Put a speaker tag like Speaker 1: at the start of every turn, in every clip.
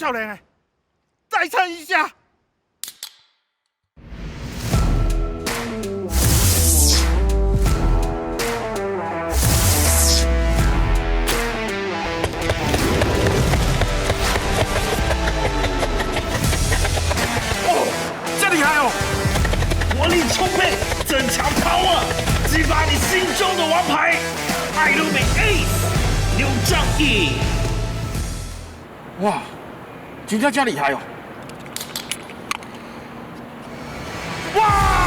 Speaker 1: 少年，再撑一下。哦，这厉害哦！
Speaker 2: 活力充沛，增强 power， 激发你心中的王牌。Atomy Ace， 刘仗义。
Speaker 1: 哇，真正厉害哦！哇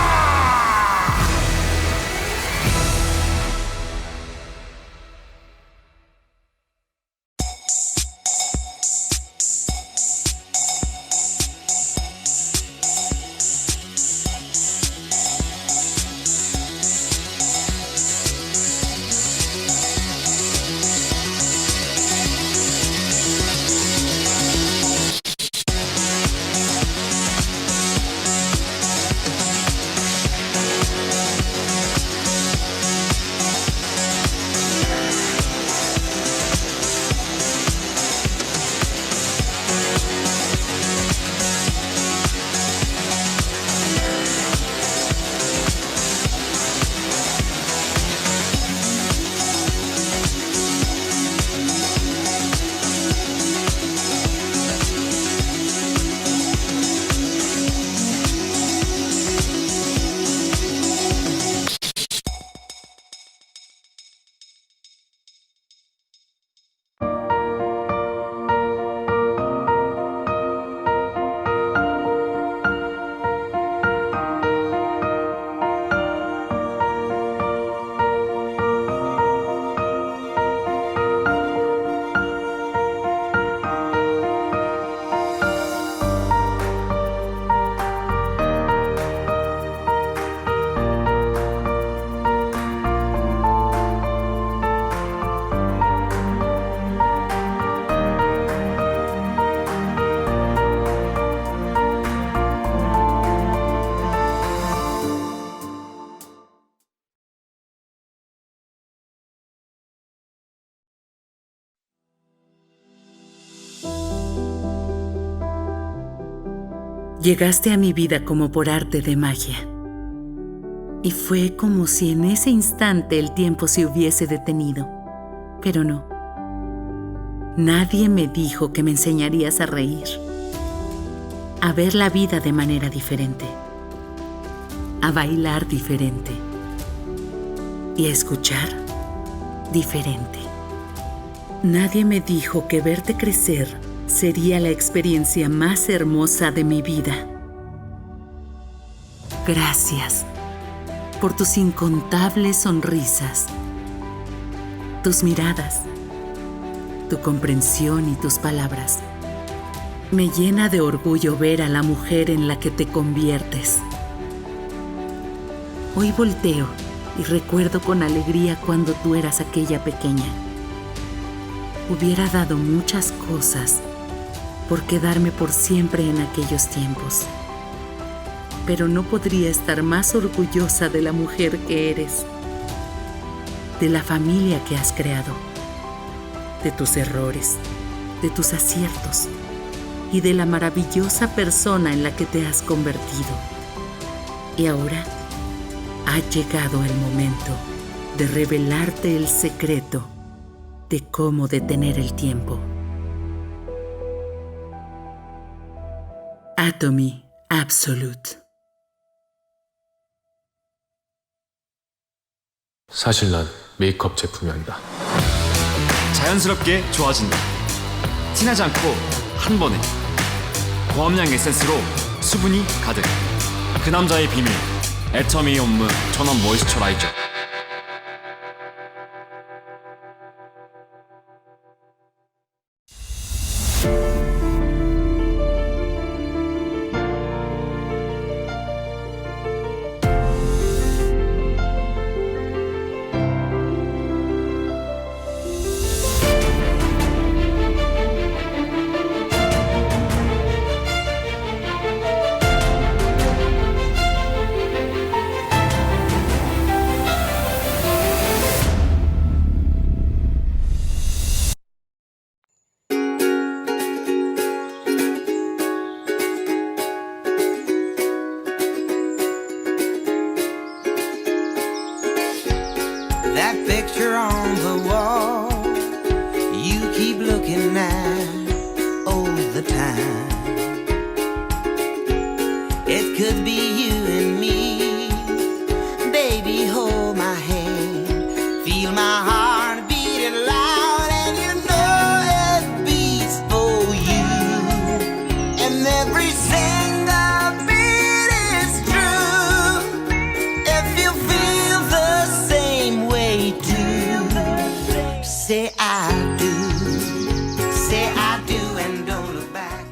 Speaker 1: ！Llegaste
Speaker 3: a mi vida como por arte de magia. Y fue como si en ese instante el tiempo se hubiese detenido. Pero no. Nadie me dijo que me enseñarías a reír, a ver la vida de manera diferente, a bailar diferente y a escuchar diferente. Nadie me dijo que verte crecer sería la experiencia más hermosa de mi vida. Gracias por tus incontables sonrisas, tus miradas, tu comprensión y tus palabras. Me llena de orgullo ver a la mujer en la que te conviertes. Hoy volteo y recuerdo con alegría cuando tú eras aquella pequeña. Hubiera dado muchas cosas por quedarme por siempre en aquellos tiempos. Pero no podría estar más orgullosa de la mujer que eres, de la familia que has creado, de tus errores, de tus aciertos y de la maravillosa persona en la que te has convertido. Y ahora ha llegado el momento de revelarte el secreto de cómo detener el tiempo. Atomy Absolute.
Speaker 4: 사실 난 메이크업 제품이 아니다.
Speaker 5: 자연스럽게 좋아진다. 티나지 않고 한 번에 고함량 에센스로 수분이 가득. 그 남자의 비밀 애터미 온무 전원 모이스처라이저.
Speaker 6: picture on the wall you keep looking at all the time. It could be you and me. Baby, hold my hand, feel my heart beating loud, and you know it beats for you. And every single beat is true. If you feel the same way too, say I do, say I do, and don't look back.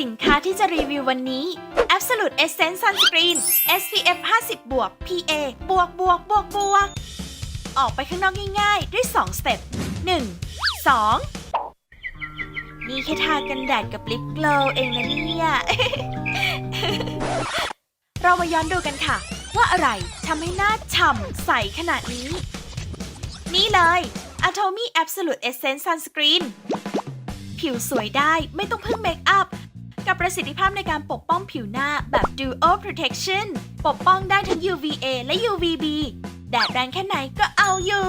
Speaker 7: สินค้าที่จะรีวิววันนี้ Absolute Essence Sunscreen SPF 50 PA ออกไปข้างนอกง่ายๆด้วย2สเต็ป1 2นี่แค่ทากันแดดกับลิปโกลว์เองนะเนี่ย เรามาย้อนดูกันค่ะว่าอะไรทำให้หน้าฉ่ำใสขนาดนี้นี่เลย Atomy Absolute Essence Sunscreen ผิวสวยได้ไม่ต้องพึ่งเมคอัพกับประสิทธิภาพในการปกป้องผิวหน้าแบบ Duo Protection ปกป้องได้ทั้ง UVA และ UVB แดดแรงแค่ไหนก็เอาอยู่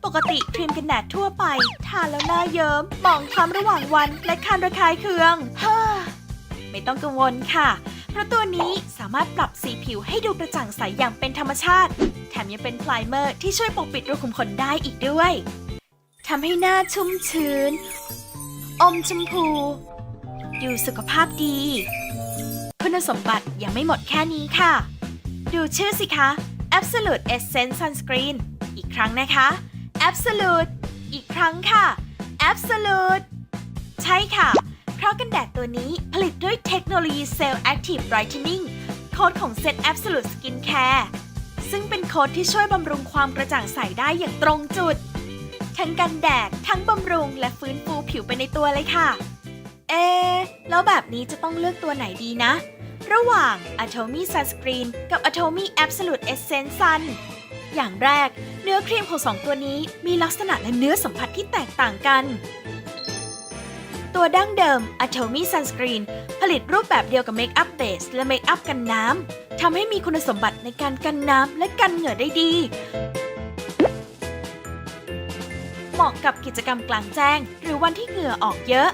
Speaker 7: ปกติครีมกันแดดทั่วไปทาแล้วหน้าเยิ้มหมองคล้ำระหว่างวันและคันระคายเคืองไม่ต้องกังวลค่ะเพราะตัวนี้สามารถปรับสีผิวให้ดูกระจ่างใสอย่างเป็นธรรมชาติแถมยังเป็นไพรเมอร์ที่ช่วยปกปิดรูขุมขนได้อีกด้วยทำให้หน้าชุ่มชื้นอมชมพูดูสุขภาพดีคุณสมบัติยังไม่หมดแค่นี้ค่ะดูชื่อสิคะ Absolute Essence Sunscreen อีกครั้งนะคะ Absolute อีกครั้งค่ะ Absolute ใช่ค่ะเพราะกันแดดตัวนี้ผลิตด้วยเทคโนโลยี Cell Active Brightening โค้ดของเซต Absolute Skin Care ซึ่งเป็นโค้ดที่ช่วยบำรุงความกระจ่างใสได้อย่างตรงจุดทั้งกันแดดทั้งบำรุงและฟื้นฟูผิวไปในตัวเลยค่ะแล้วแบบนี้จะต้องเลือกตัวไหนดีนะระหว่าง Atomy Sunscreen กับ Atomy Absolute Essence Sun อย่างแรกเนื้อครีมของ2ตัวนี้มีลักษณะและเนื้อสัมผัสที่แตกต่างกันตัวดั้งเดิม Atomy Sunscreen ผลิตรูปแบบเดียวกับเมคอัพเบสและเมคอัพกันน้ำทำให้มีคุณสมบัติในการกันน้ำและกันเหงื่อได้ดีเหมาะกับกิจกรรมกลางแจ้งหรือวันที่เหงื่อออกเยอะ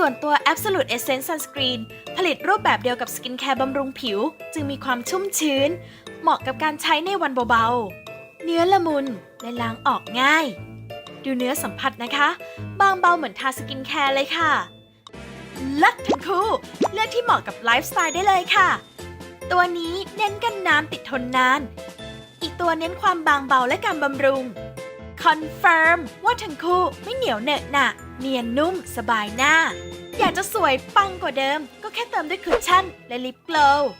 Speaker 7: ส่วนตัว Absolute Essence Sunscreen ผลิตรูปแบบเดียวกับสกินแคร์บำรุงผิวจึงมีความชุ่มชื้นเหมาะกับการใช้ในวันเบาๆเนื้อละมุนและล้างออกง่ายดูเนื้อสัมผัสนะคะบางเบาเหมือนทาสกินแคร์เลยค่ะลัดทั้งคู่เลือกที่เหมาะกับไลฟ์สไตล์ได้เลยค่ะตัวนี้เน้นกันน้ำติดทนนานอีกตัวเน้นความบางเบาและการบำรุงคอนเฟิร์มว่าทั้งคู่ไม่เหนียวเหนอะหนะเนียนนุ่มสบายหน้าอยากจะสวยปังกว่าเดิมก็แค่เติมด้วยคุชชั่นและลิปโกลว์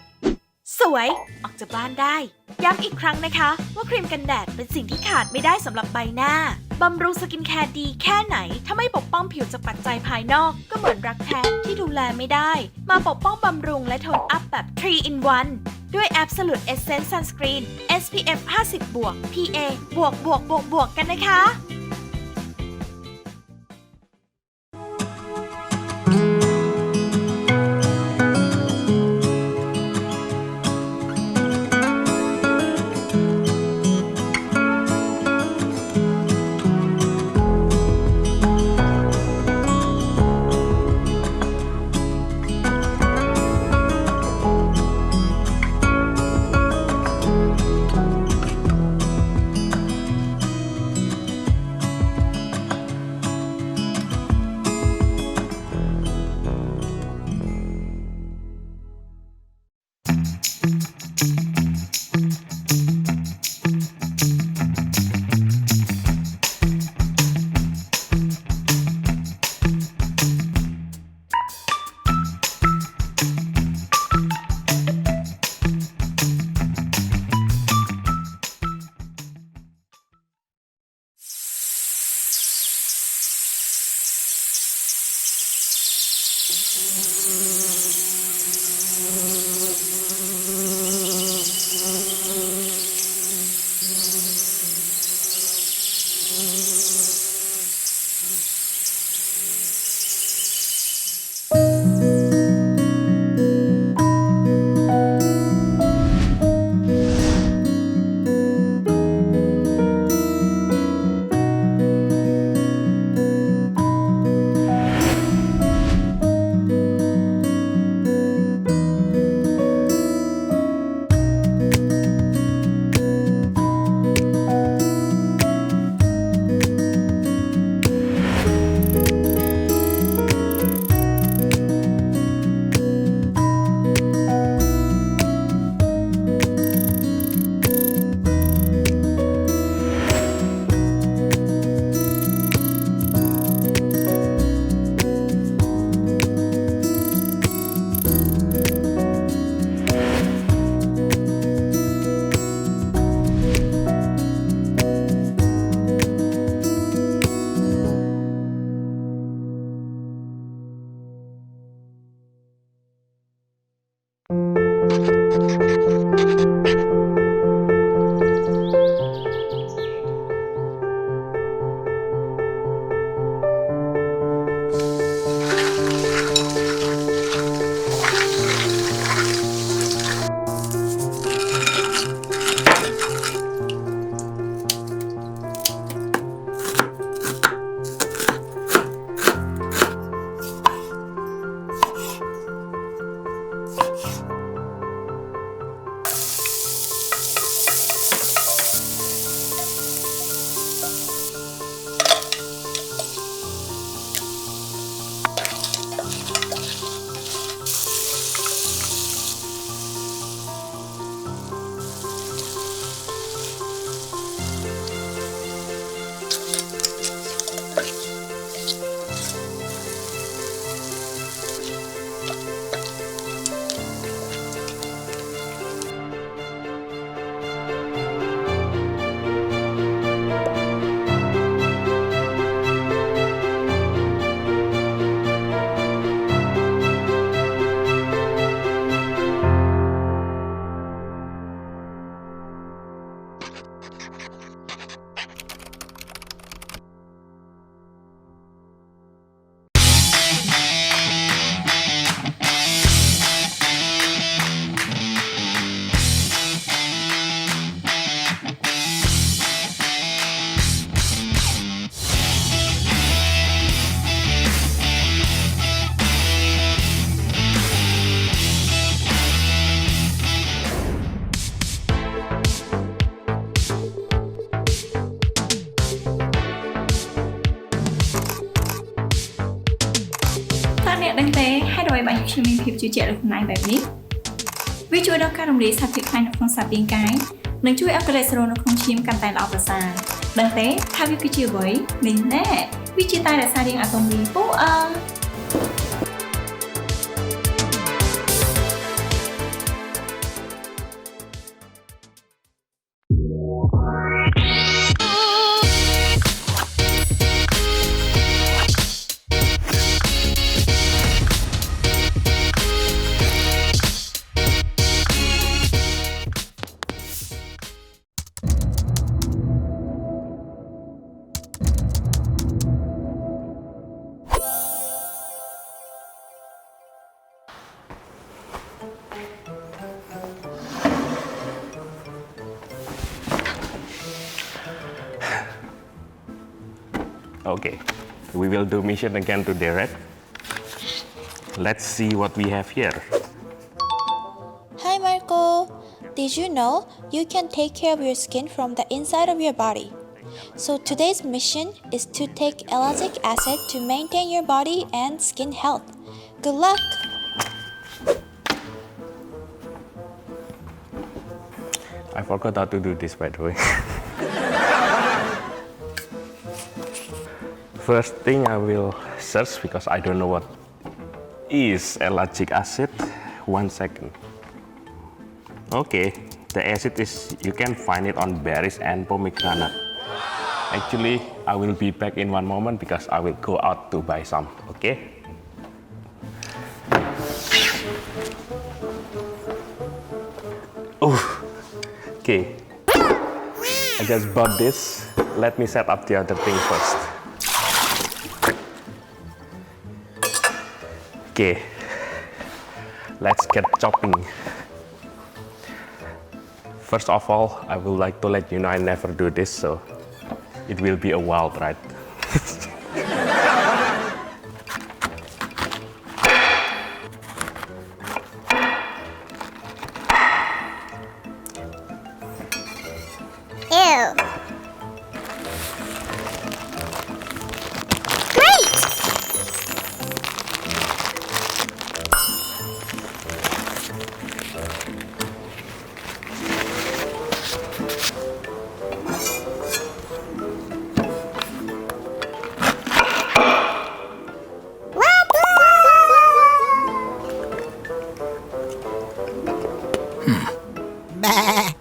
Speaker 7: สวยออกจากบ้านได้ย้ำอีกครั้งนะคะว่าครีมกันแดดเป็นสิ่งที่ขาดไม่ได้สำหรับใบหน้าบำรุงสกินแคร์ดีแค่ไหนถ้าไม่ปกป้องผิวจากปัจจัยภายนอกก็เหมือนรักแท้ที่ดูแลไม่ได้มาปกป้องบำรุงและโทนอัพแบบ3 in 1ด้วย Absolute Essence Sunscreen SPF 50 PA บวกกันนะคะ
Speaker 8: ដឹងទេហេតុអ្វីបានខ្ញុំមានភាពជឿជាក់លើខ្លួនឯងបែបនេះវាជួយដល់ការរំលាយសារធាតុខ្លាញ់នៅក្នុងសាច់រាងកាយនិងជួយឲ្យកូលេស្តេរ៉ុលនៅក្នុងឈាមកាន់តែល្អប្រសើរដឹងទេថាវាគឺជាអ្វីនេះណែវាជាតែរក្សារាងអាតូមីពូ
Speaker 9: Okay, we will do mission again today, right? Let's see what we have here.
Speaker 10: Hi Marco! Did you know you can take care of your skin from the inside of your body? So today's mission is to take lactic acid to maintain your body and skin health. Good luck!
Speaker 9: I forgot how to do this, by the way. First thing I will search because I don't know what is lactic acid. 1 second. Okay, the acid is, you can find it on berries and pomegranate. Actually, I will be back in 1 moment because I will go out to buy some, okay? Oh, okay. I just bought this. Let me set up the other thing first. Okay, let's get chopping. First of all, I would like to let you know I never do this, so it will be a wild ride.
Speaker 10: Ew. Great! Bah.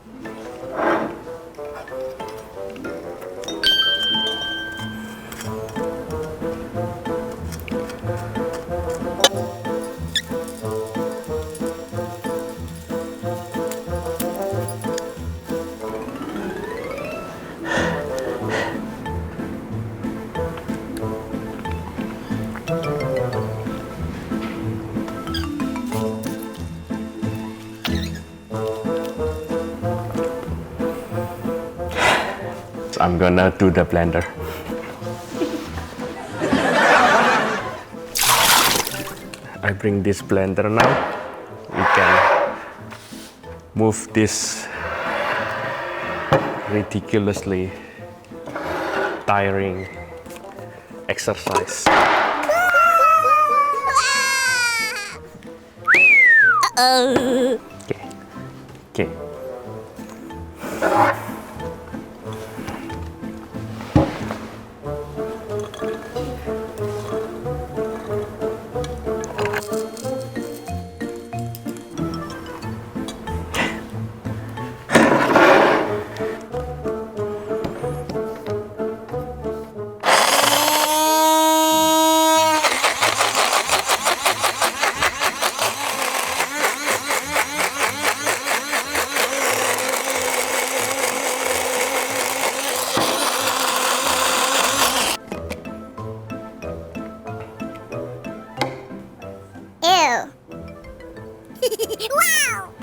Speaker 9: I'm gonna do the blender. I bring this blender now. We can move this ridiculously tiring exercise.
Speaker 10: Uh-oh.
Speaker 9: Okay. Okay.
Speaker 10: Ew. Wow.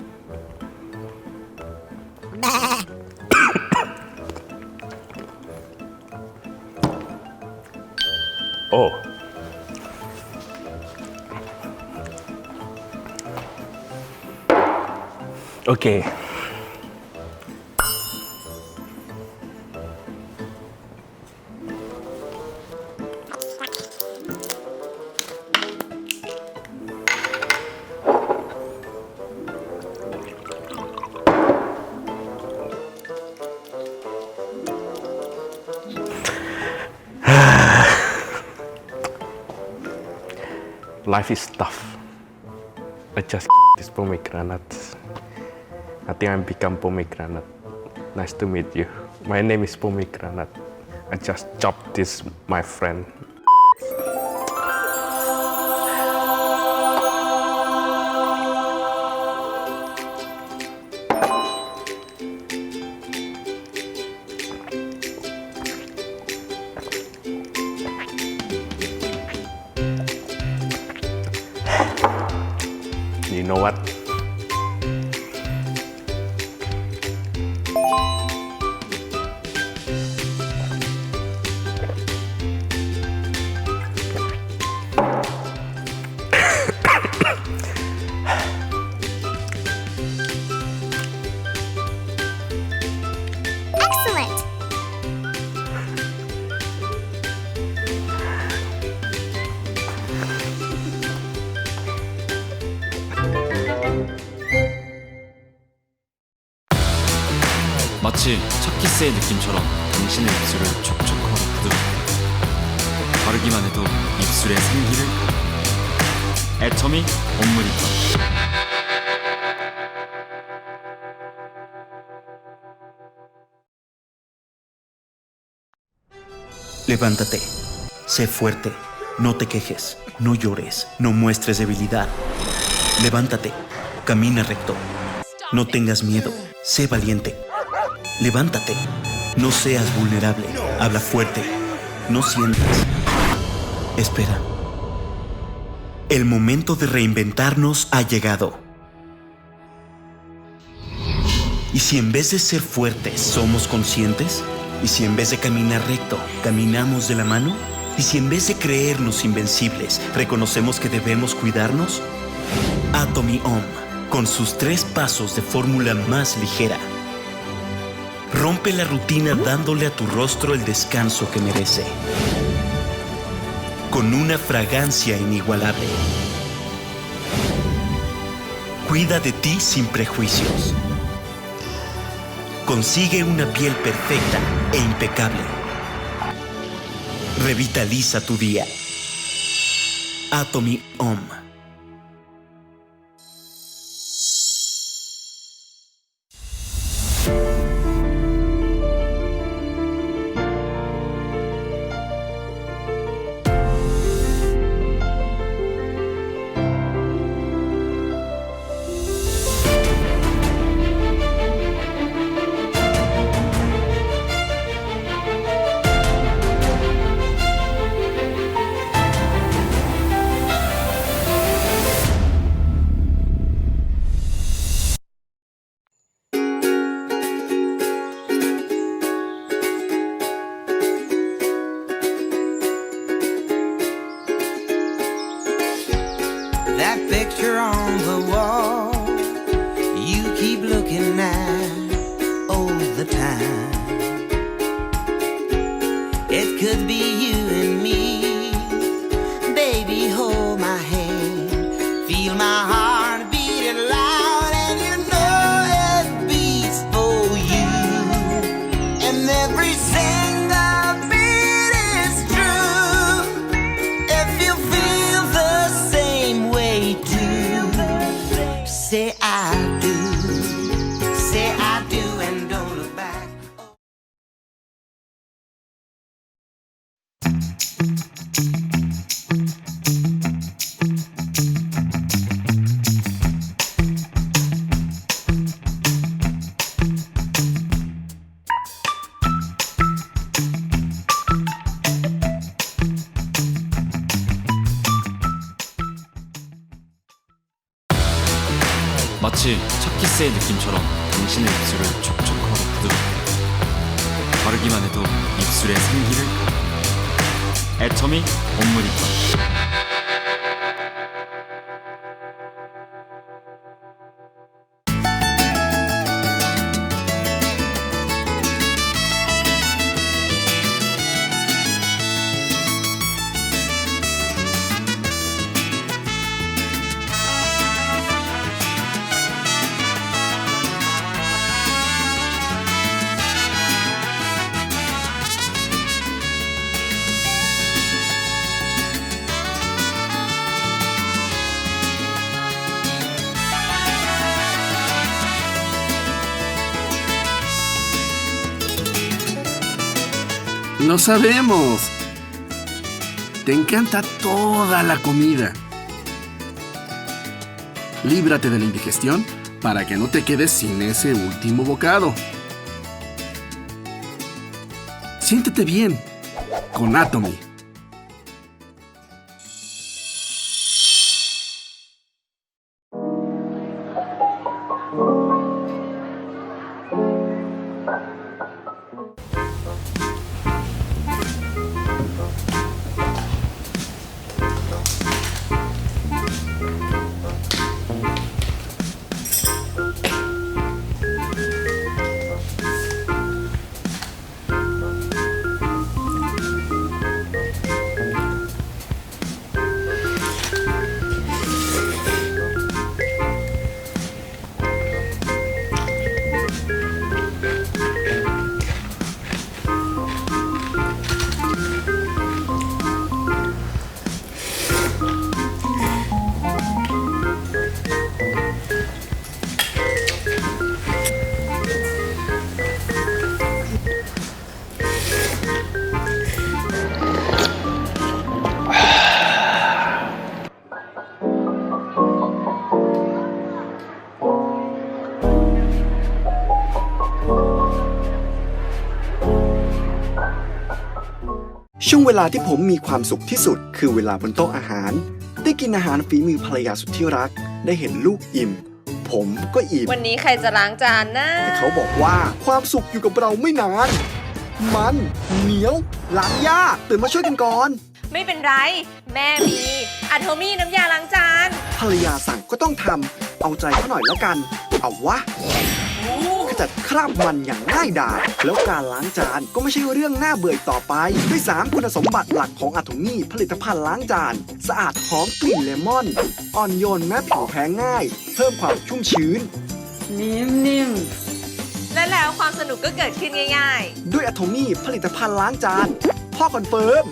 Speaker 10: Bah.
Speaker 9: Oh. Okay. Life is tough. I just this pomegranate. I think I become pomegranate. Nice to meet you. My name is Pomegranate. I just chopped this, my friend. You know what?
Speaker 10: Excellent.
Speaker 5: 마치 첫 키스의 느낌처럼 당신의 입술을 촉촉하고 부드럽게 바르기만 해도 입술에 생기를 가득. 애터미 온물이다.
Speaker 2: Levántate, sé fuerte, no te quejes, no llores, no muestres debilidad.
Speaker 11: Levántate, camina recto. No tengas miedo, sé valiente. Levántate, no seas vulnerable, habla fuerte, no sientas. Espera. El momento de reinventarnos ha llegado. ¿Y si en vez de ser fuertes somos conscientes? ¿Y si en vez de caminar recto, caminamos de la mano? ¿Y si en vez de creernos invencibles, reconocemos que debemos cuidarnos? Atomy con sus 3 pasos de fórmula más ligera. Rompe la rutina dándole a tu rostro el descanso que merece. Con una fragancia inigualable. Cuida de ti sin prejuicios. Consigue una piel perfecta e impecable. Revitaliza tu día. Atomy
Speaker 6: That picture on the wall, you keep looking at all the time. It could be you and me, baby, hold my hand, feel my heart beating loud, and you know it beats for you, and every single beat is true. If you feel the same way too, say I do, and don't look back.
Speaker 5: 마치 첫 키스의 느낌처럼 당신의 입술을 촉촉하고 부드럽게 바르기만 해도 입술에 생기를 가득. 애터미 온물이건.
Speaker 1: Lo sabemos. Te encanta toda la comida. Líbrate de la indigestión para que no te quedes sin ese último bocado. Siéntete bien con Atomy.
Speaker 12: ช่วงเวลาที่ผมมีความสุขที่สุดคือเวลาบนโต๊ะอาหารได้กินอาหารฝีมือภรรยาสุดที่รักได้เห็นลูกอิ่มผมก็อิ่ม
Speaker 13: วันนี้ใครจะล้างจานนะ
Speaker 12: แต่เขาบอกว่าความสุขอยู่กับเราไม่นานมันเหนียวล้างยากตื่นมาช่วยกันก่อน
Speaker 13: ไม่เป็นไร แม่มี Atomy น้ำยาล้างจาน
Speaker 12: ภรรยาสั่งก็ต้องทำเอาใจเขาหน่อยแล้วกันเอาวะขจัดคราบมันอย่างง่ายดายแล้วการล้างจานก็ไม่ใช่เรื่องน่าเบื่ออีกต่อไปด้วย3คุณสมบัติหลักของ Atomy ผลิตภัณฑ์ล้างจานสะอาดหอมกลิ่นเลมอนอ่อนโยนแม้ผิวแพ้ง่ายเพิ่มความชุ่มชื้น
Speaker 13: นิ่มๆและแล้วความสนุกก็เกิดขึ้นง่าย
Speaker 12: ๆด้วย Atomy ผลิตภัณฑ์ล้างจานพ่อคอนเฟิร์ม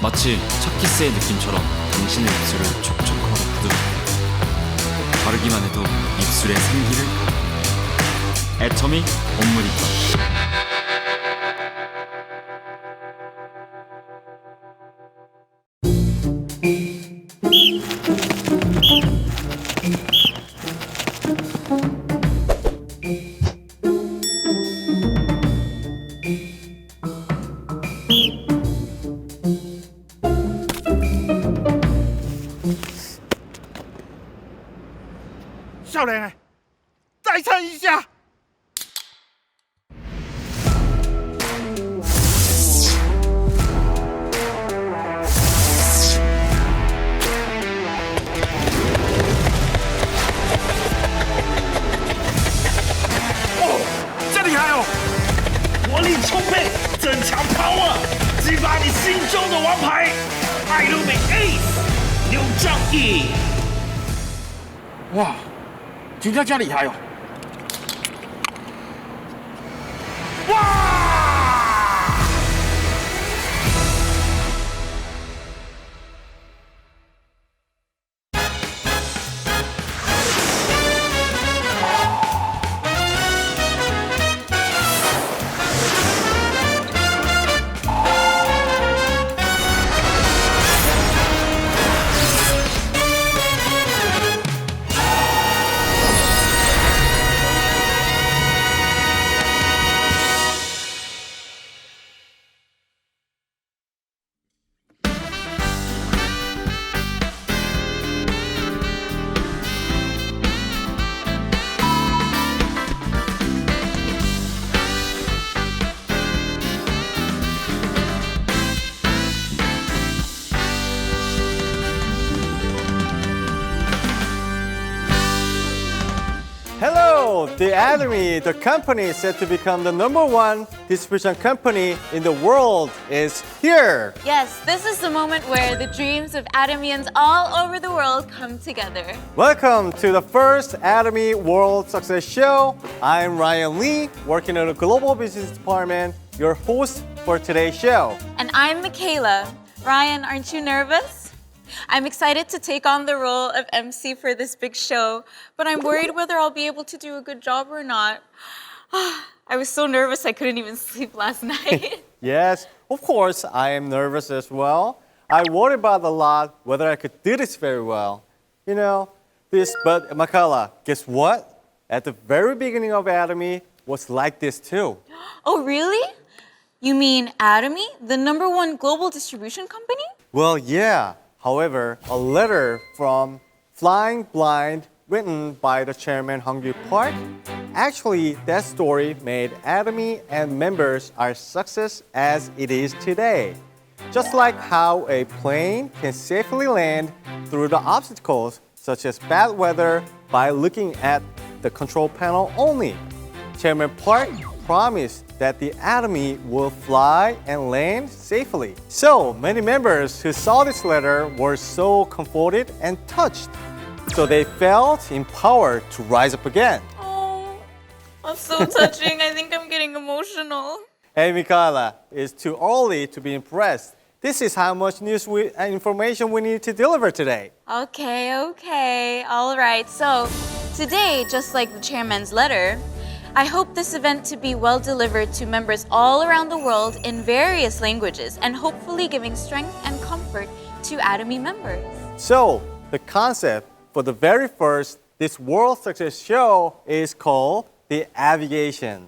Speaker 5: 마치 첫 키스의 느낌처럼 당신의 입술을 촉촉하고 부드럽게 바르기만 해도 입술에 생기를 애터미 온물이다.
Speaker 2: 少年，再撑一下。哦，这里还有，活力充沛，增强 power， 激发你心中的王牌，艾露美 Ace 刘仗义。哇！真正这厉害哦！哇！Hello,
Speaker 14: the Atomy, the company said to become the #1 distribution company in the world is here.
Speaker 15: Yes, this is the moment where the dreams of Atomians all over the world come together.
Speaker 14: Welcome to the first Atomy World Success Show. I'm Ryan Lee, working in the Global Business Department, your host for today's show.
Speaker 15: And I'm Michaela. Ryan, aren't you nervous? I'm excited to take on the role of MC for this big show, but I'm worried whether I'll be able to do a good job or not. I was so nervous I couldn't even sleep last night.
Speaker 14: Yes, of course, I am nervous as well. I worry about a lot whether I could do this very well. You know, but Michaela, guess what? At the very beginning of Atomy was like this too.
Speaker 15: Oh, really? You mean Atomy, the #1 global distribution company?
Speaker 14: Well, yeah. However, a letter from Flying Blind written by the chairman Hong-Gyu Park, actually that story made Atomy and members our success as it is today. Just like how a plane can safely land through the obstacles such as bad weather by looking at the control panel only. Chairman Park promised that the Atomy will fly and land safely. So many members who saw this letter were so comforted and touched. So they felt empowered to rise up again.
Speaker 15: Oh, that's so touching. I think I'm getting emotional.
Speaker 14: Hey, Michaela, it's too early to be impressed. This is how much news and information we need to deliver today.
Speaker 15: Okay. All right. So today, just like the chairman's letter, I hope this event to be well delivered to members all around the world in various languages and hopefully giving strength and comfort to Atomy members.
Speaker 14: So, the concept for the very first this World Success Show is called the Aviation.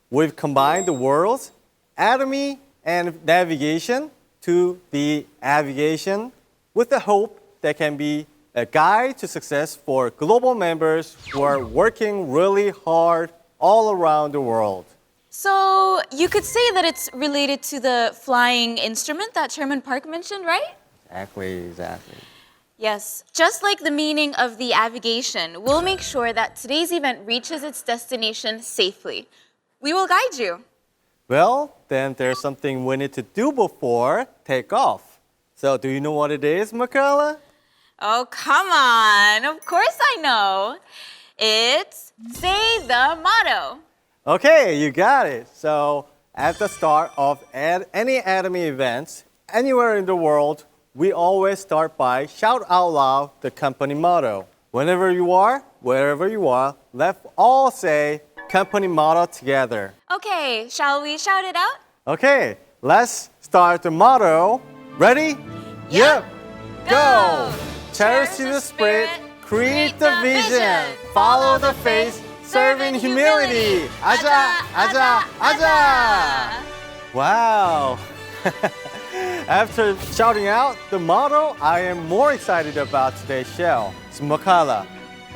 Speaker 14: We've combined the words Atomy and navigation to the Aviation with the hope that can be a guide to success for global members who are working really hard all around the world.
Speaker 15: So you could say that it's related to the flying instrument that Chairman Park mentioned, right?
Speaker 14: Exactly.
Speaker 15: Yes, just like the meaning of the Aviation, we'll make sure that today's event reaches its destination safely. We will guide you.
Speaker 14: Well, then there's something we need to do before takeoff. So do you know what it is, Michaela?
Speaker 15: Oh, come on. Of course I know. It's say the motto.
Speaker 14: Okay, you got it. So at the start of any Atomy events, anywhere in the world, we always start by shout out loud the company motto. Whenever you are, wherever you are, let's all say company motto together.
Speaker 15: Okay, shall we shout it out?
Speaker 14: Okay, let's start the motto. Ready? Yep. Go! Cherish the spirit, create the vision, follow the faith, serve in humility. Aja, aja, aja! Wow! After shouting out the motto, I am more excited about today's show. So, Michaela,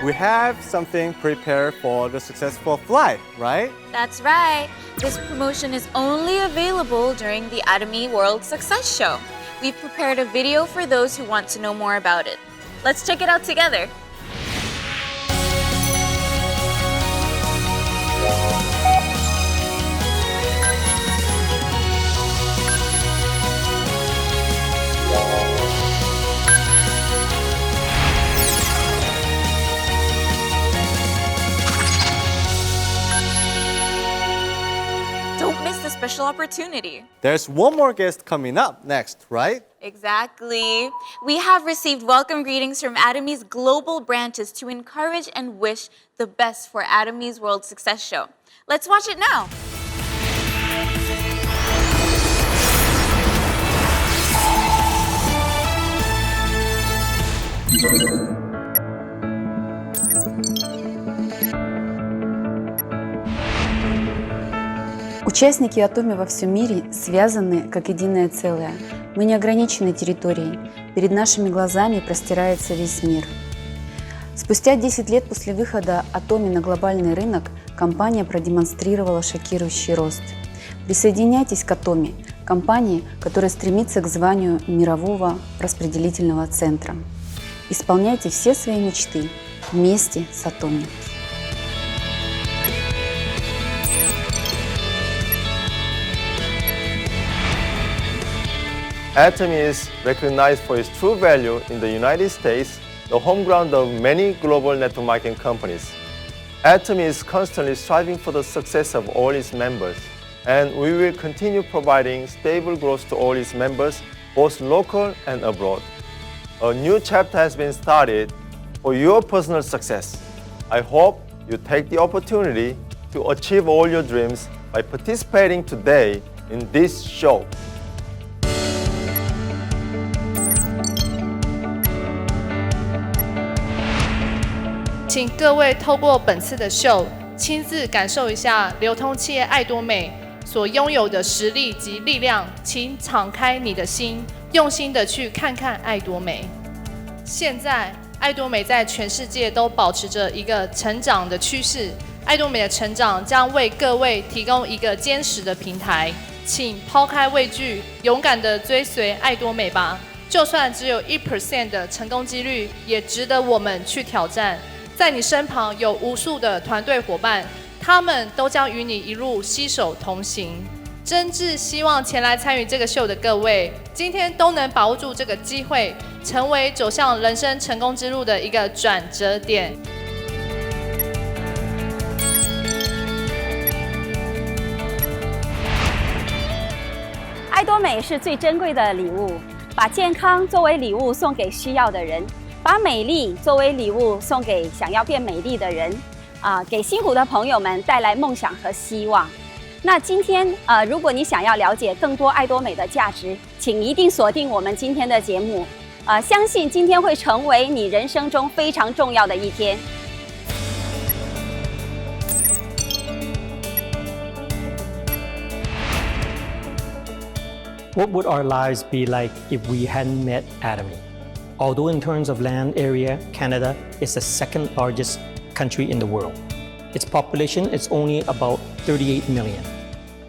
Speaker 14: we have something prepared for the successful flight, right?
Speaker 15: That's right. This promotion is only available during the Atomy World Success Show. We've prepared a video for those who want to know more about it. Let's check it out together. Don't miss the special opportunity.
Speaker 14: There's one more guest coming up next, right?
Speaker 15: Exactly. We have received welcome greetings from Atomy's global branches to encourage and wish the best for Atomy's World Success Show. Let's watch it now.
Speaker 3: Участники Atomy во всем мире связаны как единое целое. Мы не ограничены территорией. Перед нашими глазами простирается весь мир. Спустя 10 лет после выхода Atomy на глобальный рынок компания продемонстрировала шокирующий рост. Присоединяйтесь к Atomy, компании, которая стремится к званию мирового распределительного центра. Исполняйте все свои мечты вместе с Atomy.
Speaker 16: Atomy is recognized for its true value in the United States, the home ground of many global network marketing companies. Atomy is constantly striving for the success of all its members, and we will continue providing stable growth to all its members, both local and abroad. A new chapter has been started for your personal success. I hope you take the opportunity to achieve all your dreams by participating today in this show.
Speaker 17: 请各位透过本次的秀，亲自感受一下流通企业爱多美
Speaker 18: 所拥有的实力及力量，请敞开你的心，用心的去看看爱多美。现在，爱多美在全世界都保持着一个成长的趋势。爱多美的成长将为各位提供一个坚实的平台，请抛开畏惧，勇敢的追随爱多美吧。就算只有1% 的成功几率，也值得我们去挑战。在你身旁有无数的团队伙伴，他们都将与你一路携手同行。真挚希望前来参与这个秀的各位，今天都能把握住这个机会，成为走向人生成功之路的一个转折点。
Speaker 19: 爱多美是最珍贵的礼物，把健康作为礼物送给需要的人，把美丽作为礼物送给想要变美丽的人，给辛苦的朋友们带来梦想和希望。那今天如果你想要了解更多爱多美的价值，请一定锁定我们今天的节目，相信今天会成为你人生中非常重要的一天。
Speaker 20: What would our lives be like if we hadn't met Atomy? Although in terms of land area, Canada is the second largest country in the world. Its population is only about 38 million.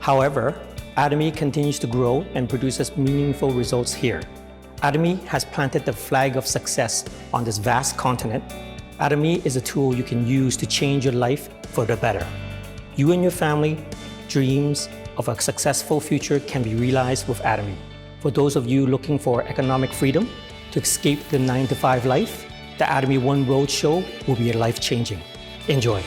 Speaker 20: However, Atomy continues to grow and produces meaningful results here. Atomy has planted the flag of success on this vast continent. Atomy is a tool you can use to change your life for the better. You and your family, dreams of a successful future can be realized with Atomy. For those of you looking for economic freedom to escape the 9-to-5 life, the Atomy One Roadshow will be life-changing. Enjoy.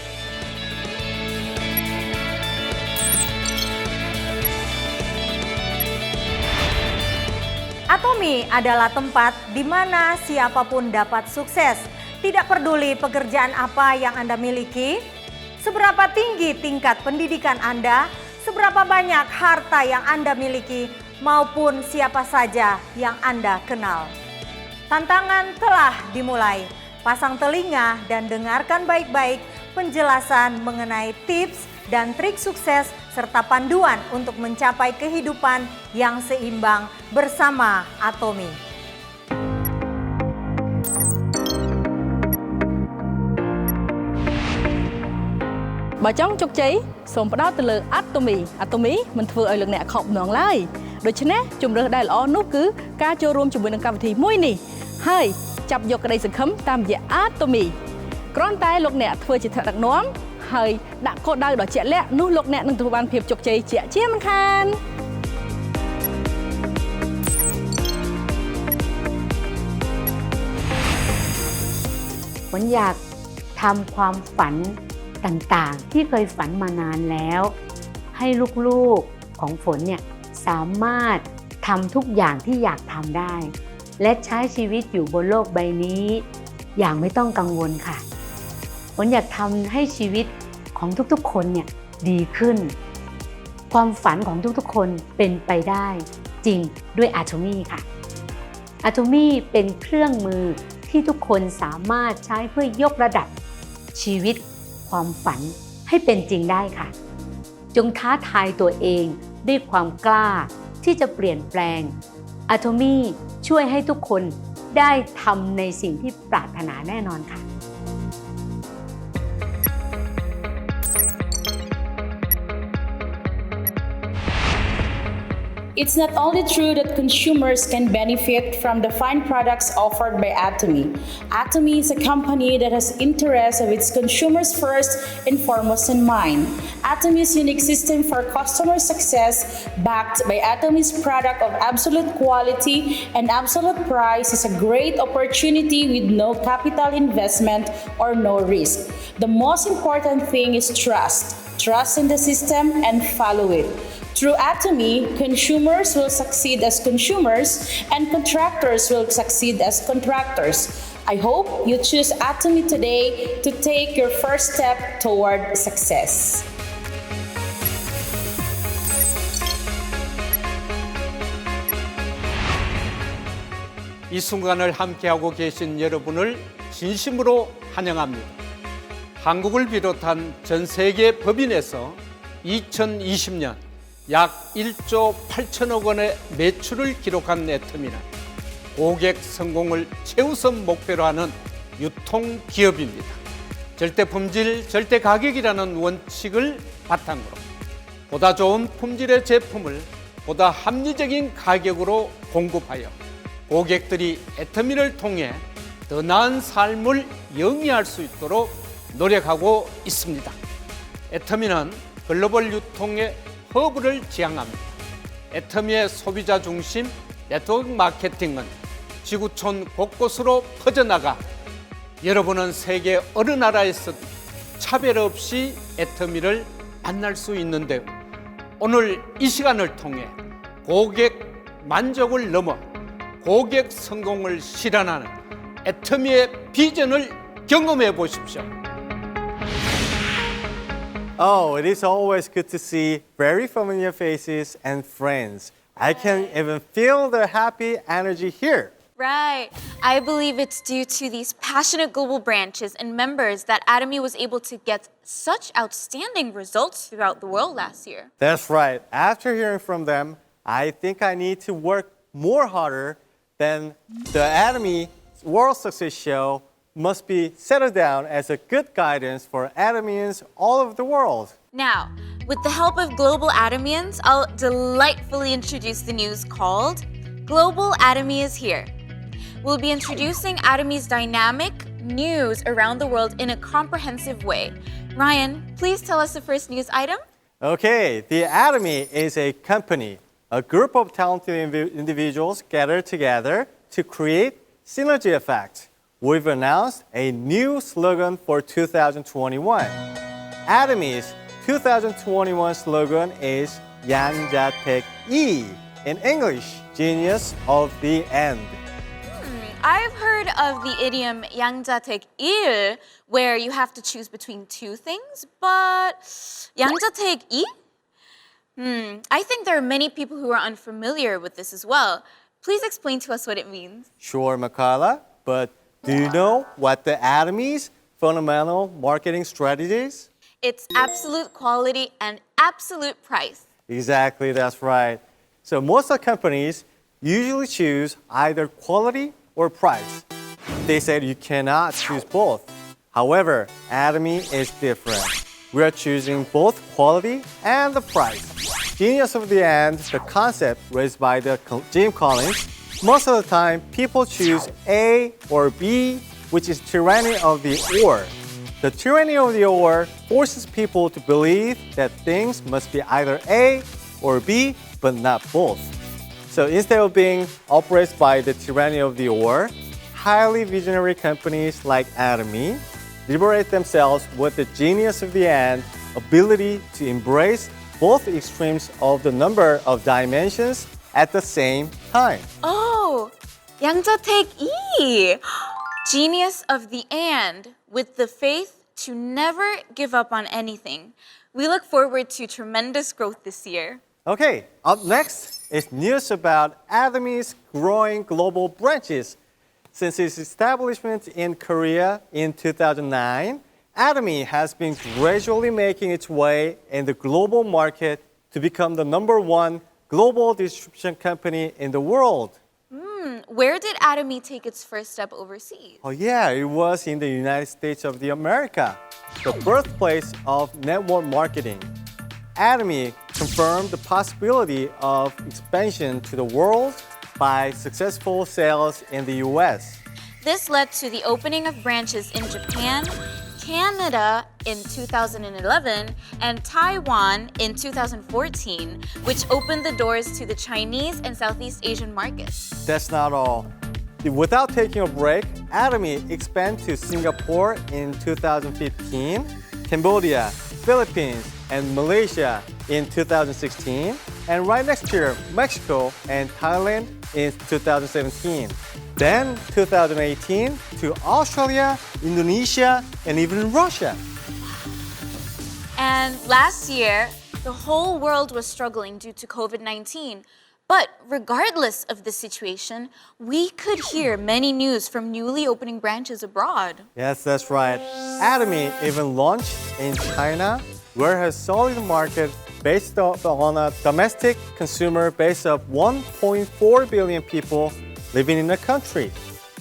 Speaker 21: Atomy adalah tempat di mana siapapun dapat sukses. Tidak peduli pekerjaan apa yang Anda miliki, seberapa tinggi tingkat pendidikan Anda, seberapa banyak harta yang Anda miliki, maupun siapa saja yang Anda kenal. Tantangan telah dimulai. Pasang telinga dan dengarkan baik-baik penjelasan mengenai tips dan trik sukses serta panduan untuk mencapai kehidupan yang seimbang bersama Atomy.
Speaker 22: Bà chóng chúc cháy, sống bắt đầu từ lời Atomy. Atomy, mình vừa ở lần này không nón lại. Đối chứ nè, chúng ta đã lỡ nút cứ ca cho rùm chúng mình nâng cao thì mũi nì. Hai, chập dọc cái đây sự khấm tam về Atomy. Còn tay lúc nè vừa chỉ thật đặc nón. Hai, đã có đau đó trẻ lẹ nút lúc nè nâng từ bàn phiệp chúc cháy trẻ chiếm khăn.
Speaker 3: ฝนอยากทำความฝันต่างๆที่เคยฝันมานานแล้วให้ลูกๆของฝนเนี่ยสามารถทำทุกอย่างที่อยากทำได้และใช้ชีวิตอยู่บนโลกใบนี้อย่างไม่ต้องกังวลค่ะฝนอยากทำให้ชีวิตของทุกๆคนเนี่ยดีขึ้นความฝันของทุกๆคนเป็นไปได้จริงด้วย Atomy ค่ะ Atomy เป็นเครื่องมือที่ทุกคนสามารถใช้เพื่อยกระดับชีวิตความฝันให้เป็นจริงได้ค่ะจงท้าทายตัวเองด้วยความกล้าที่จะเปลี่ยนแปลง Atomy ช่วยให้ทุกคนได้ทำในสิ่งที่ปรารถนาแน่นอนค่ะ
Speaker 23: It's not only true that consumers can benefit from the fine products offered by Atomy. Atomy is a company that has interests of its consumers first and foremost in mind. Atomy's unique system for customer success, backed by Atomy's product of absolute quality and absolute price, is a great opportunity with no capital investment or no risk. The most important thing is trust. Trust in the system and follow it. Through Atomy, consumers will succeed as consumers and contractors will succeed as contractors. I hope you choose Atomy today to take your first step toward success.
Speaker 24: 이 순간을 함께하고 계신 여러분을 진심으로 환영합니다. 한국을 비롯한 전 세계 법인에서 2020년 약 1조 8천억 원의 매출을 기록한 애터미는 고객 성공을 최우선 목표로 하는 유통기업입니다. 절대 품질, 절대 가격이라는 원칙을 바탕으로 보다 좋은 품질의 제품을 보다 합리적인 가격으로 공급하여 고객들이 애터미를 통해 더 나은 삶을 영위할 수 있도록 노력하고 있습니다. 애터미는 글로벌 유통의 허브를 지향합니다. 애터미의 소비자 중심 네트워크 마케팅은 지구촌 곳곳으로 퍼져나가 여러분은 세계 어느 나라에서 차별 없이 애터미를 만날 수 있는데요. 오늘 이 시간을 통해 고객 만족을 넘어 고객 성공을 실현하는 애터미의 비전을 경험해 보십시오.
Speaker 14: Oh, it is always good to see very familiar faces and friends. I can even feel the happy energy here.
Speaker 15: Right. I believe it's due to these passionate global branches and members that Atomy was able to get such outstanding results throughout the world last year.
Speaker 14: That's right. After hearing from them, I think I need to work more harder than the Atomy World Success Show must be settled down as a good guidance for Atomians all over the world.
Speaker 15: Now, with the help of global Atomians, I'll delightfully introduce the news called Global Atomy is Here. We'll be introducing Atomy's dynamic news around the world in a comprehensive way. Ryan, please tell us the first news item.
Speaker 14: Okay, the Atomy is a company, a group of talented individuals gathered together to create synergy effect. We've announced a new slogan for 2021. Atomy's 2021 slogan is 양자택이, in English, genius of the end.
Speaker 15: I've heard of the idiom 양자택일, where you have to choose between two things, but 양자택이? I think there are many people who are unfamiliar with this as well. Please explain to us what it means.
Speaker 14: Sure, Makala, but do you know what the Atomy's fundamental marketing strategy is?
Speaker 15: It's absolute quality and absolute price.
Speaker 14: Exactly, that's right. So most of the companies usually choose either quality or price. They said you cannot choose both. However, Atomy is different. We are choosing both quality and the price. Genius of the end, the concept raised by the Jim Collins. Most of the time, people choose A or B, which is tyranny of the or. The tyranny of the or forces people to believe that things must be either A or B, but not both. So instead of being oppressed by the tyranny of the or, highly visionary companies like Atomy liberate themselves with the genius of the and ability to embrace both extremes of the number of dimensions at the same time.
Speaker 15: Oh, 양자택이, genius of the and, with the faith to never give up on anything. We look forward to tremendous growth this year.
Speaker 14: Okay, up next is news about Atomy's growing global branches. Since its establishment in Korea in 2009, Atomy has been gradually making its way in the global market to become the #1 global distribution company in the world.
Speaker 15: Where did Atomy take its first step overseas?
Speaker 14: Oh yeah, it was in the United States of America, the birthplace of network marketing. Atomy confirmed the possibility of expansion to the world by successful sales in the US.
Speaker 15: This led to the opening of branches in Japan, Canada in 2011, and Taiwan in 2014, which opened the doors to the Chinese and Southeast Asian markets.
Speaker 14: That's not all. Without taking a break, Atomy expanded to Singapore in 2015, Cambodia, Philippines, and Malaysia in 2016, and right next year, Mexico and Thailand in 2017. Then 2018 to Australia, Indonesia, and even Russia.
Speaker 15: And last year, the whole world was struggling due to COVID-19. But regardless of the situation, we could hear many news from newly opening branches abroad.
Speaker 14: Yes, that's right. Atomy even launched in China, where it has solid market based on a domestic consumer base of 1.4 billion people living in the country.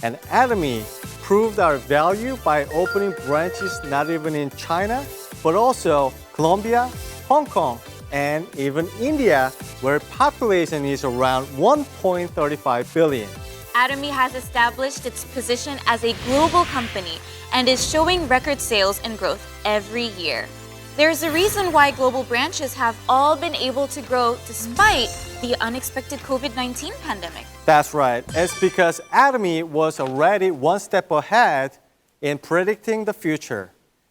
Speaker 14: And Atomy proved our value by opening branches not even in China, but also Colombia, Hong Kong, and even India, where population is around 1.35 billion.
Speaker 15: Atomy has established its position as a global company and is showing record sales and growth every year. There's a reason why global branches have all been able to grow despite the unexpected COVID-19 pandemic.
Speaker 14: That's right. It's because Atomy was already one step ahead in predicting the future.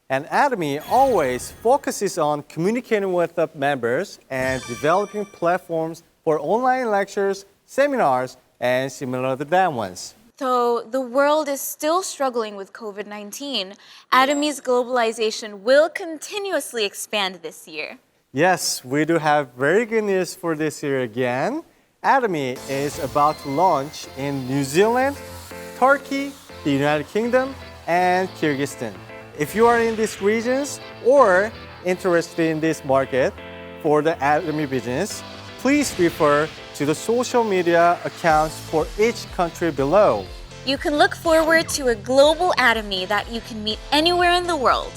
Speaker 14: And Atomy always focuses on communicating with the members and developing platforms for online lectures, seminars, and similar to that ones.
Speaker 15: Though the world is still struggling with COVID-19, Atomy's globalization will continuously expand this year.
Speaker 14: Yes, we do have very good news for this year again. Atomy is about to launch in New Zealand, Turkey, the United Kingdom, and Kyrgyzstan. If you are in these regions or interested in this market for the Atomy business, please refer to the social media accounts for each country below.
Speaker 15: You can look forward to a global Atomy that you can meet anywhere in the world.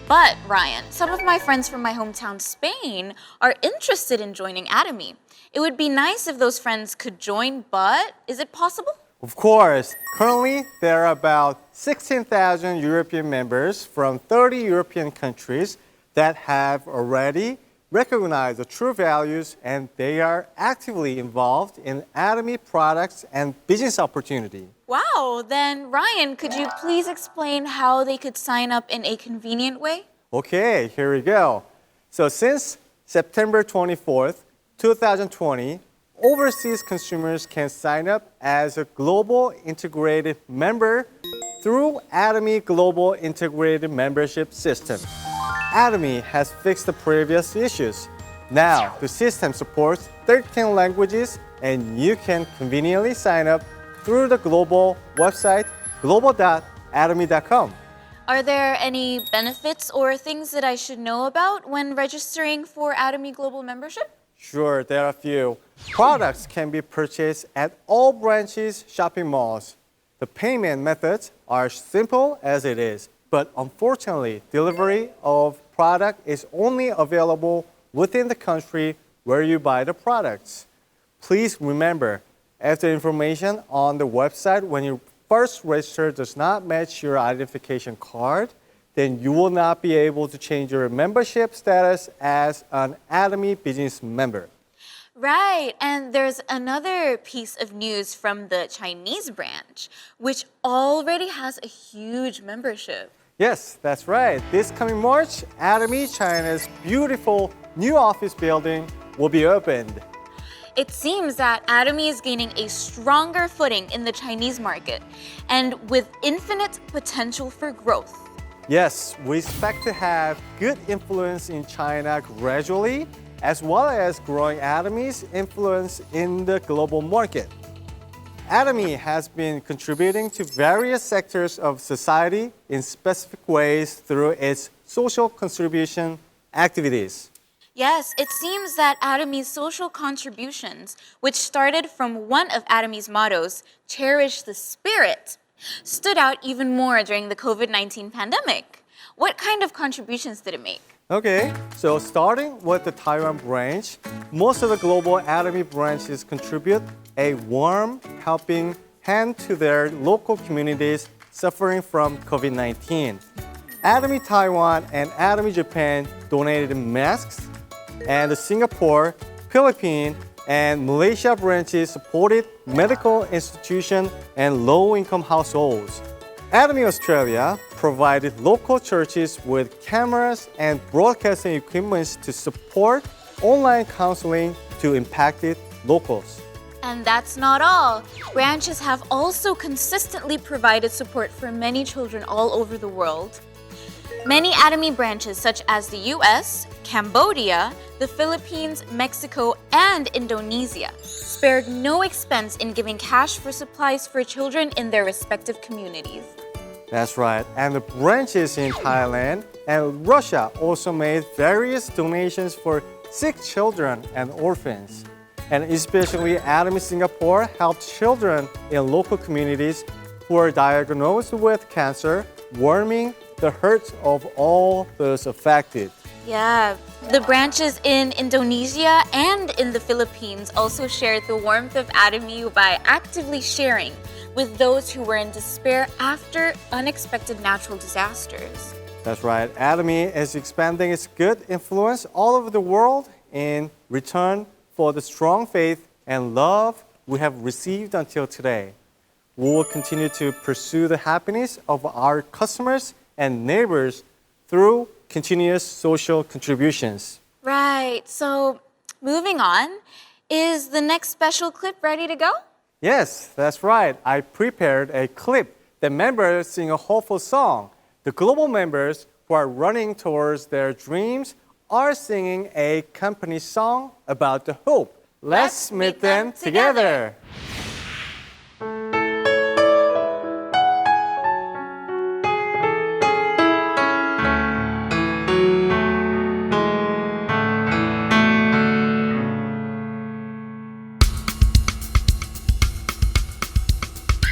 Speaker 15: But, Ryan, some of my friends from my hometown, Spain, are interested in joining Atomy. It would be nice if those friends could join, but is it possible?
Speaker 14: Of course. Currently, there are about 16,000 European members from 30 European countries that have already recognized the true values, and they are actively involved in Atomy products and business opportunity.
Speaker 15: Wow, then Ryan, could you please explain how they could sign up in a convenient way?
Speaker 14: Okay, here we go. So since September 24th, 2020, overseas consumers can sign up as a global integrated member through Atomy Global Integrated Membership System. Atomy has fixed the previous issues. Now, the system supports 13 languages, and you can conveniently sign up through the global website, global.atomy.com.
Speaker 15: Are there any benefits or things that I should know about when registering for Atomy Global Membership?
Speaker 14: Sure, there are a few. Products can be purchased at all branches shopping malls. The payment methods are simple as it is, but unfortunately, delivery of product is only available within the country where you buy the products. Please remember, if the information on the website when you first register does not match your identification card, then you will not be able to change your membership status as an Atomy business member.
Speaker 15: Right, and there's another piece of news from the Chinese branch, which already has a huge membership.
Speaker 14: Yes, that's right. This coming March, Atomy China's beautiful new office building will be opened.
Speaker 15: It seems that Atomy is gaining a stronger footing in the Chinese market and with infinite potential for growth.
Speaker 14: Yes, we expect to have good influence in China gradually, as well as growing Atomy's influence in the global market. Atomy has been contributing to various sectors of society in specific ways through its social contribution activities.
Speaker 15: Yes, it seems that Atomy's social contributions, which started from one of Atomy's mottos, cherish the spirit, stood out even more during the COVID-19 pandemic. What kind of contributions did it make?
Speaker 14: Okay, so starting with the Taiwan branch, most of the global Atomy branches contribute a warm, helping hand to their local communities suffering from COVID-19. Atomy Taiwan and Atomy Japan donated masks, and the Singapore, Philippines, and Malaysia branches supported medical institutions and low-income households. Atomy Australia provided local churches with cameras and broadcasting equipment to support online counseling to impacted locals.
Speaker 15: And that's not all. Branches have also consistently provided support for many children all over the world. Many Atomy branches such as the US, Cambodia, the Philippines, Mexico, and Indonesia spared no expense in giving cash for supplies for children in their respective communities.
Speaker 14: That's right. And the branches in Thailand and Russia also made various donations for sick children and orphans. And especially Atomy Singapore helps children in local communities who are diagnosed with cancer, warming the hearts of all those affected.
Speaker 15: Yeah, the branches in Indonesia and in the Philippines also shared the warmth of Atomy by actively sharing with those who were in despair after unexpected natural disasters.
Speaker 14: That's right. Atomy is expanding its good influence all over the world in return for the strong faith and love we have received until today. We will continue to pursue the happiness of our customers and neighbors through continuous social contributions.
Speaker 15: Right, so moving on, is the next special clip ready to go?
Speaker 14: Yes, that's right. I prepared a clip that members sing a hopeful song. The global members who are running towards their dreams are singing a company song about the hope. Let's meet them together.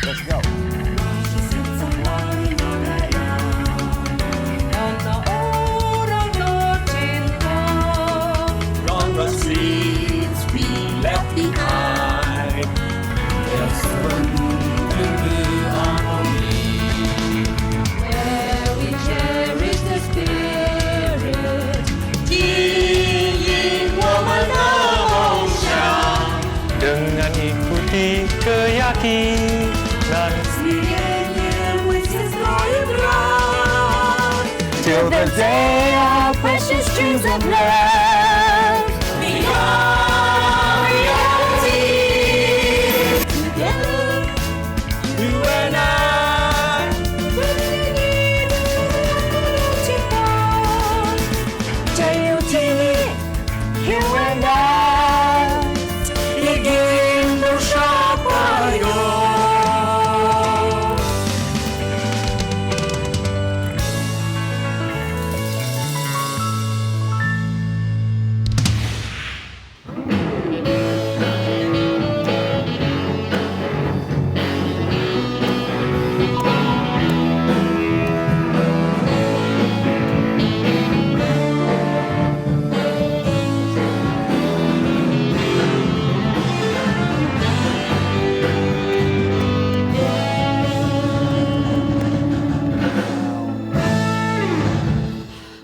Speaker 14: Let's go.
Speaker 2: From the streets we left behind, there's something new harmony, where we cherish the spirit, 记忆我们的梦想。
Speaker 4: Dengan ikuti keyakinan
Speaker 2: Till the day our precious dreams of love become reality. Together, you and I, you and I, begin to shop our goal.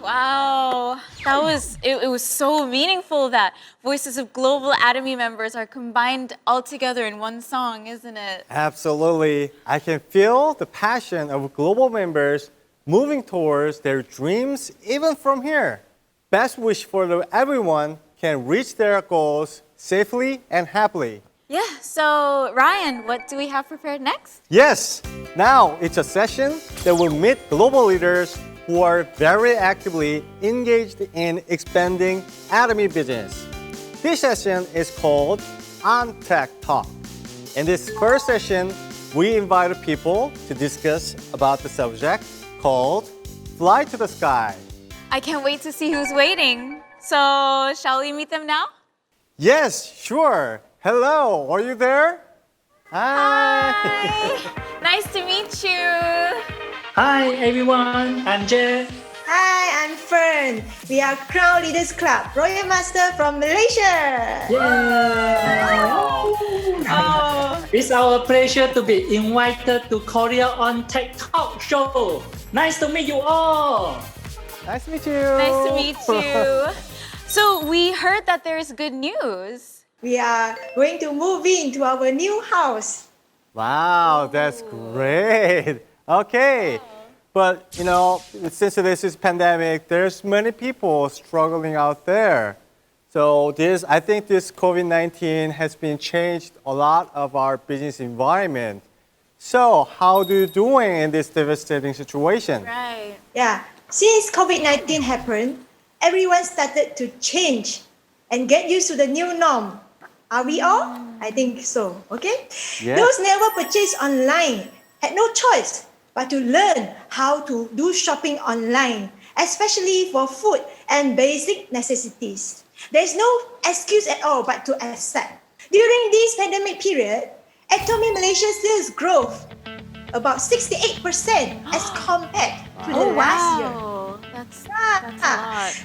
Speaker 15: Wow, it was so meaningful that voices of global Atomy members are combined all together in one song, isn't it?
Speaker 14: Absolutely. I can feel the passion of global members moving towards their dreams even from here. Best wish for everyone can reach their goals safely and happily.
Speaker 15: Yeah, so Ryan, what do we have prepared next?
Speaker 14: Yes, now it's a session that will meet global leaders who are very actively engaged in expanding Atomy business. This session is called On Tech Talk. In this first session, we invited people to discuss about the subject called Fly to the Sky.
Speaker 15: I can't wait to see who's waiting. So, shall we meet them now?
Speaker 14: Yes, sure. Hello, are you there?
Speaker 15: Hi. Nice to meet you.
Speaker 7: Hi everyone, I'm Jay.
Speaker 21: Hi, I'm Fern. We are Crown Leaders Club, Royal Master from Malaysia.
Speaker 7: It's our pleasure to be invited to Korea on Tech Talk Show. Nice to meet you all.
Speaker 14: Nice to meet you.
Speaker 15: Nice to meet you. So we heard that there is good news.
Speaker 21: We are going to move into our new house.
Speaker 14: Wow, that's great. Okay, but since this is pandemic, there's many people struggling out there. So I think this COVID-19 has been changed a lot of our business environment. So how do you doing in this devastating situation?
Speaker 15: Right.
Speaker 21: Yeah, since COVID-19 happened, everyone started to change and get used to the new norm. Are we all? I think so, okay?
Speaker 14: Yes.
Speaker 21: Those never purchased online had no choice but to learn how to do shopping online, especially for food and basic necessities.
Speaker 8: There's no excuse at all but to accept. During this pandemic period, Atomy Malaysia sales growth about 68% as compared to the last year.
Speaker 15: That's a lot.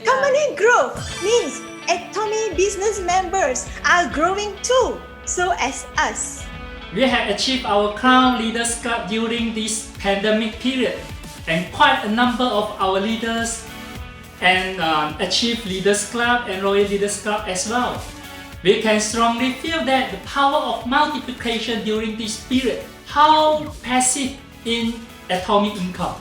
Speaker 8: Company growth means Atomy business members are growing too, so as us.
Speaker 9: We have achieved our Crown Leaders Club during this pandemic period, and quite a number of our leaders and achieved Leaders Club and Royal Leaders Club as well. We can strongly feel that the power of multiplication during this period, how passive in Atomy income.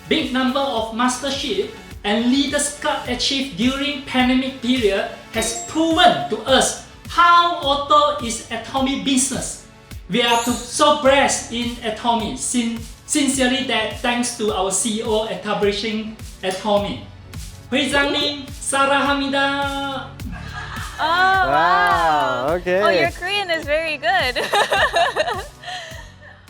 Speaker 9: Big number of mastership and Leaders Club achieved during pandemic period has proven to us how auto is Atomy business. We are so blessed in Atomy. Sincerely that thanks to our CEO establishing Atomy. 회장님 사랑합니다.
Speaker 15: Oh, wow.
Speaker 14: Okay.
Speaker 15: Oh, your Korean is very good.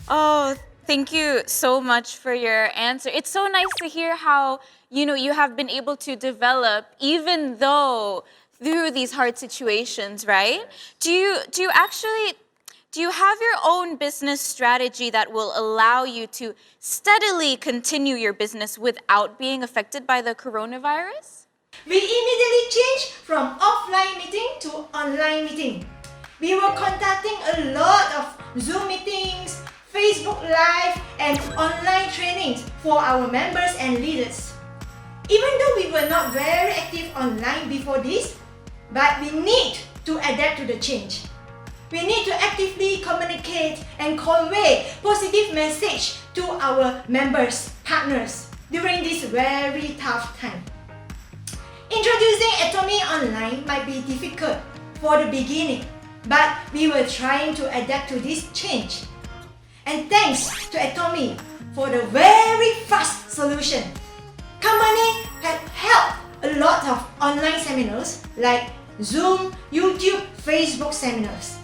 Speaker 15: Oh, thank you so much for your answer. It's so nice to hear how, you have been able to develop even though through these hard situations, right? Do you have your own business strategy that will allow you to steadily continue your business without being affected by the coronavirus?
Speaker 8: We immediately changed from offline meeting to online meeting. We were conducting a lot of Zoom meetings, Facebook Live, and online trainings for our members and leaders. Even though we were not very active online before this, but we need to adapt to the change. We need to actively communicate and convey positive message to our members, partners during this very tough time. Introducing Atomy online might be difficult for the beginning, but we were trying to adapt to this change. And thanks to Atomy for the very fast solution. Company have held a lot of online seminars like Zoom, YouTube, Facebook seminars.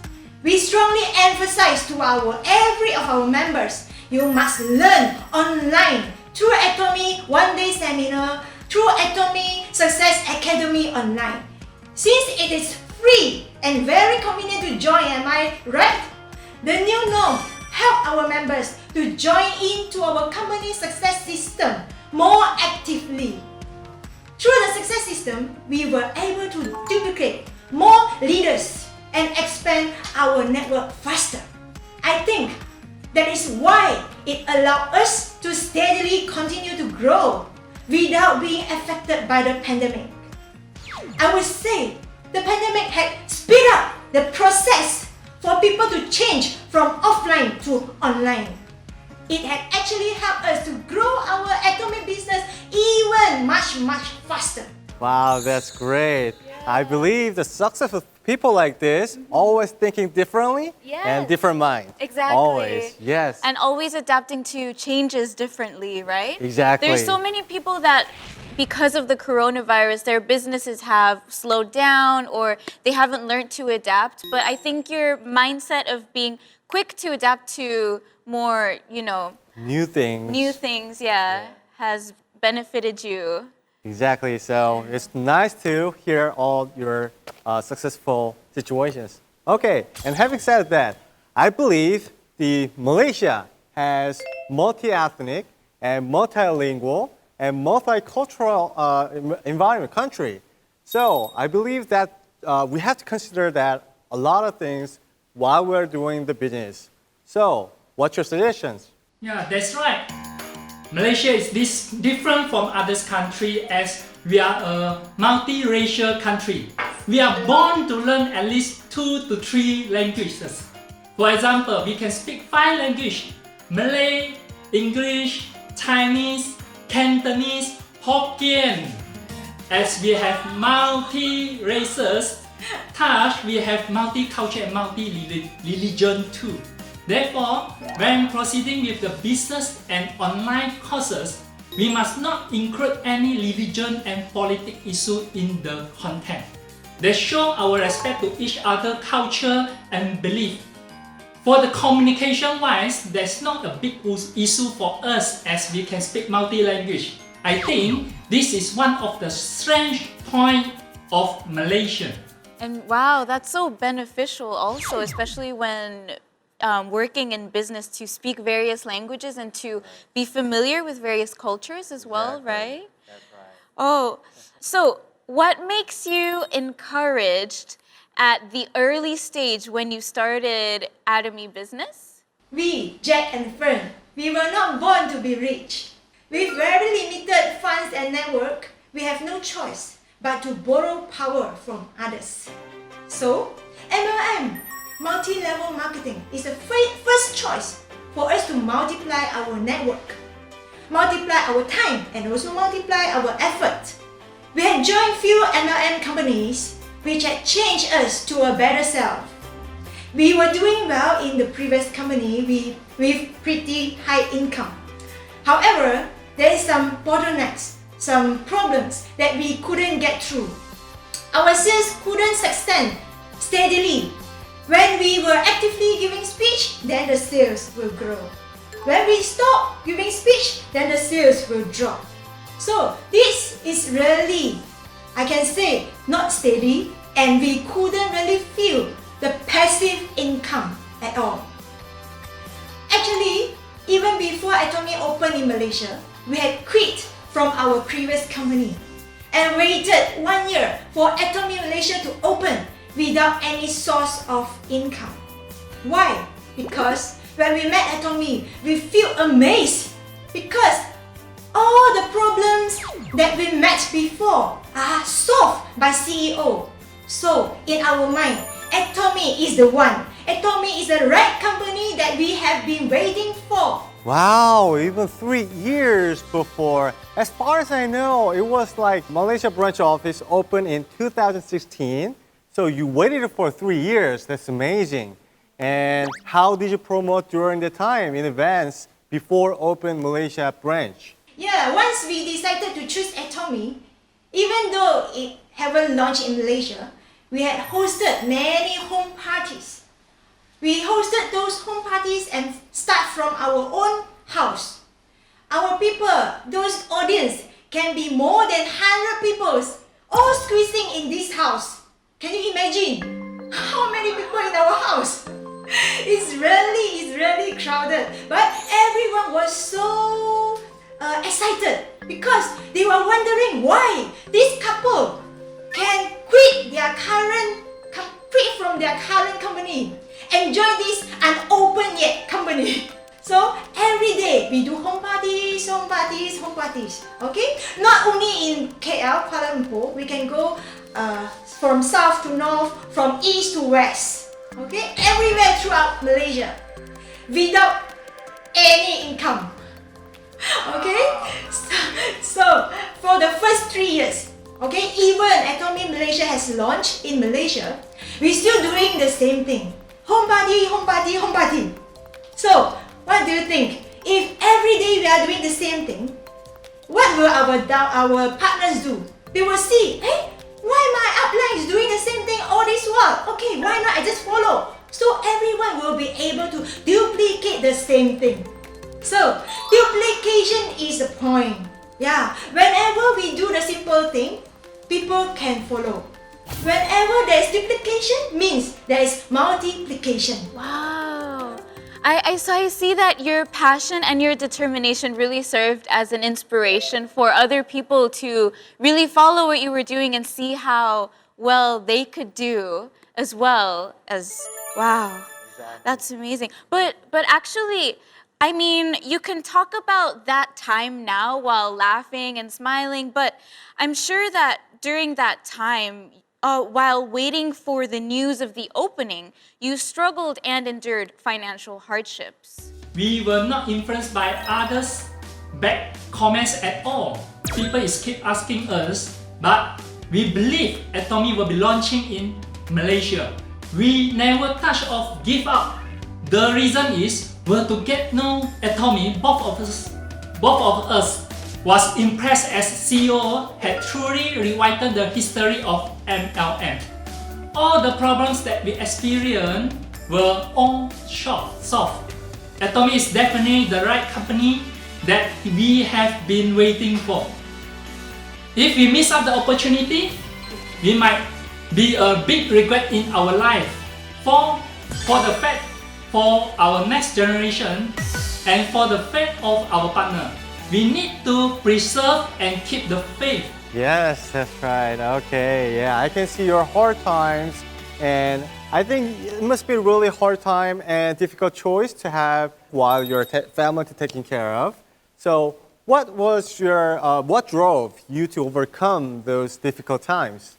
Speaker 8: We strongly emphasize to every of our members, you must learn online through Atomy one-day seminar, through Atomy Success Academy online. Since it is free and very convenient to join, am I right? The new norm help our members to join into our company success system more actively. Through the success system, we were able to duplicate more leaders and expand our network faster. I think that is why it allowed us to steadily continue to grow without being affected by the pandemic. I would say the pandemic had speed up the process for people to change from offline to online. It had actually helped us to grow our Atomy business even much faster.
Speaker 14: Wow, that's great. I believe the success of people like this, always thinking differently and different mind.
Speaker 15: Exactly.
Speaker 14: Always, yes.
Speaker 15: And always adapting to changes differently, right?
Speaker 14: Exactly.
Speaker 15: There's so many people that, because of the coronavirus, their businesses have slowed down or they haven't learned to adapt. But I think your mindset of being quick to adapt to more,
Speaker 14: New things.
Speaker 15: has benefited you.
Speaker 14: Exactly. So it's nice to hear all your successful situations. Okay, and having said that, I believe the Malaysia has multi-ethnic and multilingual and multicultural environment country. So I believe that we have to consider that a lot of things while we're doing the business. So what's your suggestions?
Speaker 9: Yeah, that's right. Malaysia is different from other countries as we are a multiracial country. We are born to learn at least 2 to 3 languages. For example, we can speak 5 languages: Malay, English, Chinese, Cantonese, Hokkien. As we have multi-races, thus we have multicultural and multi-religion too. Therefore, when proceeding with the business and online courses, we must not include any religion and political issue in the content. They show our respect to each other's culture and belief. For the communication-wise, there's not a big issue for us as we can speak multi-language. I think this is one of the strange points of Malaysia.
Speaker 15: And wow, that's so beneficial also, especially when working in business, to speak various languages and to be familiar with various cultures as well, right?
Speaker 14: That's right.
Speaker 15: Oh, so what makes you encouraged at the early stage when you started Atomy business?
Speaker 8: We, Jack and Fern, we were not born to be rich. With very limited funds and network, we have no choice but to borrow power from others. So, MLM, multi-level marketing, is the first choice for us to multiply our network, multiply our time, and also multiply our effort. We had joined few MLM companies which had changed us to a better self. We were doing well in the previous company with pretty high income. However, there is some bottlenecks, some problems that we couldn't get through. Our sales couldn't sustain steadily. When we were actively giving speech, then the sales will grow. When we stop giving speech, then the sales will drop. So this is really, I can say, not steady, and we couldn't really feel the passive income at all. Actually, even before Atomy opened in Malaysia, we had quit from our previous company and waited 1 year for Atomy Malaysia to open without any source of income. Why? Because when we met Atomy, we feel amazed because all the problems that we met before are solved by CEO. So in our mind, Atomy is the one. Atomy is the right company that we have been waiting for.
Speaker 14: Wow, even 3 years before. As far as I know, it was like Malaysia branch office opened in 2016. So you waited for 3 years. That's amazing. And how did you promote during the time in advance before open Malaysia branch?
Speaker 8: Yeah, once we decided to choose Atomy, even though it haven't launched in Malaysia, we had hosted many home parties. We hosted those home parties and start from our own house. Our people, those audience, can be more than 100 people all squeezing in this house. Can you imagine how many people in our house? It's really crowded, but everyone was so excited because they were wondering why this couple can quit from their current company and join this unopened yet company. So every day we do home parties. Okay, not only in KL, Kuala Lumpur, we can go from south to north, from east to west. Okay, everywhere throughout Malaysia without any income. Okay, so for the first 3 years, okay, even Atomy Malaysia has launched in Malaysia, we're still doing the same thing. Home party. So, what do you think? If every day we are doing the same thing, what will our partners do? They will see, hey, why my upline is doing the same thing all this while? Okay, why not I just follow? So everyone will be able to duplicate the same thing. So, duplication is the point. Yeah, whenever we do the simple thing, people can follow. Whenever there is duplication, means there is multiplication.
Speaker 15: Wow. I see that your passion and your determination really served as an inspiration for other people to really follow what you were doing and see how well they could do as well as, wow, that's amazing. But actually, I mean, you can talk about that time now while laughing and smiling, but I'm sure that during that time, while waiting for the news of the opening, you struggled and endured financial hardships.
Speaker 9: We were not influenced by others' bad comments at all. People keep asking us, but we believe Atomy will be launching in Malaysia. We never touch or give up. The reason is, to get know Atomy, both of us was impressed as CEO had truly rewritten the history of MLM. All the problems that we experienced were all solved. Atomy is definitely the right company that we have been waiting for. If we miss out the opportunity, we might be a big regret in our life. For the fact for our next generation and for the fate of our partner, we need to preserve and keep the faith.
Speaker 14: Yes, that's right. Okay, yeah, I can see your hard times, and I think it must be a really hard time and difficult choice to have while your family is taken care of. So, what drove you to overcome those difficult times?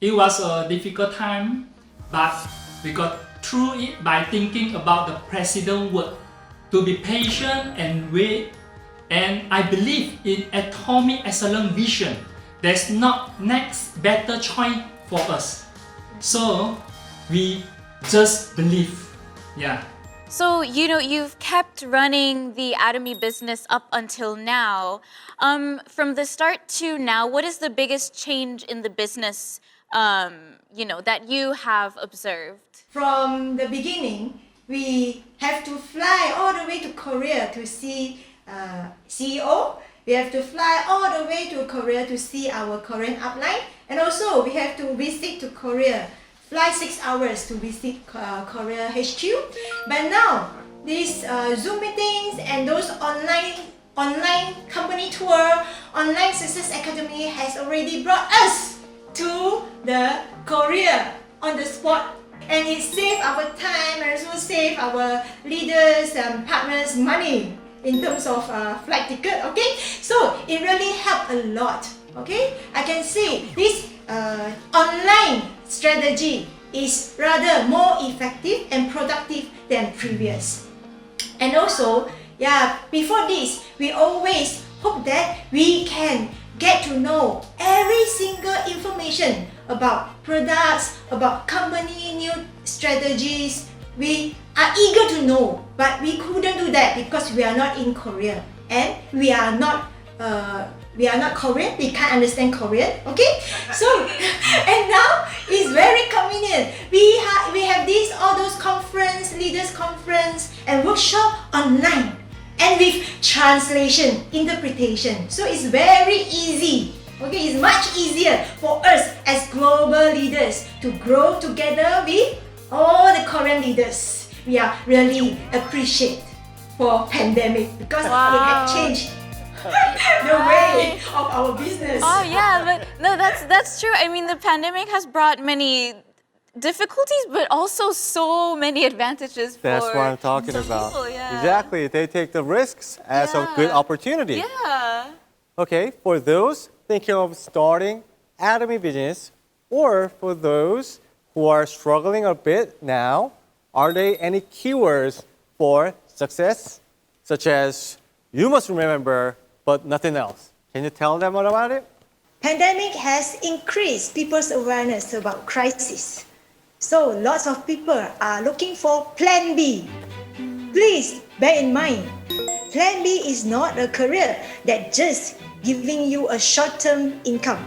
Speaker 9: It was a difficult time, but we got through it by thinking about the president's word, to be patient and wait. And I believe in Atomy excellent vision. There's not next better choice for us. So we just believe. Yeah.
Speaker 15: So, you've kept running the Atomy business up until now. From the start to now, what is the biggest change in the business, that you have observed?
Speaker 8: From the beginning, we have to fly all the way to Korea to see CEO. We have to fly all the way to Korea to see our Korean upline. And also, we have to visit to Korea. Fly 6 hours to visit Korea HQ. But now, these Zoom meetings and those online company tour, online success academy has already brought us to the Korea on the spot. And it saved our time and also saved our leaders and partners money in terms of flight ticket, okay? So it really helped a lot, okay? I can see this online strategy is rather more effective and productive than previous. And also, before this, we always hope that we can get to know every single information about products, about company new strategies. We are eager to know, but we couldn't do that because we are not in Korea and we are not Korean. We can't understand Korean. Okay, so and now it's very convenient. We have all those conference, leaders conference and workshop online and with translation, interpretation. So it's very easy. Okay, it's much easier for us as global leaders to grow together with all the Korean leaders. We are really appreciate for pandemic because it had changed the way of our business.
Speaker 15: Oh yeah, but no, that's true. I mean, the pandemic has brought many difficulties, but also so many advantages for
Speaker 14: That's what I'm talking about.
Speaker 15: people, yeah.
Speaker 14: Exactly, they take the risks as a good opportunity.
Speaker 15: Yeah.
Speaker 14: Okay, for those thinking of starting Atomy business, or for those who are struggling a bit now, are there any keywords for success, such as you must remember, but nothing else? Can you tell them about it?
Speaker 8: Pandemic has increased people's awareness about crisis. So lots of people are looking for Plan B. Please bear in mind, Plan B is not a career that just giving you a short-term income.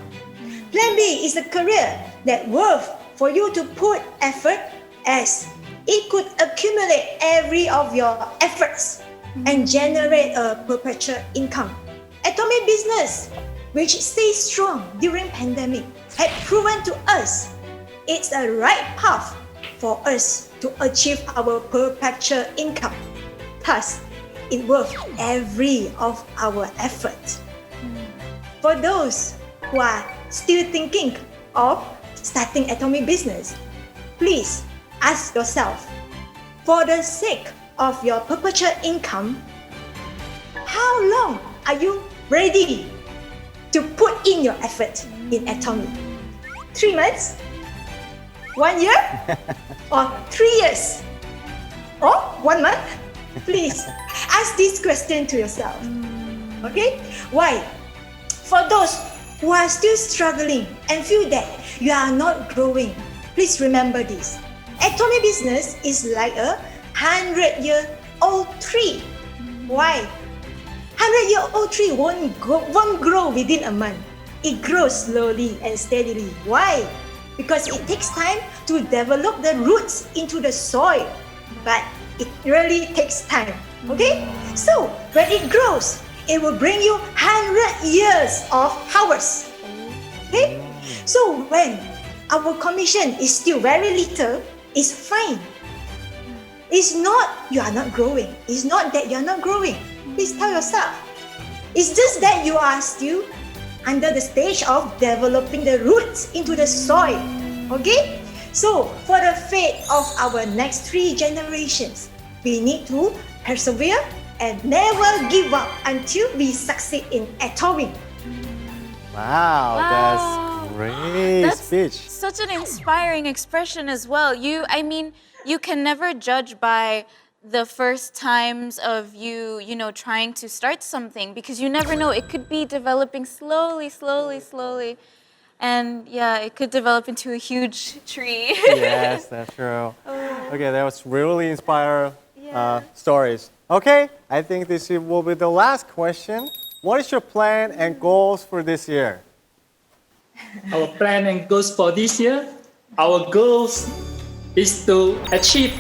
Speaker 8: Plan B is a career that worth for you to put effort as it could accumulate every of your efforts and generate a perpetual income. Atomy business, which stays strong during pandemic, had proven to us it's a right path for us to achieve our perpetual income. Thus, it worth every of our effort. For those who are still thinking of starting Atomy business, please ask yourself, for the sake of your perpetual income, how long are you ready to put in your effort in Atomy? 3 months? 1 year? Or 3 years? Or 1 month? Please ask this question to yourself. Okay? Why? For those who are still struggling and feel that you are not growing, please remember this. Atomy business is like a 100-year-old tree. Why? 100-year-old tree won't grow within a month. It grows slowly and steadily. Why? Because it takes time to develop the roots into the soil. But it really takes time. Okay? So when it grows, it will bring you 100 years of harvest. Okay? So when our commission is still very little, it's fine. It's not you are not growing. It's not that you are not growing. Please tell yourself. It's just that you are still under the stage of developing the roots into the soil. Okay? So for the fate of our next 3 generations, we need to persevere and never give up until we succeed in Atomy.
Speaker 14: Wow, that's great speech.
Speaker 15: Such an inspiring expression as well. You can never judge by the first times of you trying to start something, because you never know. It could be developing slowly. And yeah, it could develop into a huge tree.
Speaker 14: Yes, that's true. Okay, that was really inspiring stories. Okay, I think this will be the last question. What is your plan and goals for this year?
Speaker 9: Our plan and goals for this year, our goals is to achieve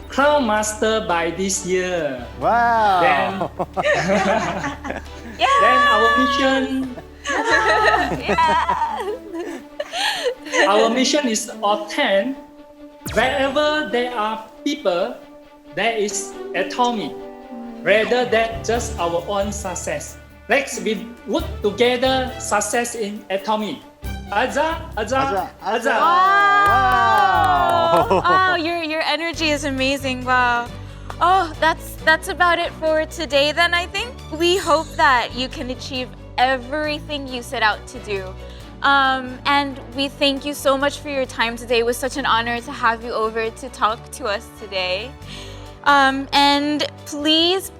Speaker 9: Crown Master by this year.
Speaker 14: Wow.
Speaker 9: Then our mission. Our mission is to obtain wherever there are people, there is Atomy, rather than just our own success. Let's we work together success in Atomy. Aja.
Speaker 15: Wow, your energy is amazing. Wow. Oh, that's about it for today then, I think. We hope that you can achieve everything you set out to do. And we thank you so much for your time today. It was such an honor to have you over to talk to us today. And please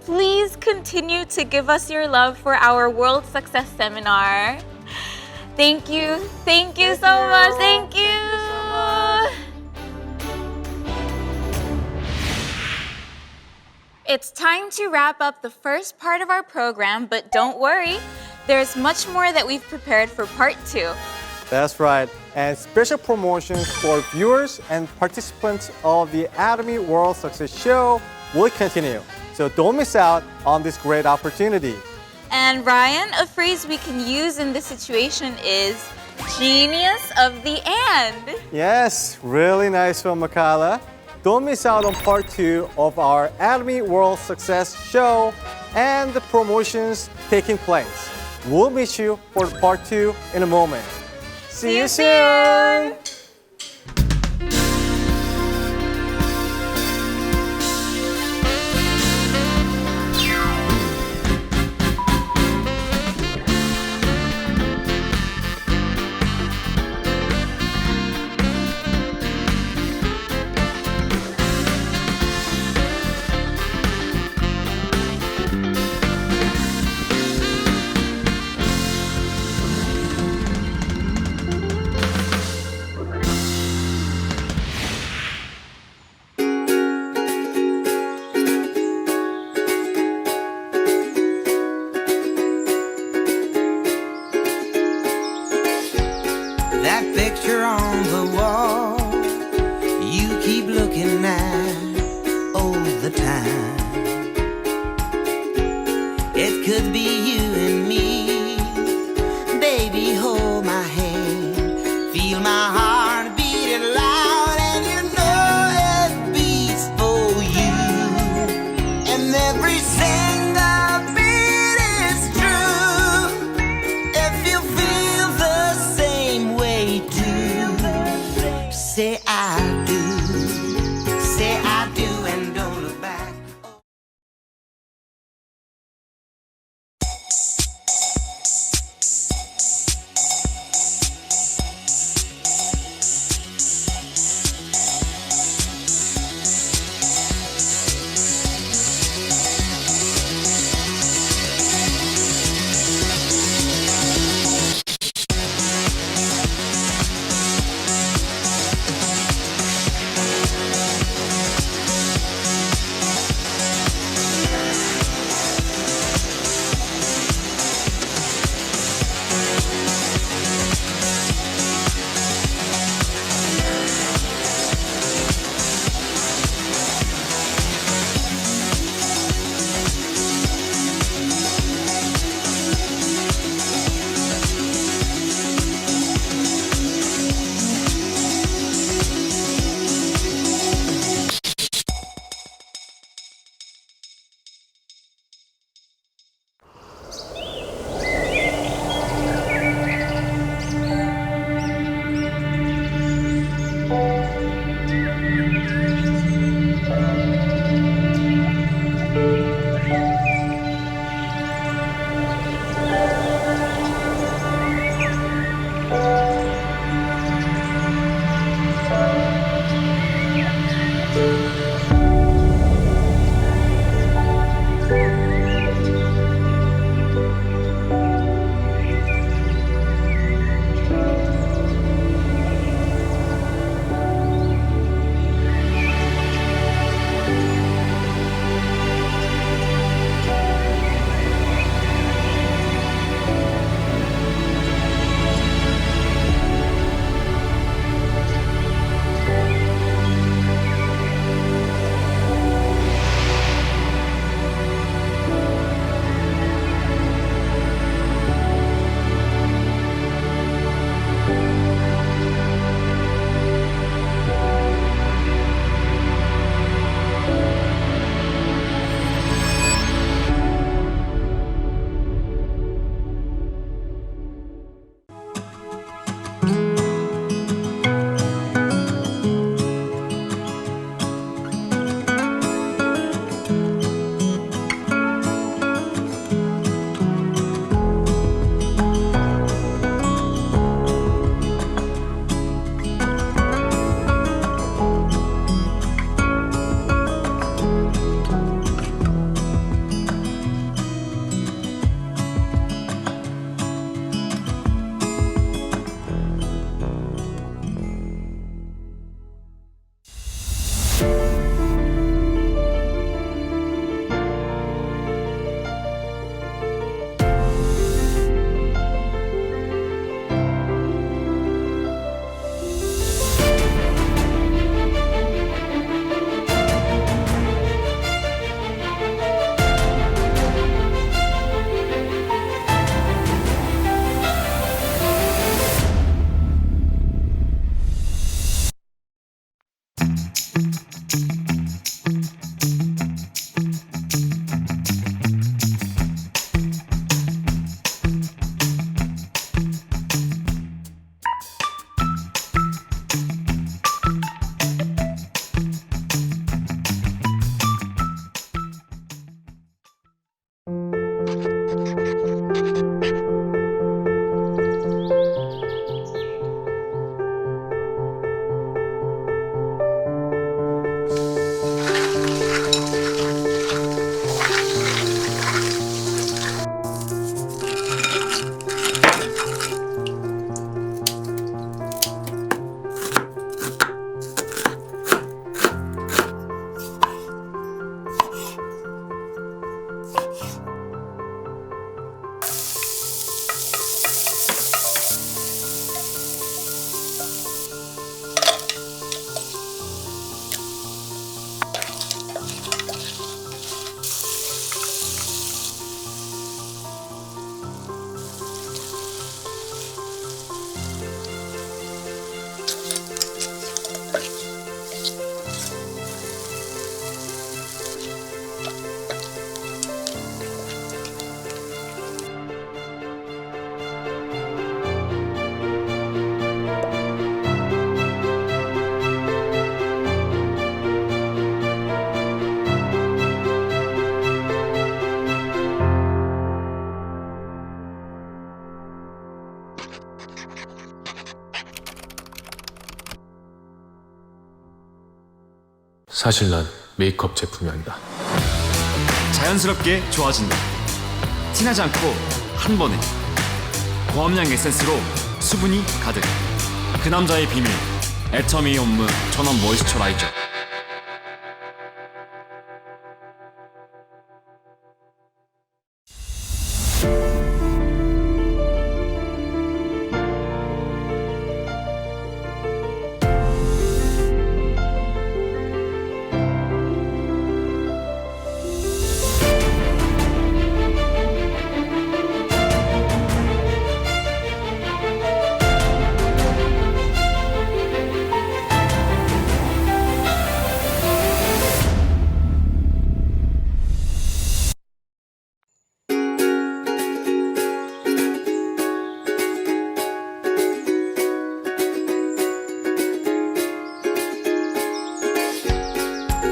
Speaker 15: continue to give us your love for our World Success Seminar. Thank you so much. Thank you. It's time to wrap up the first part of our program, but don't worry, there's much more that we've prepared for part 2.
Speaker 14: That's right. And special promotions for viewers and participants of the Atomy World Success Show will continue. So don't miss out on this great opportunity.
Speaker 15: And Ryan, a phrase we can use in this situation is genius of the and.
Speaker 14: Yes, really nice one, Makala. Don't miss out on part 2 of our Atomy World Success Show and the promotions taking place. We'll meet you for part 2 in a moment. See you soon!
Speaker 1: That picture on the wall, you keep looking at all the time. It could be you and me, baby, hold my hand, feel my heart beating loud, and you know it beats for you, and every single beat is true. If you feel the same way too, say I do, and don't look back.
Speaker 6: 사실 난 메이크업 제품이 아니다.
Speaker 5: 자연스럽게 좋아진다. 티나지 않고 한 번에 고함량 에센스로 수분이 가득. 그 남자의 비밀. 애터미 온무 천원 모이스처라이저.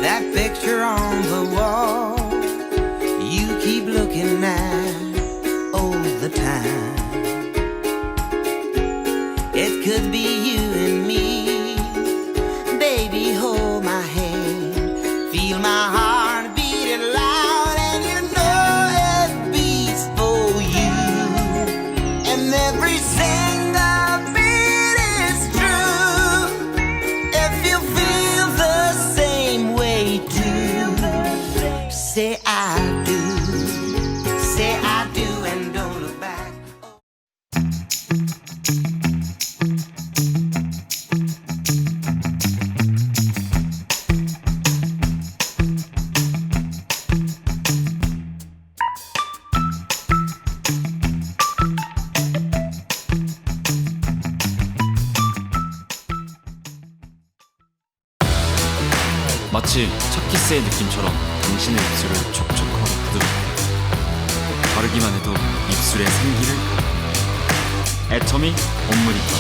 Speaker 1: That picture on the wall, you keep looking at all the time. It could be you and me, baby, hold my hand, feel my heart beating loud, and you know it beats for you, and every single beat is true. If you feel the same way too, say I do, say I do, and don't look back.
Speaker 5: '마치 첫 키스의 느낌처럼 당신의 입술을 촉촉하고 부드럽게 바르기만 해도 입술에 생기를 가득. 애터미 온무리터.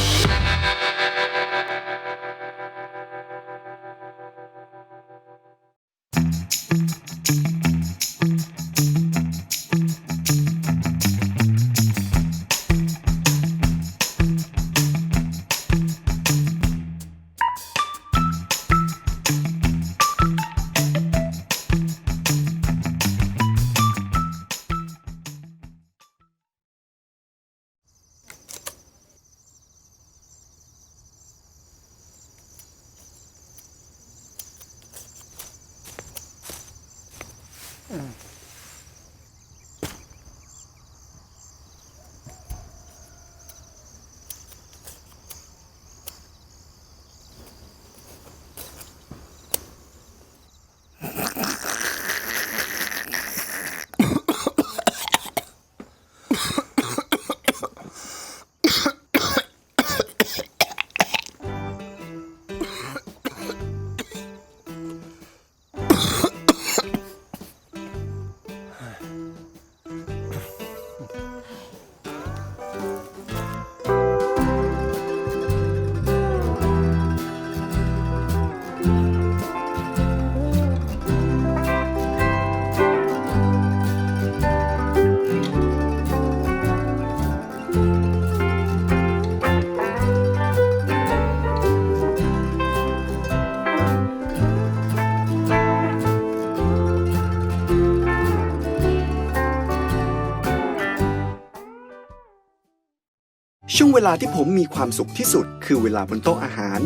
Speaker 12: ช่วงเวลาที่ผมมีความสุขที่สุดคือเวลาบนโต๊ะอาหาร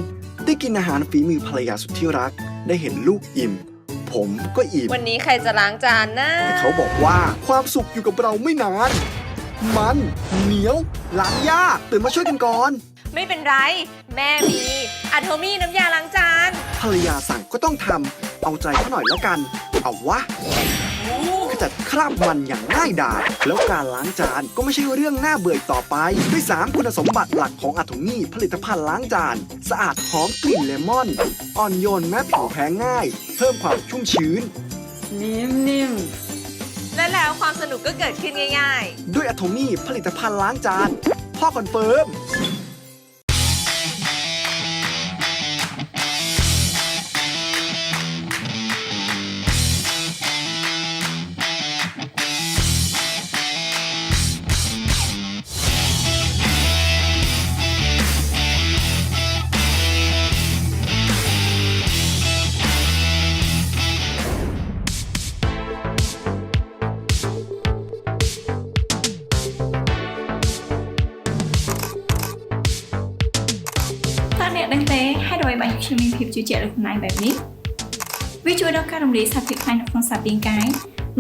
Speaker 12: ได้กินอาหารฝีมือภรรยาสุดที่รักได้เห็นลูกอิ่มผมก็อิ่ม
Speaker 18: วันนี้ใครจะล้างจานนะ
Speaker 12: แต่เขาบอกว่าความสุขอยู่กับเราไม่นานมันเหนียวล้างยากตื่นมาช่วยกันก่อน
Speaker 18: ไม่เป็นไร แม่มี Atomy น้ำยาล้างจาน
Speaker 12: ภรรยาสั่งก็ต้องทำเอาใจเขาหน่อยแล้วกันเอาวะขจัดคราบมันอย่างง่ายดายแล้วการล้างจานก็ไม่ใช่เรื่องน่าเบื่อต่อไปด้วย3คุณสมบัติหลักของ Atomy ผลิตภัณฑ์ล้างจานสะอาดหอมกลิ่นเลมอนอ่อนโยนแม้ผิวแพ้ง่ายเพิ่มความชุ่มชื้นนิ่มๆ
Speaker 18: และแล้วความสนุกก็เกิดขึ้นง่าย
Speaker 12: ๆด้วย Atomy ผลิตภัณฑ์ล้างจานพ่อคอนเฟิร์ม
Speaker 10: អ្នកដឹងទេហេតុអ្វីបានខ្ញុំមានភាពជឿជាក់លើខ្លួនឯងបែបនេះវាជួយដល់ការរំលាយសារធាតុខ្លាញ់នៅក្នុងសាច់រាងកាយ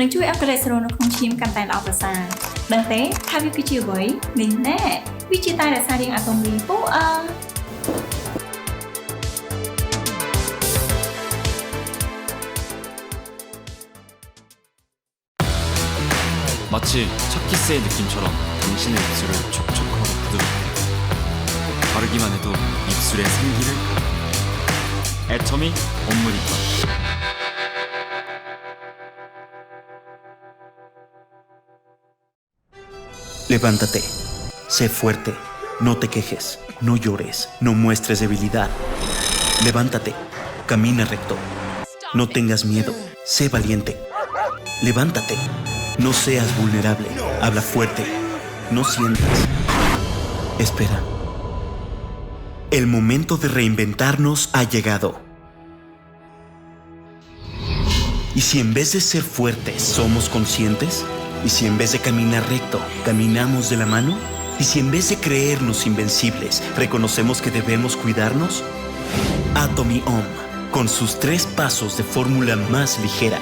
Speaker 10: និងជួយឲ្យកូលេស្តេរ៉ុលនៅក្នុងឈាមកាន់តែល្អប្រសើរដឹងទេថាវាគឺជាអ្វីនេះណែវាជាតែរក្សារាងអាតូមីពូអើ
Speaker 5: 마치 첫 키스의 느낌처럼 당신의 입술을 촉촉하고 부드럽게 바르기만 해도 입술에 생기를 애터미 온물이다.
Speaker 11: Levántate, sé fuerte, no te quejes, no llores, no muestres debilidad. Levántate, camina recto, no tengas miedo, sé valiente. Levántate. No seas vulnerable, habla fuerte, no sientas. Espera. El momento de reinventarnos ha llegado. ¿Y si en vez de ser fuertes somos conscientes? ¿Y si en vez de caminar recto, caminamos de la mano? ¿Y si en vez de creernos invencibles, reconocemos que debemos cuidarnos? Atomy con sus 3 pasos de fórmula más ligera.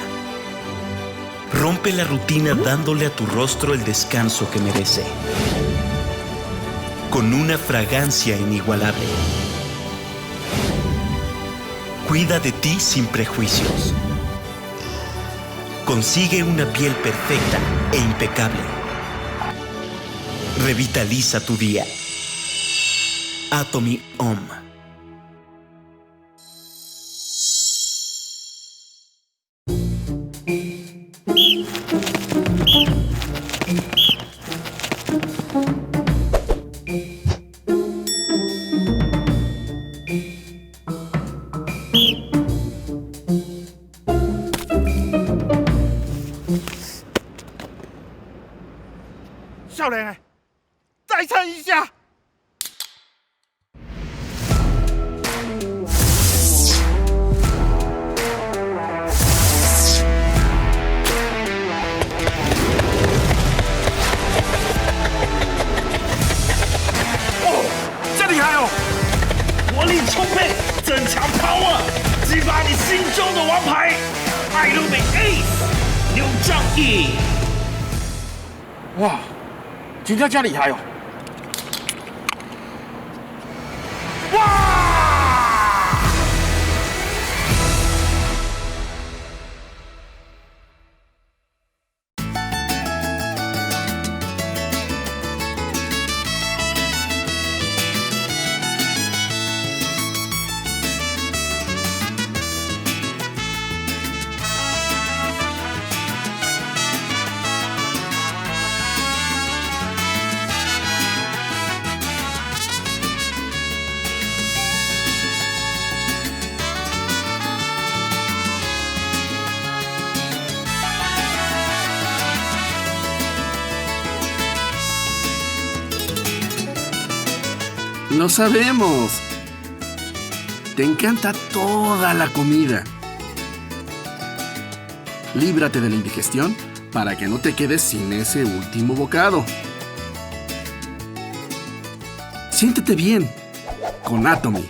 Speaker 11: Rompe la rutina dándole a tu rostro el descanso que merece. Con una fragancia inigualable. Cuida de ti sin prejuicios. Consigue una piel perfecta e impecable. Revitaliza tu día. Atomy Om.
Speaker 2: Ace 哇，真正这厉害哦！哇！
Speaker 13: Lo sabemos. Te encanta toda la comida. Líbrate de la indigestión para que no te quedes sin ese último bocado. Siéntete bien con Atomy.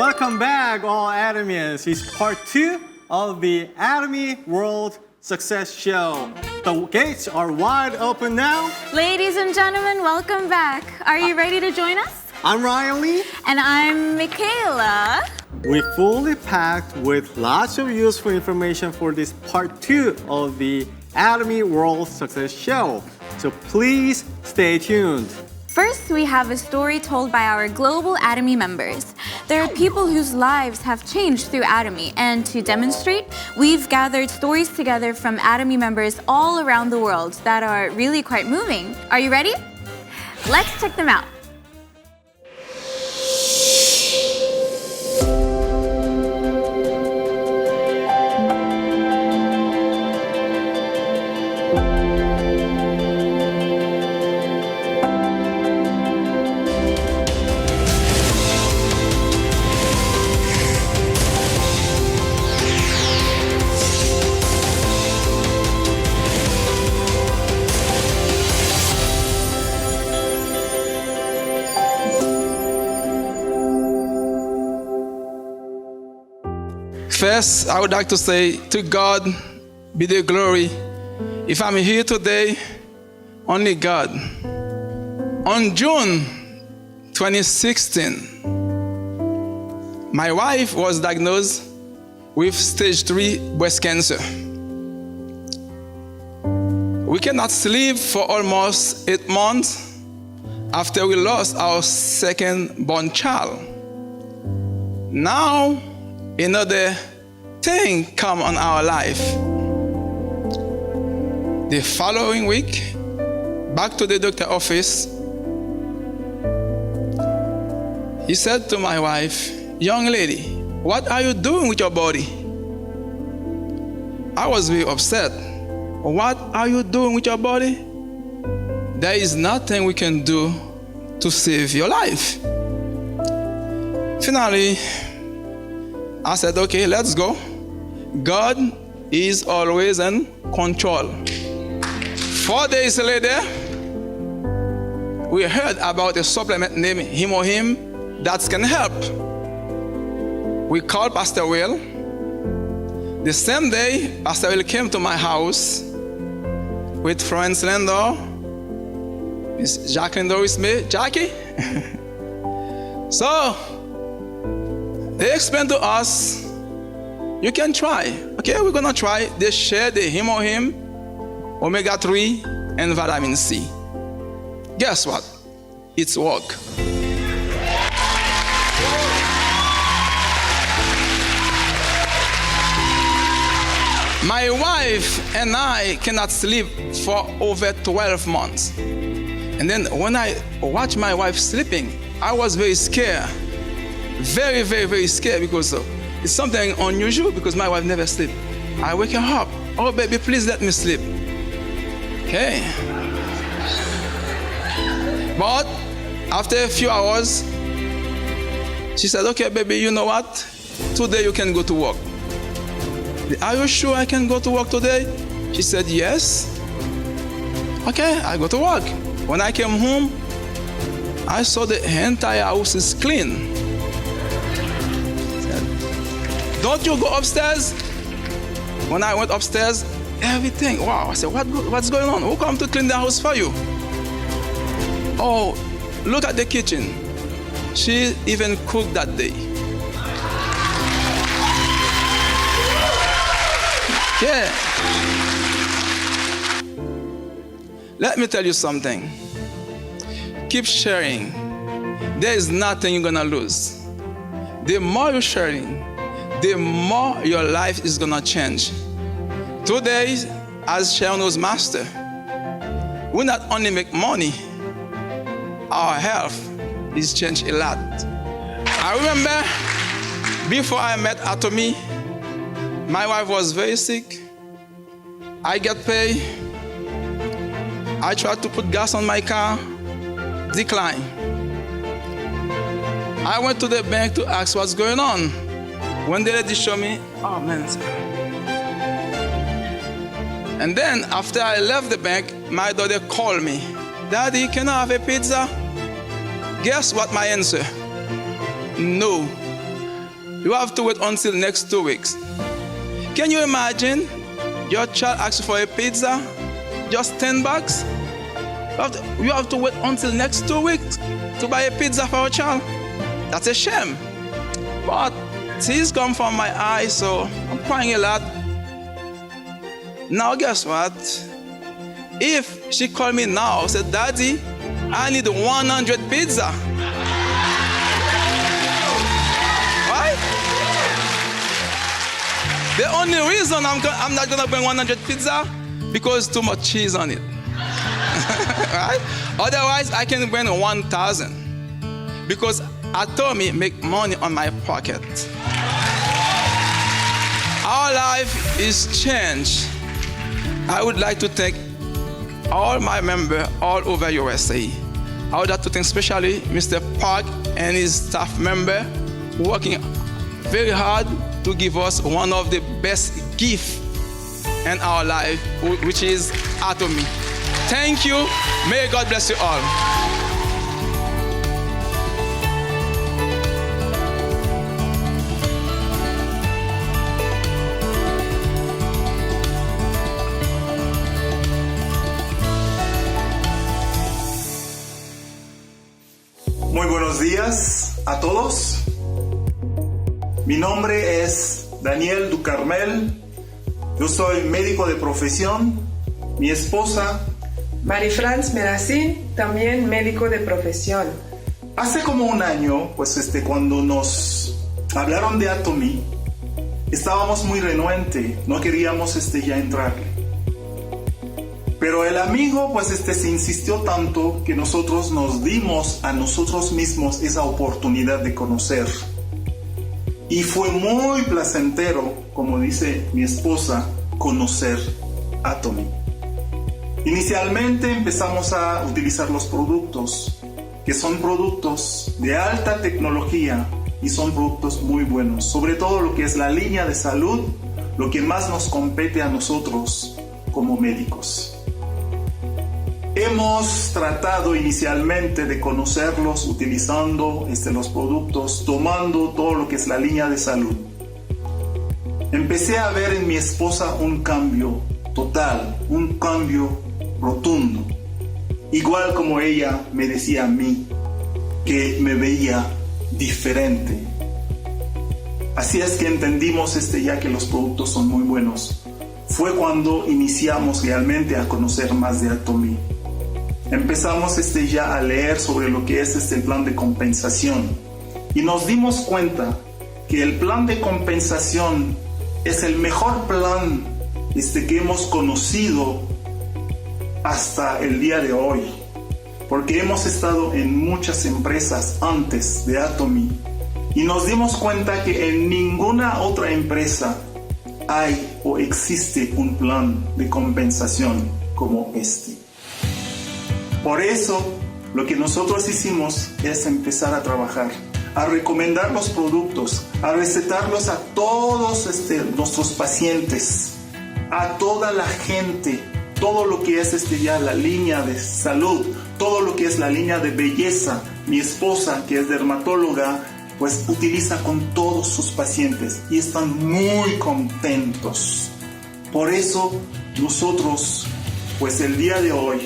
Speaker 14: Welcome back, all Atomians. It's part 2 of the Atomy World Success Show. The gates are wide open now.
Speaker 15: Ladies and gentlemen, welcome back. Are you ready to join us?
Speaker 14: I'm Ryan Lee.
Speaker 15: And I'm Michaela.
Speaker 14: We're fully packed with lots of useful information for this part 2 of the Atomy World Success Show. So please stay tuned.
Speaker 15: First, we have a story told by our global Atomy members. There are people whose lives have changed through Atomy, and to demonstrate, we've gathered stories together from Atomy members all around the world that are really quite moving. Are you ready? Let's check them out.
Speaker 16: First, I would like to say, to God be the glory. If I'm here today, only God. On June 2016, my wife was diagnosed with stage 3 breast cancer. We cannot sleep for almost 8 months after we lost our second-born child. Now, another thing come on our life. The following week, back to the doctor office, he said to my wife, "Young lady, what are you doing with your body?" I was very upset. "What are you doing with your body?" "There is nothing we can do to save your life." Finally, I said, "Okay, let's go." God is always in control. 4 days later, we heard about a supplement named Him that can help. We called Pastor Will. The same day, Pastor Will came to my house with Florence Lendo, Miss Jacqueline Doris May, Jackie. So, they explained to us, you can try. Okay, we're gonna try. They share the Him, omega-3, and vitamin C. Guess what? It's work. My wife and I cannot sleep for over 12 months. And then when I watched my wife sleeping, I was very scared. Very, very, very scared because it's something unusual because my wife never sleeps. I wake her up. "Oh, baby, please let me sleep." Okay. But after a few hours, she said, "Okay, baby, you know what? Today you can go to work." "Are you sure I can go to work today?" She said, "Yes." Okay, I go to work. When I came home, I saw the entire house is clean. "Don't you go upstairs?" When I went upstairs, everything, wow. I said, what's going on? Who come to clean the house for you? "Oh, look at the kitchen. She even cooked that day." Yeah. Let me tell you something. Keep sharing. There is nothing you're gonna lose. The more you're sharing, the more your life is gonna change. Today, as Sharon was master, we not only make money, our health is changed a lot. I remember before I met Atomy, my wife was very sick. I get paid. I tried to put gas on my car, decline. I went to the bank to ask what's going on. When the lady showed me, oh man. And then after I left the bank, my daughter called me. "Daddy, can I have a pizza?" Guess what my answer? No. You have to wait until next 2 weeks. Can you imagine your child asks for a pizza, just $10? You have to wait until next 2 weeks to buy a pizza for a child. That's a shame. But tears come from my eyes, so I'm crying a lot. Now guess what? If she called me now, said, Daddy, I need 100 pizza. Right? The only reason I'm not gonna bring 100 pizza because too much cheese on it. Right? Otherwise, I can bring 1,000 because Atomy make money on my pocket. Our life is changed. I would like to thank all my members all over USA. I would like to thank especially Mr. Park and his staff member working very hard to give us one of the best gifts in our life, which is Atomy. Thank you. May God bless you all.
Speaker 17: Muy buenos días a todos. Mi nombre es Daniel Ducarmel. Yo soy médico de profesión. Mi esposa,
Speaker 19: Marie-France Meracin, también médico de profesión.
Speaker 17: Hace como un año, cuando nos hablaron de Atomy, estábamos muy renuentes, no queríamos ya entrarle. Pero el amigo se insistió tanto que nosotros nos dimos a nosotros mismos esa oportunidad de conocer. Y fue muy placentero, como dice mi esposa, conocer Atomy. Inicialmente empezamos a utilizar los productos, que son productos de alta tecnología y son productos muy buenos. Sobre todo lo que es la línea de salud, lo que más nos compete a nosotros como médicos. Hemos tratado inicialmente de conocerlos utilizando los productos, tomando todo lo que es la línea de salud. Empecé a ver en mi esposa un cambio total, un cambio rotundo. Igual como ella me decía a mí que me veía diferente. Así es que entendimos ya que los productos son muy buenos. Fue cuando iniciamos realmente a conocer más de Atomy. Empezamos ya a leer sobre lo que es el plan de compensación y nos dimos cuenta que el plan de compensación es el mejor plan que hemos conocido hasta el día de hoy, porque hemos estado en muchas empresas antes de Atomy y nos dimos cuenta que en ninguna otra empresa hay o existe un plan de compensación como este. Por eso, lo que nosotros hicimos es empezar a trabajar, a recomendar los productos, a recetarlos a todos nuestros pacientes, a toda la gente, todo lo que es ya la línea de salud, todo lo que es la línea de belleza. Mi esposa, que es dermatóloga, utiliza con todos sus pacientes y están muy contentos. Por eso, nosotros, el día de hoy,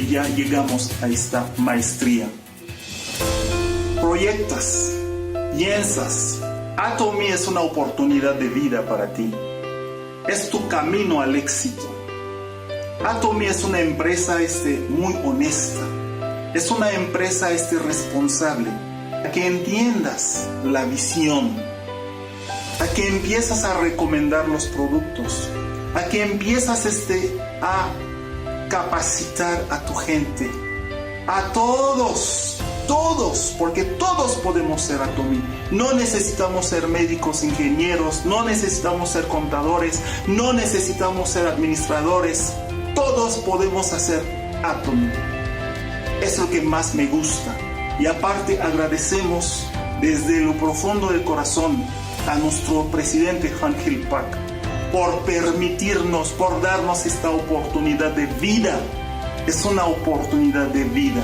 Speaker 17: ya llegamos a esta maestría. Proyectas, piensas, Atomy es una oportunidad de vida para ti. Es tu camino al éxito. Atomy es una empresa muy honesta. Es una empresa responsable. A que entiendas la visión. A que empiezas a recomendar los productos. A que empiezas a capacitar a tu gente, a todos, porque todos podemos ser Atomy. No necesitamos ser médicos, ingenieros, no necesitamos ser contadores, no necesitamos ser administradores. Todos podemos hacer Atomy. Es lo que más me gusta. Y aparte agradecemos desde lo profundo del corazón a nuestro presidente Angel Park por permitirnos, por darnos esta oportunidad de vida. Es una oportunidad de vida.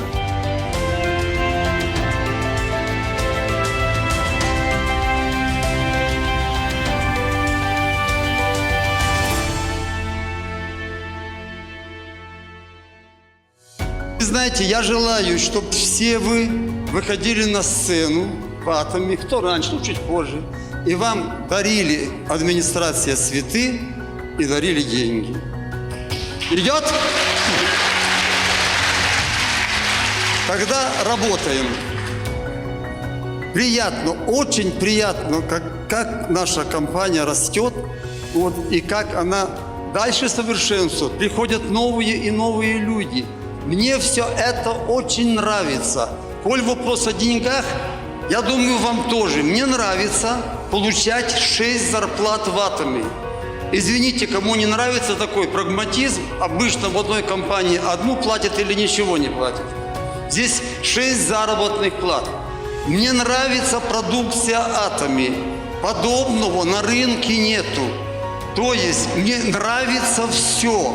Speaker 20: Знаете, я желаю, чтобы все вы выходили на сцену в Atomy, кто раньше, кто чуть позже, и вам дарили администрация цветы, и дарили деньги. Идет? Тогда работаем. Приятно, очень приятно, как наша компания растет, вот, и как она дальше совершенствует. Приходят новые и новые люди. Мне все это очень нравится. Коль вопрос о деньгах, я думаю, вам тоже. Мне нравится получать 6 зарплат в Atomy. Извините, кому не нравится такой прагматизм, обычно в одной компании одну платят или ничего не платят. Здесь 6 заработных плат. Мне нравится продукция Atomy. Подобного на рынке нету. То есть мне нравится все.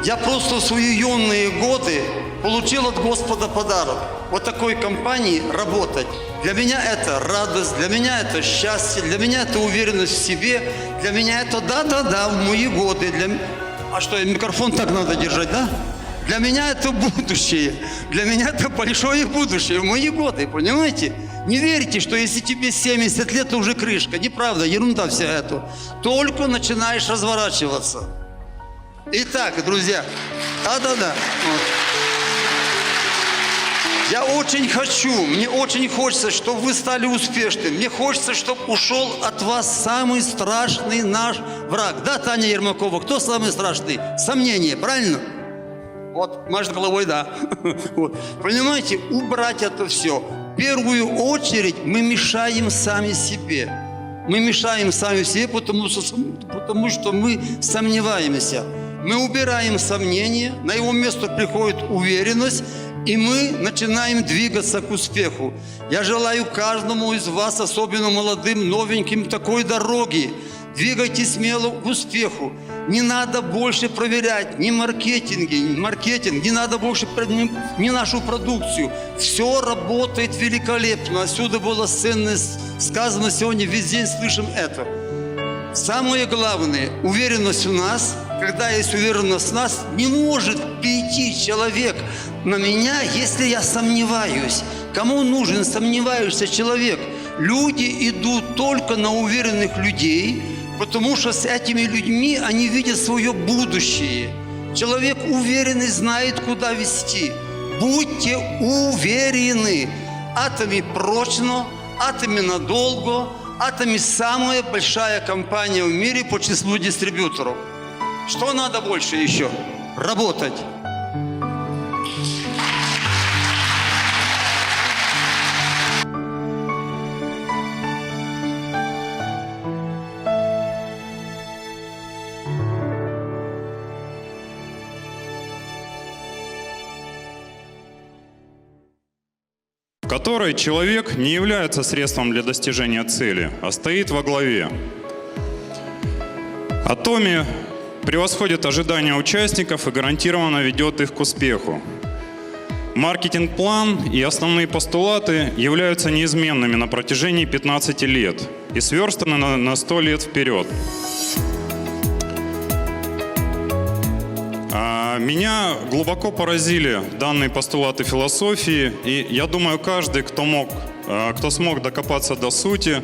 Speaker 20: Я просто в свои юные годы получил от Господа подарок. Вот такой компании работать. Для меня это радость, для меня это счастье, для меня это уверенность в себе, для меня это да-да-да, в мои годы. А что, микрофон так надо держать, да? Для меня это будущее. Для меня это большое будущее, в мои годы, понимаете? Не верьте, что если тебе 70 лет, то уже крышка. Неправда, ерунда вся эта. Только начинаешь разворачиваться. Итак, друзья, да-да-да. Вот. Я очень хочу, мне очень хочется, чтобы вы стали успешными. Мне хочется, чтобы ушел от вас самый страшный наш враг. Да, Таня Ермакова, кто самый страшный? Сомнение, правильно? Вот, машет головой, да. Вот. Понимаете, убрать это все. В первую очередь мы мешаем сами себе. Мы мешаем сами себе, потому что мы сомневаемся. Мы убираем сомнения, на его место приходит уверенность, и мы начинаем двигаться к успеху. Я желаю каждому из вас, особенно молодым, новеньким, такой дороги. Двигайтесь смело к успеху. Не надо больше проверять ни маркетинг, не надо больше ни нашу продукцию. Все работает великолепно. Отсюда было ценность сказано сегодня, весь день слышим это. Самое главное, уверенность в нас. Когда есть уверенность в нас, не может перейти человек на меня, если я сомневаюсь. Кому нужен сомневающийся человек? Люди идут только на уверенных людей, потому что с этими людьми они видят свое будущее. Человек уверенный знает, куда вести. Будьте уверены. Atomy прочно, Atomy надолго, Atomy самая большая компания в мире по числу дистрибьюторов. Что надо больше еще? Работать.
Speaker 3: В которой человек не является средством для достижения цели, а стоит во главе. Atomy превосходит ожидания участников и гарантированно ведет их к успеху. Маркетинг-план и основные постулаты являются неизменными на протяжении 15 лет и сверстаны на 100 лет вперед. Меня глубоко поразили данные постулаты философии, и я думаю, каждый, кто смог докопаться до сути,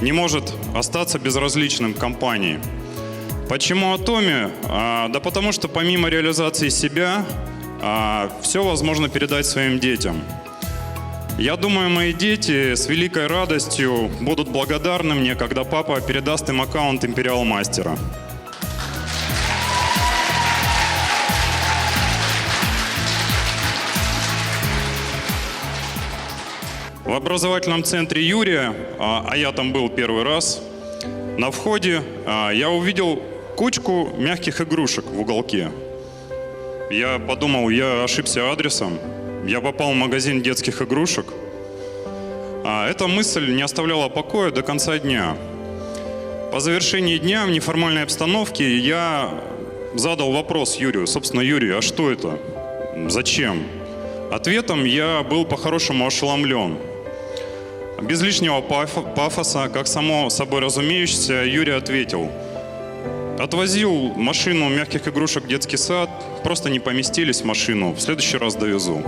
Speaker 3: не может остаться безразличным к компании. Почему Atomy? Да потому что помимо реализации себя, все возможно передать своим детям. Я думаю, мои дети с великой радостью будут благодарны мне, когда папа передаст им аккаунт Империал Мастера. В образовательном центре Юрия, а я там был первый раз, на входе я увидел кучку мягких игрушек в уголке. Я подумал, я ошибся адресом. Я попал в магазин детских игрушек. Эта мысль не оставляла покоя до конца дня. По завершении дня в неформальной обстановке я задал вопрос Юрию. Собственно, Юрий, а что это? Зачем? Ответом я был по-хорошему ошеломлен. Без лишнего пафоса, как само собой разумеющееся, Юрий ответил. Отвозил машину мягких игрушек в детский сад, просто не поместились в машину, в следующий раз довезу.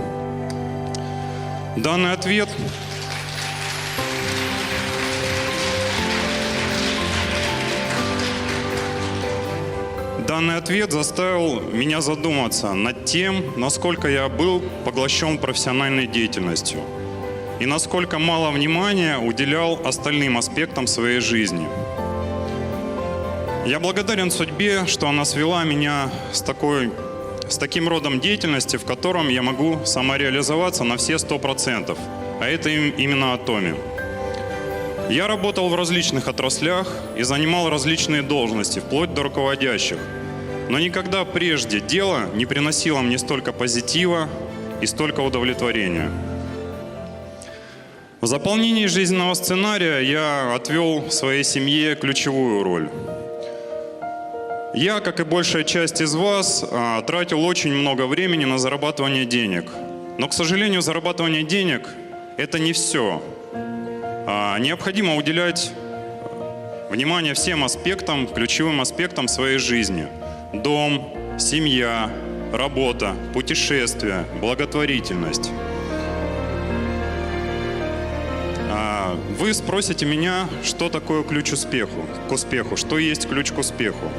Speaker 3: Данный ответ Данный ответ заставил меня задуматься над тем, насколько я был поглощен профессиональной деятельностью и насколько мало внимания уделял остальным аспектам своей жизни. Я благодарен судьбе, что она свела меня с таким родом деятельности, в котором я могу самореализоваться на все 100%, а это именно Atomy. Я работал в различных отраслях и занимал различные должности, вплоть до руководящих. Но никогда прежде дело не приносило мне столько позитива и столько удовлетворения. В заполнении жизненного сценария я отвел своей семье ключевую роль. Я, как и большая часть из вас, тратил очень много времени на зарабатывание денег. Но, к сожалению, зарабатывание денег – это не все. Необходимо уделять внимание всем аспектам, ключевым аспектам своей жизни. Дом, семья, работа, путешествия, благотворительность. Вы спросите меня, что такое ключ к успеху, что есть ключ к успеху.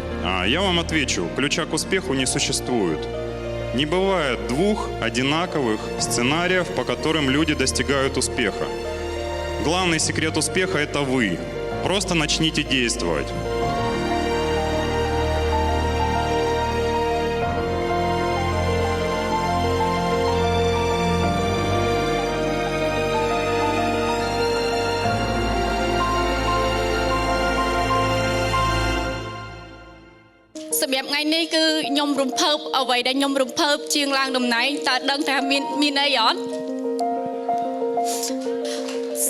Speaker 3: Я вам отвечу, ключа к успеху не существует. Не бывает двух одинаковых сценариев, по которым люди достигают успеха. Главный секрет успеха – это вы. Просто начните действовать.
Speaker 4: សម្រាប់ថ្ងៃនេះគឺខ្ញុំរំភើបអ្វីដែលខ្ញុំរំភើបជាងឡើងតំណែងតើដឹងថាមានអីអត់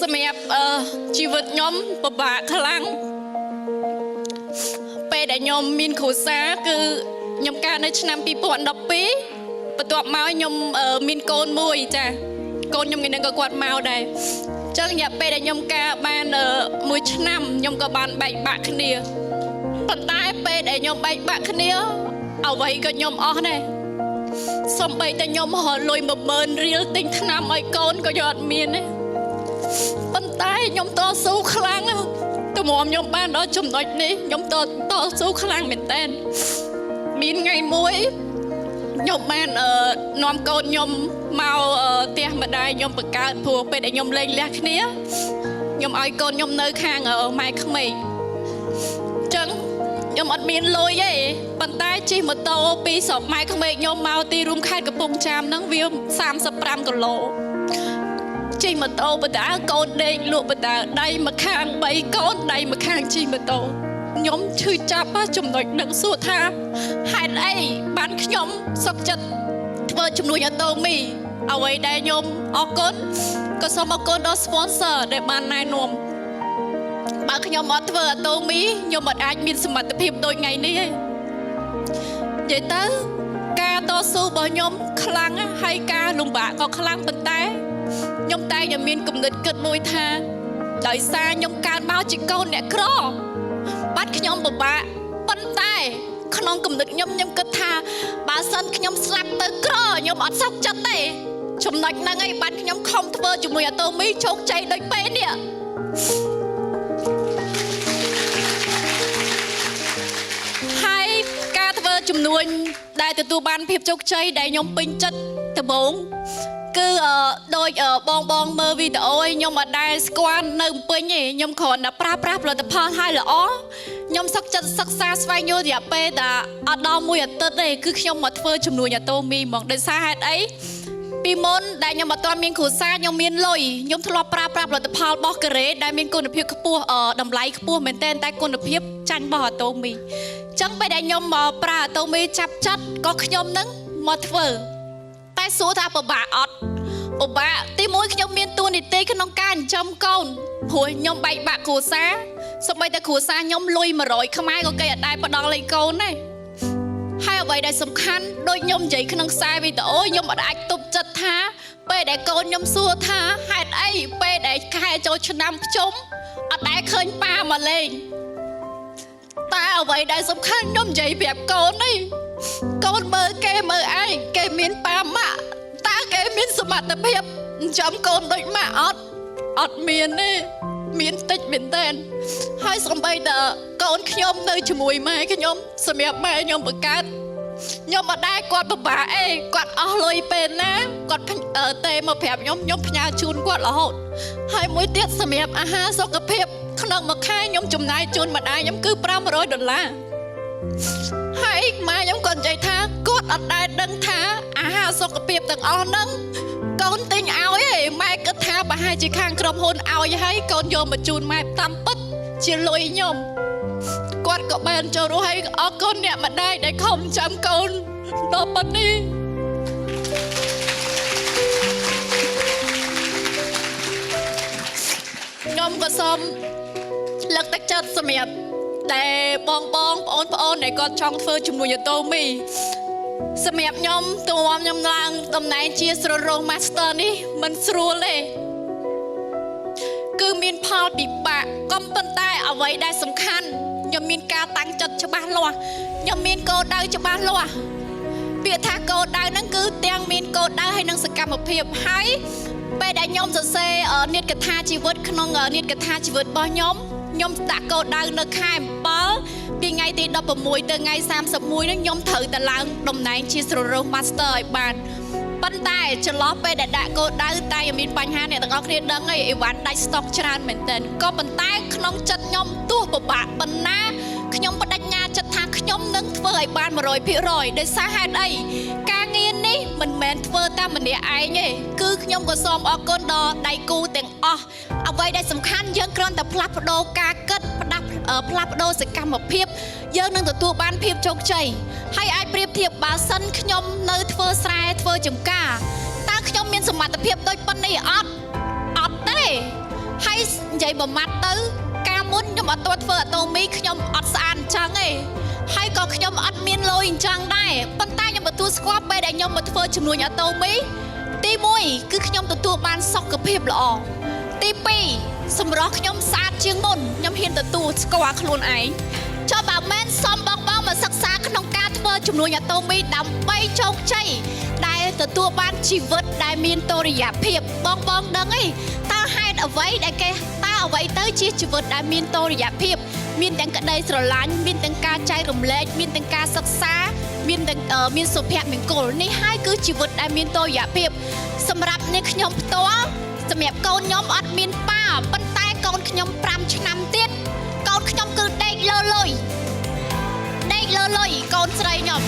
Speaker 4: សម្រាប់ជីវិតខ្ញុំពិបាកខ្លាំងពេលដែលខ្ញុំមានគ្រួសារគឺខ្ញុំកើតនៅឆ្នាំ2012បន្ទាប់មកខ្ញុំមានកូនមួយចាកូនខ្ញុំថ្ងៃនេះក៏គាត់មកដែរអញ្ចឹងរយៈពេលដែលខ្ញុំការបាន1ឆ្នាំខ្ញុំក៏បានបែកបាក់គ្នាប៉ុន្តែពេលដែលខ្ញុំបែកបាក់គ្នាអ្វីក៏ខ្ញុំអស់ដែរសូម្បីតែខ្ញុំរកលុយ10000រៀលទិញថ្នាំឲ្យកូនក៏យកអត់មានដែរប៉ុន្តែខ្ញុំតស៊ូខ្លាំងតម្រាំខ្ញុំបានដល់ចំណុចនេះខ្ញុំតស៊ូខ្លាំងមែនតើមានថ្ងៃមួយខ្ញុំបាននាំកូនខ្ញុំមកផ្ទះម្ដាយខ្ញុំបង្កើតព្រោះពេលដែលខ្ញុំលេងលះគ្នាខ្ញុំឲ្យកូនខ្ញុំនៅខាងម៉ែក្មេកចឹងខ្ញុំអត់មានលុយទេប៉ុន្តែជិះម៉ូតូពីស្រុកម៉ែក្មេកខ្ញុំមកទីរួមខេត្តកំពង់ចាមហ្នឹងវា35គីឡូជិះម៉ូតូបដាកូនដេកលក់បដាដៃម្ខាង3កូនដៃម្ខាងជិះម៉ូតូខ្ញុំឈឺចាប់ចំណុចនឹងសួរថាហេតុអីបានខ្ញុំសុខចិត្តធ្វើជំនួយAtomyអ្វីដែលខ្ញុំអរគុណក៏សូមអរគុណដល់ sponsor ដែលបានណែនាំបើខ្ញុំអត់ធ្វើAtomyខ្ញុំអត់អាចមានសមត្ថភាពដូចថ្ងៃនេះទេនិយាយទៅការតស៊ូរបស់ខ្ញុំខ្លាំងហើយការលំបាកក៏ខ្លាំងប៉ុន្តែខ្ញុំតែងតែមានគំនិតគិតមួយថាដោយសារខ្ញុំកើតមកជាកូនអ្នកក្របាត់ខ្ញុំពិបាកប៉ុន្តែក្នុងគំនិតខ្ញុំគិតថាបើសិនខ្ញុំស្លាប់ទៅក្រខ្ញុំអត់សុខចិត្តទេចំណុចហ្នឹងឯងបាត់ខ្ញុំខំធ្វើជាមួយAtomyជោគជ័យដូចពេលនេះហើយការធ្វើជំនួញដែលទទួលបានភាពជោគជ័យដែលខ្ញុំពេញចិត្តដំបូងគឺដូចបងមើលវីដេអូឲ្យខ្ញុំអត់ដែលស្គាល់នៅពេញទេខ្ញុំគ្រាន់តែប្រើប្រាស់ផលិតផលឲ្យល្អខ្ញុំសុខចិត្តសិក្សាស្វែងយល់រយៈពេលតែអត់ដល់1អាទិត្យទេគឺខ្ញុំមកធ្វើជំនួញAtomyហ្មងដោយសារហេតុអីពីមុនដែលខ្ញុំអត់ទាន់មានគ្រួសារខ្ញុំមានលុយខ្ញុំធ្លាប់ប្រើប្រាស់ផលិតផលរបស់កូរ៉េដែលមានគុណភាពខ្ពស់តម្លៃខ្ពស់មែនទែនតែគុណភាពចាញ់របស់Atomyអញ្ចឹងពេលដែលខ្ញុំមកប្រើAtomyចាប់ចិត្តក៏ខ្ញុំនឹងមកធ្វើតែសួរថាពិបាកអត់ពិបាកទីមួយខ្ញុំមានតួនាទីក្នុងការចិញ្ចឹមកូនព្រោះខ្ញុំបែកបាក់គ្រួសារសូម្បីតែគ្រួសារខ្ញុំលុយ100ខ្មែរក៏គេអត់ដែលផ្ដល់លេខកូនដែរហើយអ្វីដែលសំខាន់ដូចខ្ញុំនិយាយក្នុងខ្សែវីដេអូខ្ញុំអត់អាចទប់ចិត្តថាពេលដែលកូនខ្ញុំសួរថាហេតុអីពេលដែលខែចូលឆ្នាំភ្ជុំអត់ដែលឃើញប៉ាមកលេងតែអ្វីដែលសំខាន់ខ្ញុំនិយាយប្រាប់កូននេះកូនមើលគេមើលឯងគេមានប៉ាម៉ាក់តើគេមានសមត្ថភាពចិញ្ចឹមកូនដូចម៉ាក់អត់មានទេមានតិចមែនតើហើយសំបីតើ កូនខ្ញុំនៅជាមួយម៉ែខ្ញុំសម្រាប់ម៉ែខ្ញុំបង្កើតខ្ញុំអត់ដែរគាត់ពិបាកអីគាត់អស់លុយពេលណាគាត់ទេមកប្រាប់ខ្ញុំផ្ញើជូនគាត់រហូតហើយមួយទៀតសម្រាប់អាហារសុខភាពក្នុងមួយខែខ្ញុំចំណាយជូនម្ដាយខ្ញុំគឺ$500ហើយម៉ែខ្ញុំគាត់និយាយថាគាត់អត់ដែរដឹងថាអាហារសុខភាពទាំងអស់ហ្នឹងកូនទិញឲ្យឯងម៉ែគិតថាប្រហែលជាខាងក្រុមហ៊ុនឲ្យហើយកូនយកមកជូនម៉ែតាមពិតជាលុយខ្ញុំគាត់ក៏បានចូលរស់ហើយអរគុណអ្នកម្ដាយដែលខំចាំកូនដល់ប៉ុណ្នេះខ្ញុំក៏សូមលើកទឹកចិត្តសម្រាប់តែបងប្អូនដែលគាត់ចង់ធ្វើជំនួយAtomyសម្រាប់ខ្ញុំខ្ញុំឡើងតំណែងជាស្រូលរោង Master នេះមិនស្រួលទេគឺមានផលពិបាកក៏ប៉ុន្តែអ្វីដែលសំខាន់ខ្ញុំមានការតាំងចិត្តច្បាស់លាស់ខ្ញុំមានគោលដៅច្បាស់លាស់ពាក្យថាគោលដៅហ្នឹងគឺទាំងមានគោលដៅហើយនឹងសកម្មភាពហើយពេលដែលខ្ញុំសរសេរនាដកថាជីវិតក្នុងនាដកថាជីវិតរបស់ខ្ញុំដាក់គោលដៅនៅខែ7ពីថ្ងៃទី16ទៅថ្ងៃ31នេះខ្ញុំត្រូវតែឡើងតំណែងជាស្រូលរោង Master ឲ្យបានប៉ុន្តែចន្លោះពេលដែលដាក់គោលដៅតែមានបញ្ហាអ្នកទាំងអស់គ្នាដឹងហើយអីវ៉ាន់ដាច់ស្តុកច្រើនមែនទែនក៏ប៉ុន្តែក្នុងចិត្តខ្ញុំទោះពិបាកប៉ុណ្ណាខ្ញុំបដិញ្ញាចិត្តថាខ្ញុំនឹងធ្វើឲ្យបាន 100% ដោយសារហេតុអីការងារនេះមិនមែនធ្វើតែម្នាក់ឯងទេគឺខ្ញុំក៏សូមអរគុណដល់ដៃគូទាំងអស់អ្វីដែលសំខាន់យើងគ្រាន់តែផ្លាស់ប្ដូរការគិតផ្លាស់ប្ដូរសកម្មភាពយើងនឹងទទួលបានភាពជោគជ័យហើយអាចប្រៀបធៀបបើសិនខ្ញុំនៅធ្វើស្រែធ្វើចម្ការតើខ្ញុំមានសមត្ថភាពដូចប៉ុណ្នេះអត់ទេហើយនិយាយមួយម៉ាត់ទៅការមុនខ្ញុំអត់ទាន់ធ្វើAtomyខ្ញុំអត់ស្អាតអញ្ចឹងទេហើយក៏ខ្ញុំអត់មានលុយអញ្ចឹងដែរប៉ុន្តែខ្ញុំទទួលស្គាល់ពេលដែលខ្ញុំមកធ្វើជំនួយAtomyទី1គឺខ្ញុំទទួលបានសុខភាពល្អទី2សម្រស់ខ្ញុំស្អាតជាងមុនខ្ញុំហ៊ានទទួលស្គាល់ខ្លួនឯងចុះបើមិនសមបងមកសិក្សាក្នុងការធ្វើជំនួយAtomyដើម្បីជោគជ័យដែលទទួលបានជីវិតដែលមានតុល្យភាពបងដឹងអីតើហេតុអ្វីដែលគេអ្វីទៅជាជីវិតដែលមានតុល្យភាពមានទាំងក្តីស្រឡាញ់មានទាំងការចែករំលែកមានទាំងការសិក្សាមានទាំងមានសុភមង្គលនេះហើយគឺជីវិតដែលមានតុល្យភាពសម្រាប់អ្នកខ្ញុំផ្ទាល់សម្រាប់កូនខ្ញុំអត់មានប៉ាប៉ុន្តែកូនខ្ញុំ5ឆ្នាំទៀតកូនខ្ញុំគឺដេកលើលុយកូនស្រីខ្ញុំ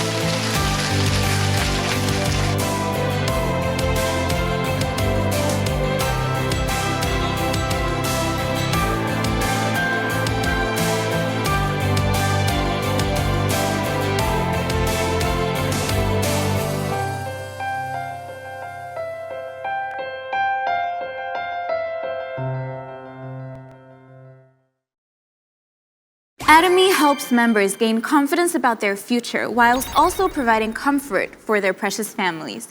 Speaker 15: Atomy helps members gain confidence about their future whilst also providing comfort for their precious families.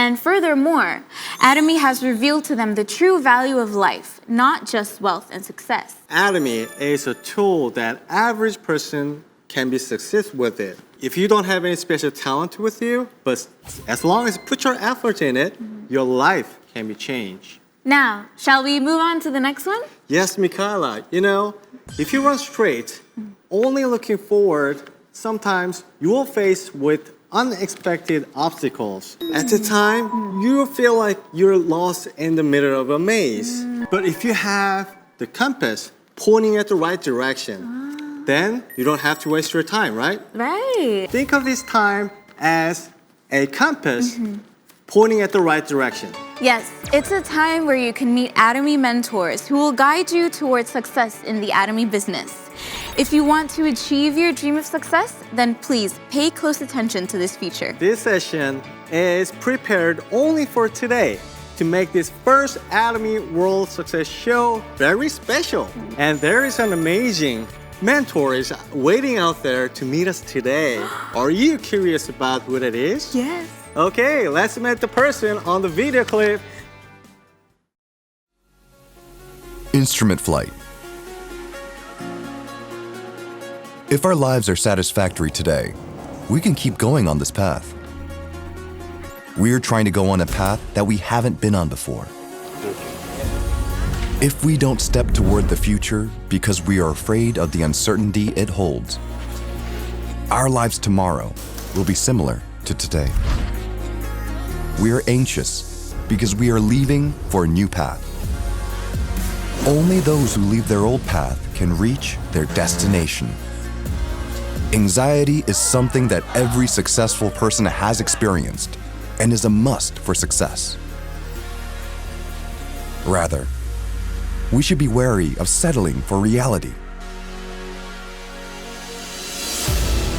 Speaker 15: And furthermore, Atomy has revealed to them the true value of life, not just wealth and success.
Speaker 14: Atomy is a tool that average person can be successful with it. If you don't have any special talent with you, but as long as you put your effort in it, your life can be changed.
Speaker 15: Now, shall we move on to the next one?
Speaker 14: Yes, Michaela. You know, if you run straight, only looking forward, sometimes you will face with unexpected obstacles. At the time, you will feel like you're lost in the middle of a maze. But if you have the compass pointing at the right direction, then you don't have to waste your time, right?
Speaker 15: Right.
Speaker 14: Think of this time as a compass pointing at the right direction.
Speaker 15: Yes, it's a time where you can meet Atomy mentors who will guide you towards success in the Atomy business. If you want to achieve your dream of success, then please pay close attention to this feature.
Speaker 14: This session is prepared only for today to make this first Atomy World Success Show very special. And there is an amazing mentor is waiting out there to meet us today. Are you curious about who that is?
Speaker 15: Yes.
Speaker 14: Okay, let's meet the person on the video clip.
Speaker 7: Instrument flight. If our lives are satisfactory today, we can keep going on this path. We're trying to go on a path that we haven't been on before. If we don't step toward the future because we are afraid of the uncertainty it holds, our lives tomorrow will be similar to today. We are anxious because we are leaving for a new path. Only those who leave their old path can reach their destination. Anxiety is something that every successful person has experienced and is a must for success. Rather, we should be wary of settling for reality.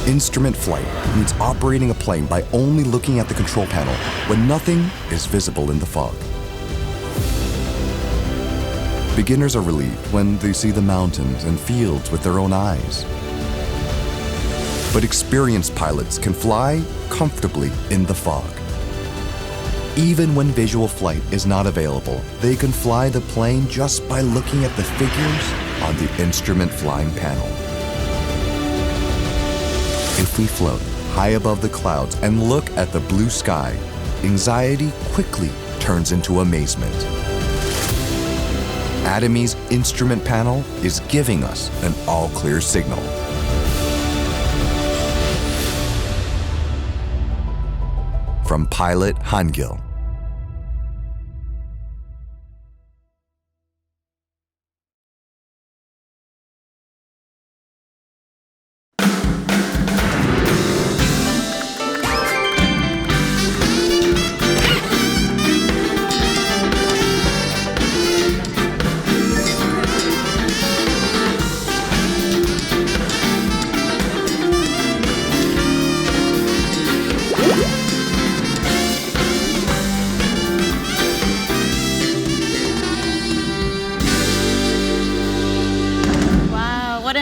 Speaker 7: Instrument flight means operating a plane by only looking at the control panel when nothing is visible in the fog. Beginners are relieved when they see the mountains and fields with their own eyes. But experienced pilots can fly comfortably in the fog. Even when visual flight is not available, they can fly the plane just by looking at the figures on the instrument flying panel. If we float high above the clouds and look at the blue sky, anxiety quickly turns into amazement. Atomy's instrument panel is giving us an all-clear signal. From pilot Hangil.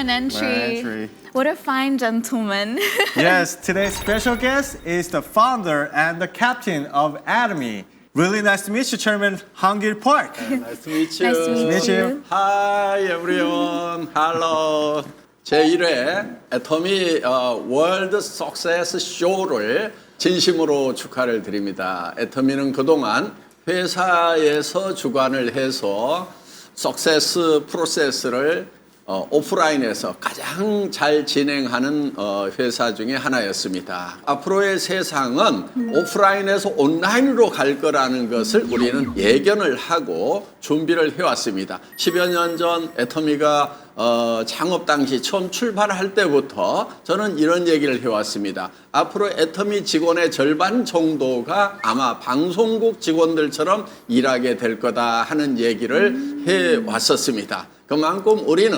Speaker 15: Entry. What a fine gentleman.
Speaker 14: Yes, today's special guest is the founder and the captain of Atomy. Really nice to meet you, Chairman Hangil Park.
Speaker 21: Nice to meet you.
Speaker 15: Nice to meet you.
Speaker 21: Hi everyone. Hello. 제1회 애터미 월드 석세스 쇼를 진심으로 축하를 드립니다. 애터미는 그동안 회사에서 주관을 해서 석세스 프로세스를 오프라인에서 가장 잘 진행하는 회사 중에 하나였습니다. 앞으로의 세상은 오프라인에서 온라인으로 갈 거라는 것을 우리는 예견을 하고 준비를 해왔습니다. 10여 년 전 애터미가 창업 당시 처음 출발할 때부터 저는 이런 얘기를 해왔습니다. 앞으로 애터미 직원의 절반 정도가 아마 방송국 직원들처럼 일하게 될 거다 하는 얘기를 해왔었습니다. 그만큼 우리는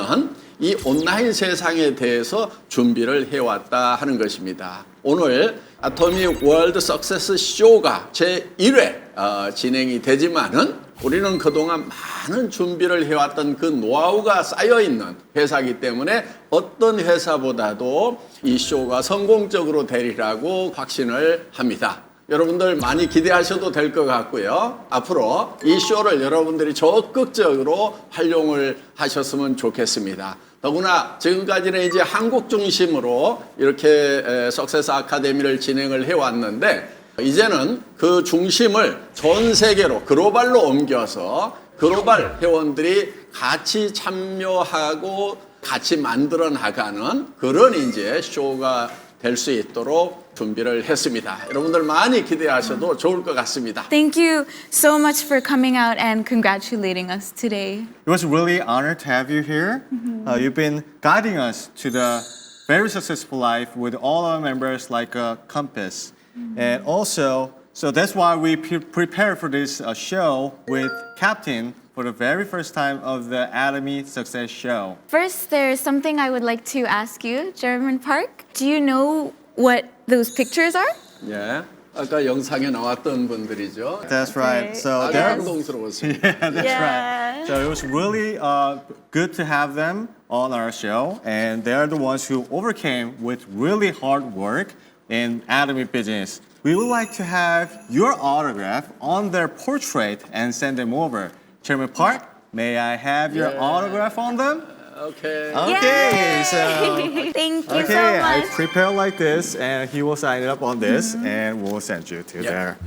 Speaker 21: 이 온라인 세상에 대해서 준비를 해왔다 하는 것입니다. 오늘 아토미 월드 석세스 쇼가 제1회 진행이 되지만은 우리는 그동안 많은 준비를 해왔던 그 노하우가 쌓여있는 회사이기 때문에 어떤 회사보다도 이 쇼가 성공적으로 되리라고 확신을 합니다. 여러분들 많이 기대하셔도 될 것 같고요. 앞으로 이 쇼를 여러분들이 적극적으로 활용을 하셨으면 좋겠습니다. 더구나 지금까지는 이제 한국 중심으로 이렇게 석세스 아카데미를 진행을 해왔는데 이제는 그 중심을 전 세계로 글로벌로 옮겨서 글로벌 회원들이 같이 참여하고 같이 만들어 나가는 그런 이제 쇼가 될 수 있도록 준비를 했습니다. 여러분들 많이 기대하셔도 좋을 것 같습니다.
Speaker 15: Thank you so much for coming out and congratulating us today.
Speaker 14: It was really an honor to have you here. You've been guiding us to the very successful life with all our members like a compass. And also, so that's why we prepared for this show with Captain for the very first time of the Atomy Success Show.
Speaker 15: First, there's something I would like to ask you, German Park. Do you know what those pictures are?
Speaker 21: 예, 아까 영상에 나왔던 분들이죠.
Speaker 14: That's right. So
Speaker 21: 아주 감동스러웠습니다.
Speaker 14: Yeah, that's right. So it was really good to have them on our show, and they're the ones who overcame with really hard work in Atomy business. We would like to have your autograph on their portrait and send them over. Chairman Park, may I have your autograph on them?
Speaker 21: Okay.
Speaker 14: Okay, so
Speaker 15: thank you
Speaker 14: okay,
Speaker 15: so much.
Speaker 14: I prepared like this, and he will sign it up on this, and we'll send you to there.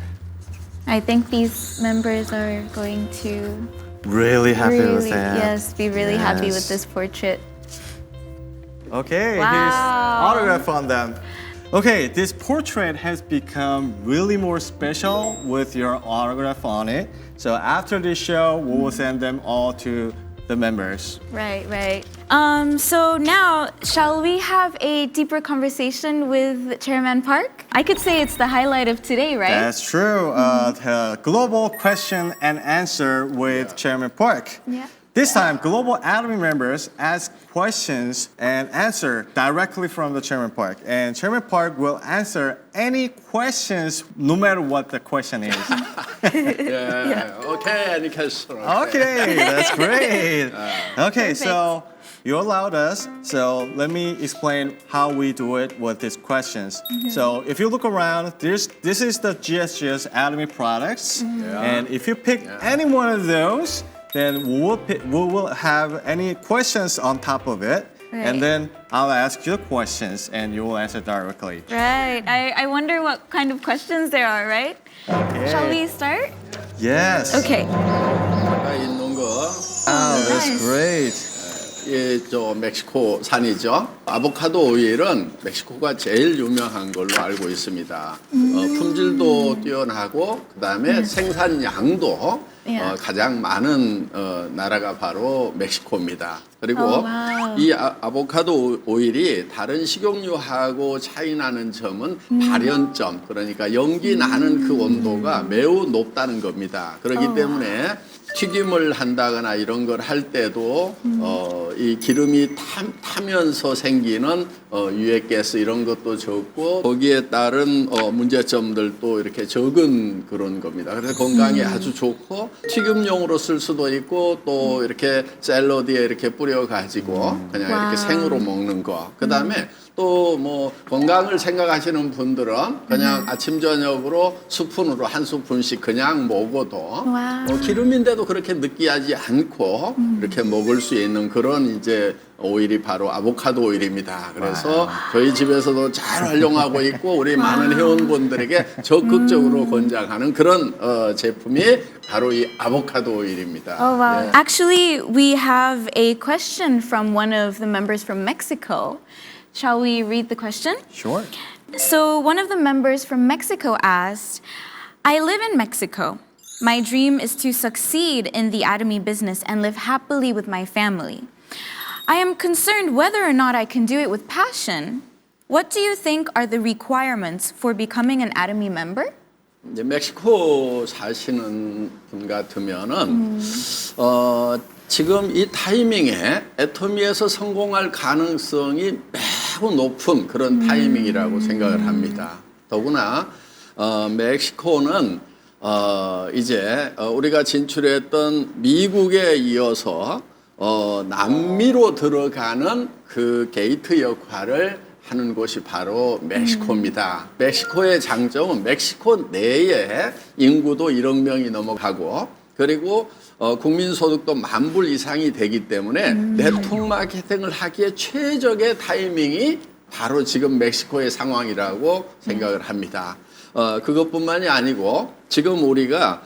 Speaker 15: I think these members are going to
Speaker 14: Really happy with that.
Speaker 15: Yes, be really happy with
Speaker 14: Yes.
Speaker 15: this portrait.
Speaker 14: Okay,
Speaker 15: Wow.
Speaker 14: here's autograph on them. Okay, this portrait has become really more special with your autograph on it. So after this show, we will send them all to the members.
Speaker 15: Right, right. So now, shall we have a deeper conversation with Chairman Park? I could say it's the highlight of today, right?
Speaker 14: That's true. The global question and answer with Chairman Park.
Speaker 15: Yeah.
Speaker 14: This time, global Atomy members ask questions and answer directly from the Chairman Park. And Chairman Park will answer any questions, no matter what the question is.
Speaker 21: Okay, any question?
Speaker 14: Okay, that's great. Okay, so you allowed us. So let me explain how we do it with these questions. So if you look around, this is the GSGS Atomy products. And if you pick any one of those, then we will have any questions on top of it.
Speaker 15: Right.
Speaker 14: And then I'll ask you questions and you will answer directly.
Speaker 15: Right. I wonder what kind of questions there are, right?
Speaker 14: Okay.
Speaker 15: Shall we start?
Speaker 14: Yes.
Speaker 15: Okay.
Speaker 21: 아까 있는 거.
Speaker 14: Oh, that's great.
Speaker 21: 저 멕시코 산이죠. 아보카도 오일은 멕시코가 제일 유명한 걸로 알고 있습니다. 품질도 뛰어나고 그다음에 생산량도 가장 많은 나라가 바로 멕시코입니다. 그리고 이 아보카도 오일이 다른 식용유하고 차이 나는 점은 발연점, 그러니까 연기 나는 그 온도가 매우 높다는 겁니다. 그렇기 때문에 튀김을 한다거나 이런 걸 할 때도 이 기름이 타면서 생기는 유해가스 이런 것도 적고 거기에 따른 문제점들도 이렇게 적은 그런 겁니다. 그래서 건강에 아주 좋고 튀김용으로 쓸 수도 있고 또 이렇게 샐러드에 이렇게 뿌려 가지고 그냥 이렇게 생으로 먹는 거. 그다음에 또 뭐 건강을 생각하시는 분들은 그냥 아침 저녁으로 스푼으로 한 스푼씩 그냥 먹어도 기름인데도 그렇게 느끼하지 않고 이렇게 먹을 수 있는 그런 이제 오일이 바로 아보카도 오일입니다. 그래서 저희 집에서도 잘 활용하고 있고 우리 많은 회원분들에게 적극적으로 권장하는 그런 제품이 바로 이 아보카도 오일입니다.
Speaker 15: Oh, wow. Actually, we have a question from one of the members from Mexico. Shall we read the question?
Speaker 14: Sure.
Speaker 15: So, one of the members from Mexico asked, I live in Mexico. My dream is to succeed in the Atomy business and live happily with my family. I am concerned whether or not I can do it with passion. What do you think are the requirements for becoming an Atomy member?
Speaker 21: 이제 멕시코 사시는 분 같으면은 지금 이 타이밍에 애토미에서 성공할 가능성이 매우 높은 그런 타이밍이라고 생각을 합니다. 더구나 멕시코는 이제 우리가 진출했던 미국에 이어서 남미로 들어가는 그 게이트 역할을 하는 곳이 바로 멕시코입니다. 멕시코의 장점은 멕시코 내에 인구도 1억 명이 넘어가고 그리고 국민소득도 10,000불 이상이 되기 때문에 네트워크 마케팅을 하기에 최적의 타이밍이 바로 지금 멕시코의 상황이라고 생각을 합니다. 그것뿐만이 아니고 지금 우리가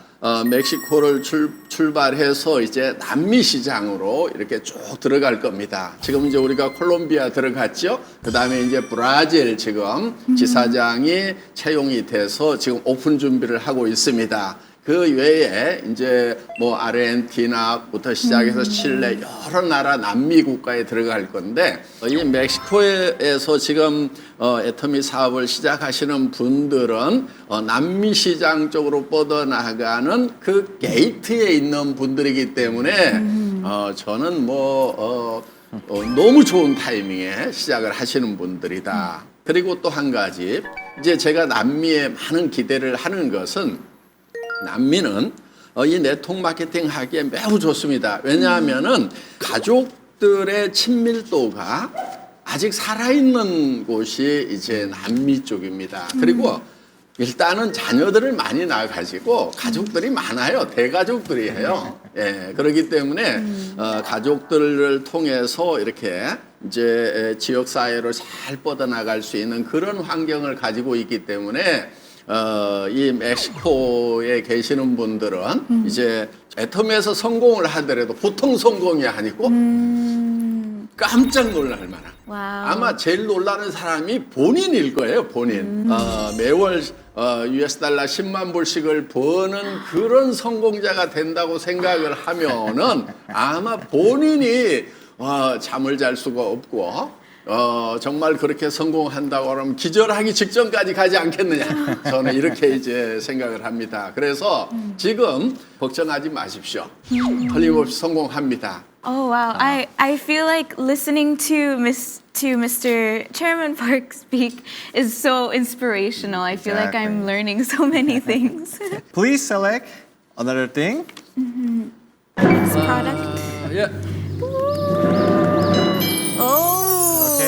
Speaker 21: 멕시코를 출발해서 이제 남미 시장으로 이렇게 쭉 들어갈 겁니다. 지금 이제 우리가 콜롬비아 들어갔죠. 그 다음에 이제 브라질 지금 지사장이 채용이 돼서 지금 오픈 준비를 하고 있습니다. 그 외에 이제 뭐 아르헨티나부터 시작해서 칠레 여러 나라 남미 국가에 들어갈 건데 이 멕시코에서 지금 애터미 사업을 시작하시는 분들은 남미 시장 쪽으로 뻗어나가는 그 게이트에 있는 분들이기 때문에 저는 너무 좋은 타이밍에 시작을 하시는 분들이다. 그리고 또 한 가지 이제 제가 남미에 많은 기대를 하는 것은 남미는 이 네트워크 마케팅 하기에 매우 좋습니다. 왜냐하면은 가족들의 친밀도가 아직 살아있는 곳이 이제 남미 쪽입니다. 그리고 일단은 자녀들을 많이 낳아가지고 가족들이 많아요. 대가족들이에요. 예, 그렇기 때문에 가족들을 통해서 이렇게 이제 지역사회로 잘 뻗어나갈 수 있는 그런 환경을 가지고 있기 때문에 이 멕시코에 계시는 분들은 이제 애터미에서 성공을 하더라도 보통 성공이 아니고 깜짝 놀랄 만한.
Speaker 15: 와우.
Speaker 21: 아마 제일 놀라는 사람이 본인일 거예요, 본인. 매월 US 달러 10만 불씩을 버는 그런 성공자가 된다고 생각을 하면은 아마 본인이 잠을 잘 수가 없고 정말 그렇게 성공한다고 하면 기절하기 직전까지 가지 않겠느냐. 저는 이렇게 이제 생각을 합니다. 그래서 지금 걱정하지 마십시오. 틀림없이 성공합니다.
Speaker 15: Oh wow, I feel like listening to Mr. Chairman Park speak is so inspirational. I feel like I'm learning so many things.
Speaker 14: Please select another thing.
Speaker 15: Next product.
Speaker 21: Yeah.
Speaker 15: Oh.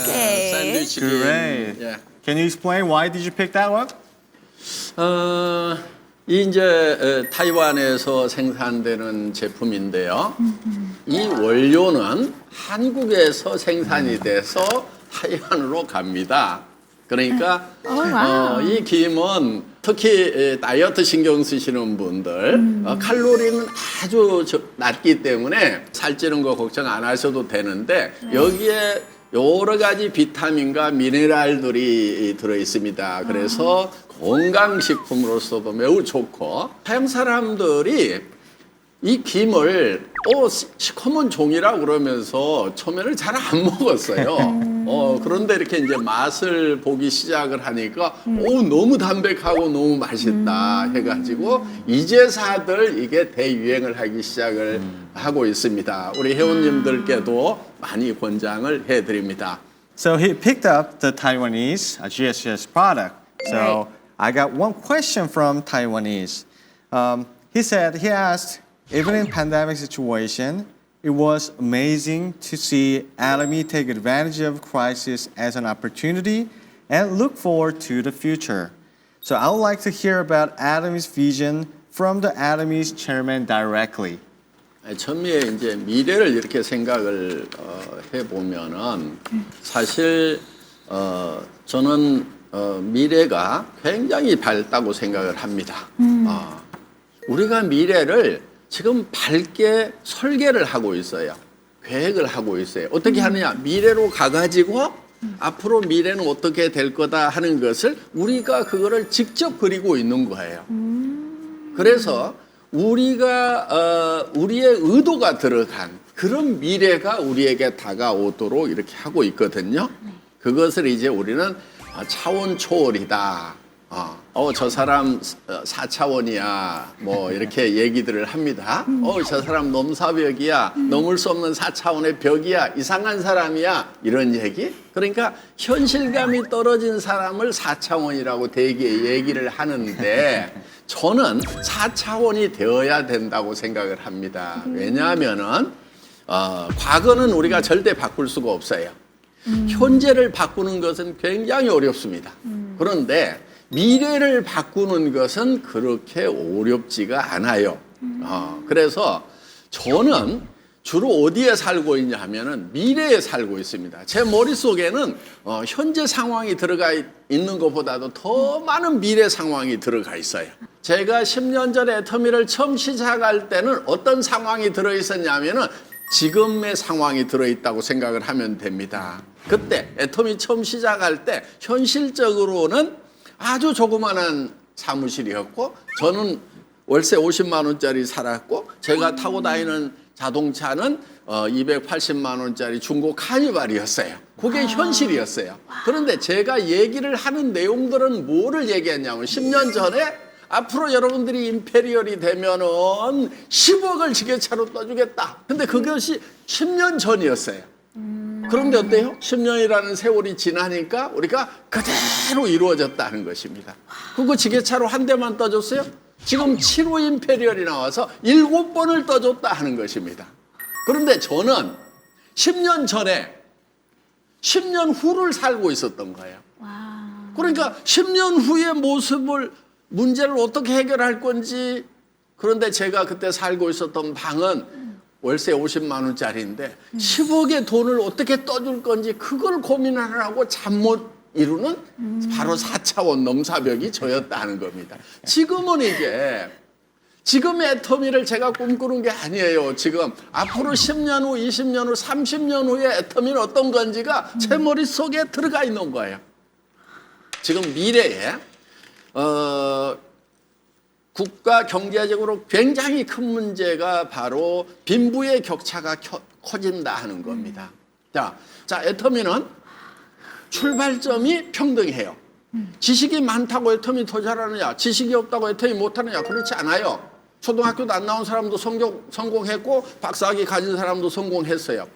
Speaker 15: Okay.
Speaker 21: Sandwich.
Speaker 14: Great.
Speaker 21: Yeah.
Speaker 14: Can you explain why did you pick that one?
Speaker 21: 이제 타이완에서 생산되는 제품인데요. 이 원료는 한국에서 생산이 돼서 타이완으로 갑니다. 그러니까 이 김은 특히 다이어트 신경 쓰시는 분들 칼로리는 아주 낮기 때문에 살찌는 거 걱정 안 하셔도 되는데 여기에 여러 가지 비타민과 미네랄들이 들어 있습니다. 그래서 건강식품으로서도 매우 좋고 서양 사람들이 이 김을 시커먼 종이라 그러면서 처음에는 잘 안 먹었어요. 그런데 이렇게 이제 맛을 보기 시작을 하니까 너무 담백하고 너무 맛있다 해가지고 이제사들 이게 대유행을 하기 시작을 하고 있습니다. 우리 회원님들께도 많이 권장을 해드립니다.
Speaker 14: So he picked up the Taiwanese GSS product. So I got one question from Taiwanese. He asked, even in pandemic situation, it was amazing to see Atomy take advantage of crisis as an opportunity and look forward to the future. So I would like to hear about Atomy's vision from the Atomy's chairman directly.
Speaker 21: 처음에 이제 미래를 이렇게 생각을 해보면은 사실 저는 미래가 굉장히 밝다고 생각을 합니다. 우리가 미래를 지금 밝게 설계를 하고 있어요. 계획을 하고 있어요. 어떻게 하느냐? 미래로 가가지고 앞으로 미래는 어떻게 될 거다 하는 것을 우리가 그거를 직접 그리고 있는 거예요. 그래서 우리가 우리의 의도가 들어간 그런 미래가 우리에게 다가오도록 이렇게 하고 있거든요. 그것을 이제 우리는 차원 초월이다. 저 사람 4차원이야. 뭐 이렇게 얘기들을 합니다. 저 사람 넘사벽이야. 넘을 수 없는 4차원의 벽이야. 이상한 사람이야. 이런 얘기. 그러니까 현실감이 떨어진 사람을 4차원이라고 되게 얘기를 하는데 저는 4차원이 되어야 된다고 생각을 합니다. 왜냐하면은 과거는 우리가 절대 바꿀 수가 없어요. 현재를 바꾸는 것은 굉장히 어렵습니다. 그런데 미래를 바꾸는 것은 그렇게 어렵지가 않아요. 그래서 저는 주로 어디에 살고 있냐 하면은 미래에 살고 있습니다. 제 머릿속에는 현재 상황이 들어가 있는 것보다도 더 많은 미래 상황이 들어가 있어요. 제가 10년 전에 애터미를 처음 시작할 때는 어떤 상황이 들어있었냐면은 지금의 상황이 들어있다고 생각을 하면 됩니다. 그때 애터미 처음 시작할 때 현실적으로는 아주 조그마한 사무실이었고 저는 월세 50만 원짜리 살았고 제가 타고 다니는 자동차는 280만 원짜리 중고 카니발이었어요. 그게 현실이었어요. 그런데 제가 얘기를 하는 내용들은 뭐를 얘기했냐면 10년 전에 앞으로 여러분들이 임페리얼이 되면은 10억을 지게차로 떠주겠다. 근데 그것이 10년 전이었어요. 그런데 어때요? 10년이라는 세월이 지나니까 우리가 그대로 이루어졌다는 것입니다. 그거 지게차로 한 대만 떠줬어요? 지금 7호 임페리얼이 나와서 7번을 떠줬다 하는 것입니다. 그런데 저는 10년 전에 10년 후를 살고 있었던 거예요. 그러니까 10년 후의 모습을 문제를 어떻게 해결할 건지 그런데 제가 그때 살고 있었던 방은 월세 50만 원짜리인데 10억의 돈을 어떻게 떠줄 건지 그걸 고민하느라고 잠 못 이루는 바로 4차원 넘사벽이 저였다는 겁니다. 지금은 이제 지금의 애터미를 제가 꿈꾸는 게 아니에요. 지금 앞으로 10년 후, 20년 후, 30년 후에 애터미는 어떤 건지가 제 머릿속에 들어가 있는 거예요. 지금 미래에 국가 경제적으로 굉장히 큰 문제가 바로 빈부의 격차가 커진다 하는 겁니다. 자, 애터미는 출발점이 평등해요. 지식이 많다고 애터미 더 잘하느냐, 지식이 없다고 애터미 못하느냐, 그렇지 않아요. 초등학교도 안 나온 사람도 성공했고 박사학위 가진 사람도 성공했어요.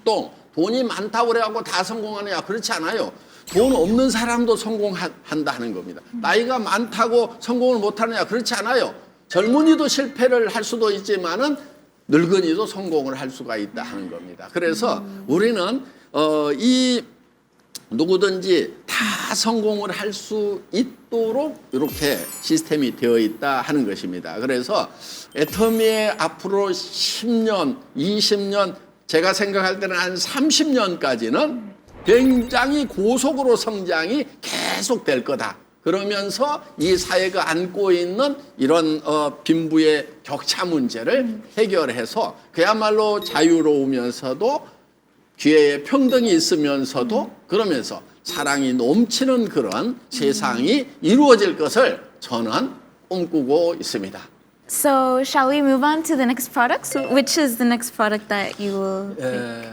Speaker 21: 또 돈이 많다고 그래갖고 다 성공하느냐, 그렇지 않아요. 돈 없는 사람도 성공한다는 겁니다. 나이가 많다고 성공을 못하느냐, 그렇지 않아요. 젊은이도 실패를 할 수도 있지만은 늙은이도 성공을 할 수가 있다 하는 겁니다. 그래서 우리는 누구든지 다 성공을 할 수 있도록 이렇게 시스템이 되어 있다 하는 것입니다. 그래서 애터미의 앞으로 10년, 20년, 제가 생각할 때는 한 30년까지는 굉장히 고속으로 성장이 계속될 거다. 그러면서 이 사회가 안고 있는 이런 빈부의 격차 문제를 해결해서 그야말로 자유로우면서도 기회의 평등이 있으면서도 그러면서 사랑이 넘치는 그런 세상이 이루어질 것을 저는 꿈꾸고 있습니다.
Speaker 15: So, shall we move on to the next product? So, which is the next product that you will pick?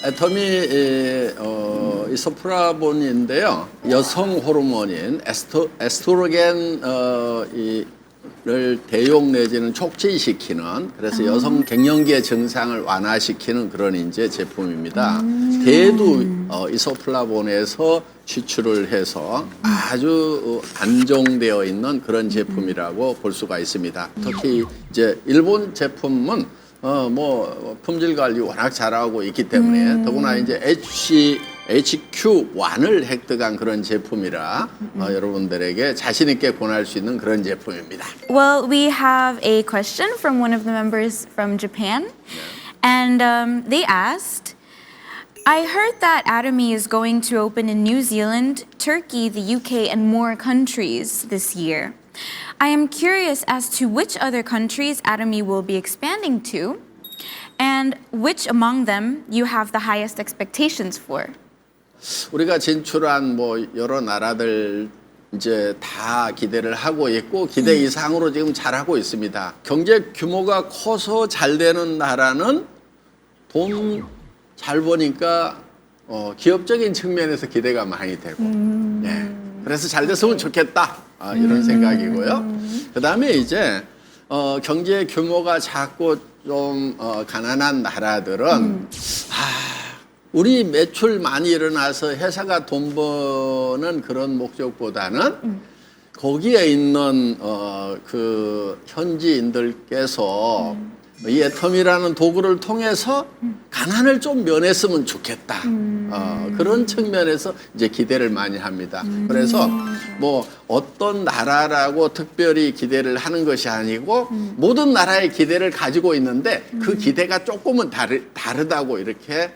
Speaker 21: 애터미 이소프라본인데요. 여성 호르몬인 에스트로겐을 대용 내지는 촉진시키는, 그래서 여성 갱년기의 증상을 완화시키는 그런 이제 제품입니다. 대두 이소플라본에서 취출을 해서 아주 안정되어 있는 그런 제품이라고 볼 수가 있습니다. 특히 이제 일본 제품은 품질 관리 워낙 잘하고 있기 때문에 더구나 이제 HQ1을 획득한 그런 제품이라 여러분들에게 자신 있게 권할 수 있는 그런 제품입니다.
Speaker 15: Well, we have a question from one of the members from Japan, and they asked, I heard that Atomy is going to open in New Zealand, Turkey, the UK, and more countries this year. I am curious as to which other countries Atomy will be expanding to, and which among them you have the highest expectations for.
Speaker 21: 우리가 진출한 여러 나라들 이제 다 기대를 하고 있고 기대 이상으로 지금 잘하고 있습니다. 경제 규모가 커서 잘 되는 나라는 돈 잘 버니까 기업적인 측면에서 기대가 많이 되고, 그래서 잘 됐으면 좋겠다. 이런 생각이고요. 그 다음에 이제 경제 규모가 작고 좀 가난한 나라들은 우리 매출 많이 일어나서 회사가 돈 버는 그런 목적보다는 거기에 있는 그 현지인들께서 이 애터미라는 도구를 통해서 가난을 좀 면했으면 좋겠다. 그런 측면에서 이제 기대를 많이 합니다. 그래서 어떤 나라라고 특별히 기대를 하는 것이 아니고 모든 나라의 기대를 가지고 있는데 그 기대가 조금은 다르다고 이렇게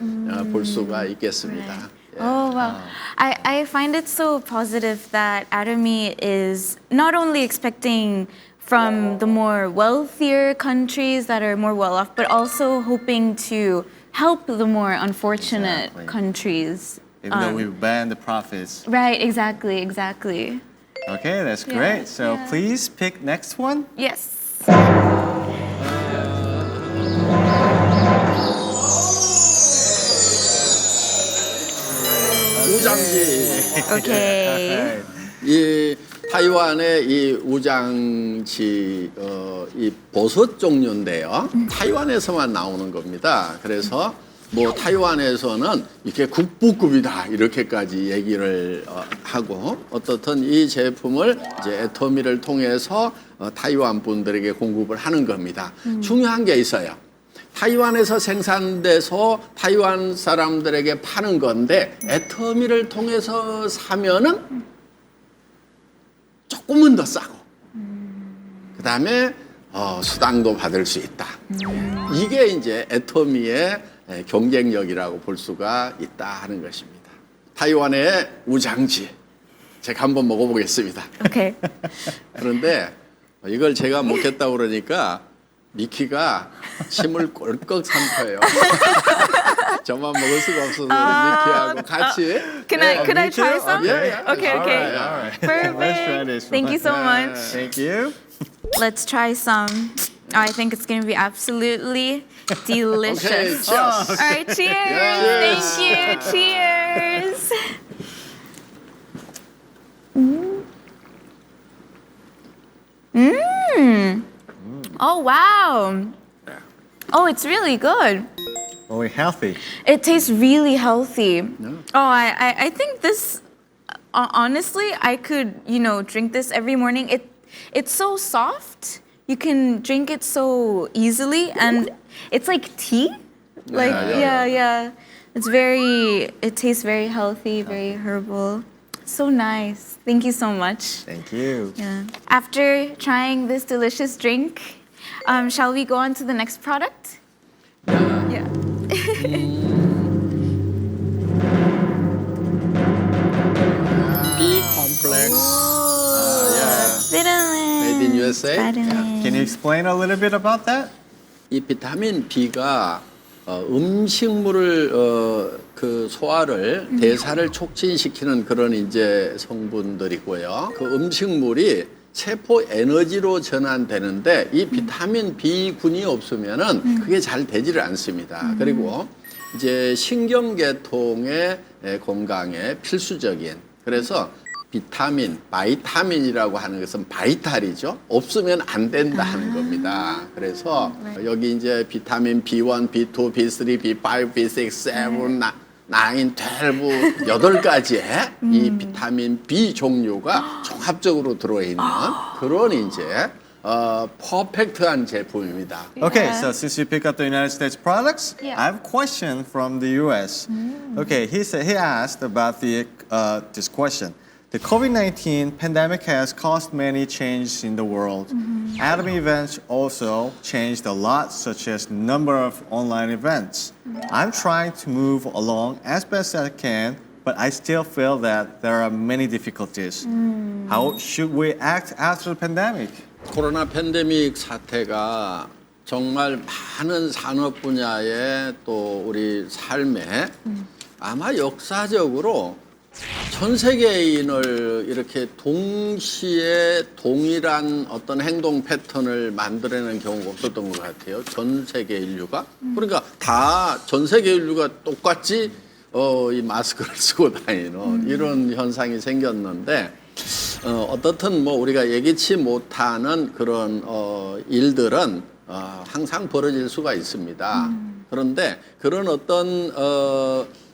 Speaker 21: 볼 수가 있겠습니다.
Speaker 15: Oh, wow. I find it so positive that Atomy is not only expecting from the more wealthier countries that are more well off, but also hoping to help the more unfortunate countries.
Speaker 14: Even though we ban the profits.
Speaker 15: Right, exactly.
Speaker 14: Okay, that's great. So please pick next one.
Speaker 15: Yes.
Speaker 21: 우장지.
Speaker 15: Okay.
Speaker 21: 이 타이완의 이 우장지 이 버섯 종류인데요. 타이완에서만 나오는 겁니다. 그래서 타이완에서는 이렇게 국부급이다 이렇게까지 얘기를 하고 어떻든 이 제품을 이제 애터미를 통해서 타이완 분들에게 공급을 하는 겁니다. 중요한 게 있어요. 타이완에서 생산돼서 타이완 사람들에게 파는 건데 애터미를 통해서 사면은 조금은 더 싸고 그다음에 수당도 받을 수 있다. 이게 이제 애터미의 경쟁력이라고 볼 수가 있다 하는 것입니다. 타이완의 우장지 제가 한번 먹어보겠습니다.
Speaker 15: Okay.
Speaker 21: 그런데 이걸 제가 먹겠다고 그러니까 미키가 침을 꼴꺽 삼켜요. 저만 먹을 수가 없어서 미키하고 같이.
Speaker 15: Could I try some?
Speaker 21: Yeah.
Speaker 15: Okay.
Speaker 14: All right.
Speaker 15: Perfect.
Speaker 14: Let's try this
Speaker 15: Thank you so
Speaker 14: one.
Speaker 15: much.
Speaker 14: Thank you.
Speaker 15: Let's try some. I think it's going to be absolutely delicious.
Speaker 21: Okay, cheers.
Speaker 15: All right, cheers.
Speaker 21: Yes.
Speaker 15: Thank you. Cheers. Oh, wow. Oh, it's really good.
Speaker 14: Very healthy.
Speaker 15: It tastes really healthy. Oh, I think this, honestly, I could, drink this every morning. It's so soft. You can drink it so easily, and it's like tea. Yeah. It tastes very healthy, very herbal. So nice. Thank you so much.
Speaker 14: Thank you.
Speaker 15: Yeah. After trying this delicious drink, shall we go on to the next product? Yeah.
Speaker 21: B complex.
Speaker 15: Vitamin.
Speaker 21: Made in USA.
Speaker 14: Can you explain a little bit about that?
Speaker 21: 이 비타민 B가 음식물을 그 소화를 대사를 촉진시키는 그런 이제 성분들이고요. 그 음식물이 세포 에너지로 전환되는데 이 비타민 B군이 없으면은 그게 잘 되지를 않습니다. 그리고 이제 신경계통의 건강에 필수적인 그래서 비타민, 바이타민이라고 하는 것은 바이탈이죠. 없으면 안 된다 하는 겁니다. 그래서 여기 이제 비타민 B1, B2, B3, B5, B6, 7, 9, 12, 8가지의 이 비타민 B 종류가 종합적으로 들어있는 그런 이제 퍼펙트한 제품입니다.
Speaker 14: Okay, so since you pick up the United States products,
Speaker 15: Yeah.
Speaker 14: I have a question from the US. Okay, he asked about this question. The COVID-19 pandemic has caused many changes in the world. Atomy events also changed a lot, such as number of online events. I'm trying to move along as best as I can, but I still feel that there are many difficulties. How should we act after the pandemic?
Speaker 21: 코로나 팬데믹 사태가 정말 많은 산업 분야에 또 우리 삶에 아마 역사적으로 전 세계인을 이렇게 동시에 동일한 어떤 행동 패턴을 만들어내는 경우가 없었던 것 같아요. 전 세계 인류가. 그러니까 다 전 세계 인류가 똑같이 이 마스크를 쓰고 다니는 이런 현상이 생겼는데 어떻든 뭐 우리가 예기치 못하는 그런 일들은 항상 벌어질 수가 있습니다. 그런데 그런 어떤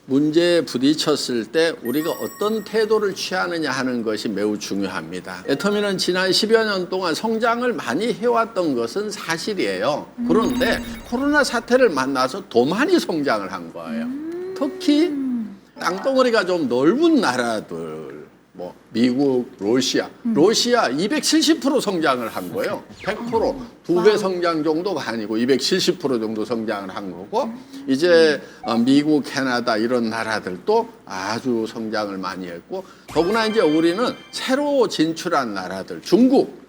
Speaker 21: 문제에 부딪혔을 때 우리가 어떤 태도를 취하느냐 하는 것이 매우 중요합니다. 애터미는 지난 10여 년 동안 성장을 많이 해왔던 것은 사실이에요. 그런데 코로나 사태를 만나서 더 많이 성장을 한 거예요. 특히 땅덩어리가 좀 넓은 나라들 뭐 미국, 러시아 270% 성장을 한 거예요. 100% 2배 성장 정도가 아니고 270% 정도 성장을 한 거고 이제 미국, 캐나다 이런 나라들도 아주 성장을 많이 했고 더구나 이제 우리는 새로 진출한 나라들 중국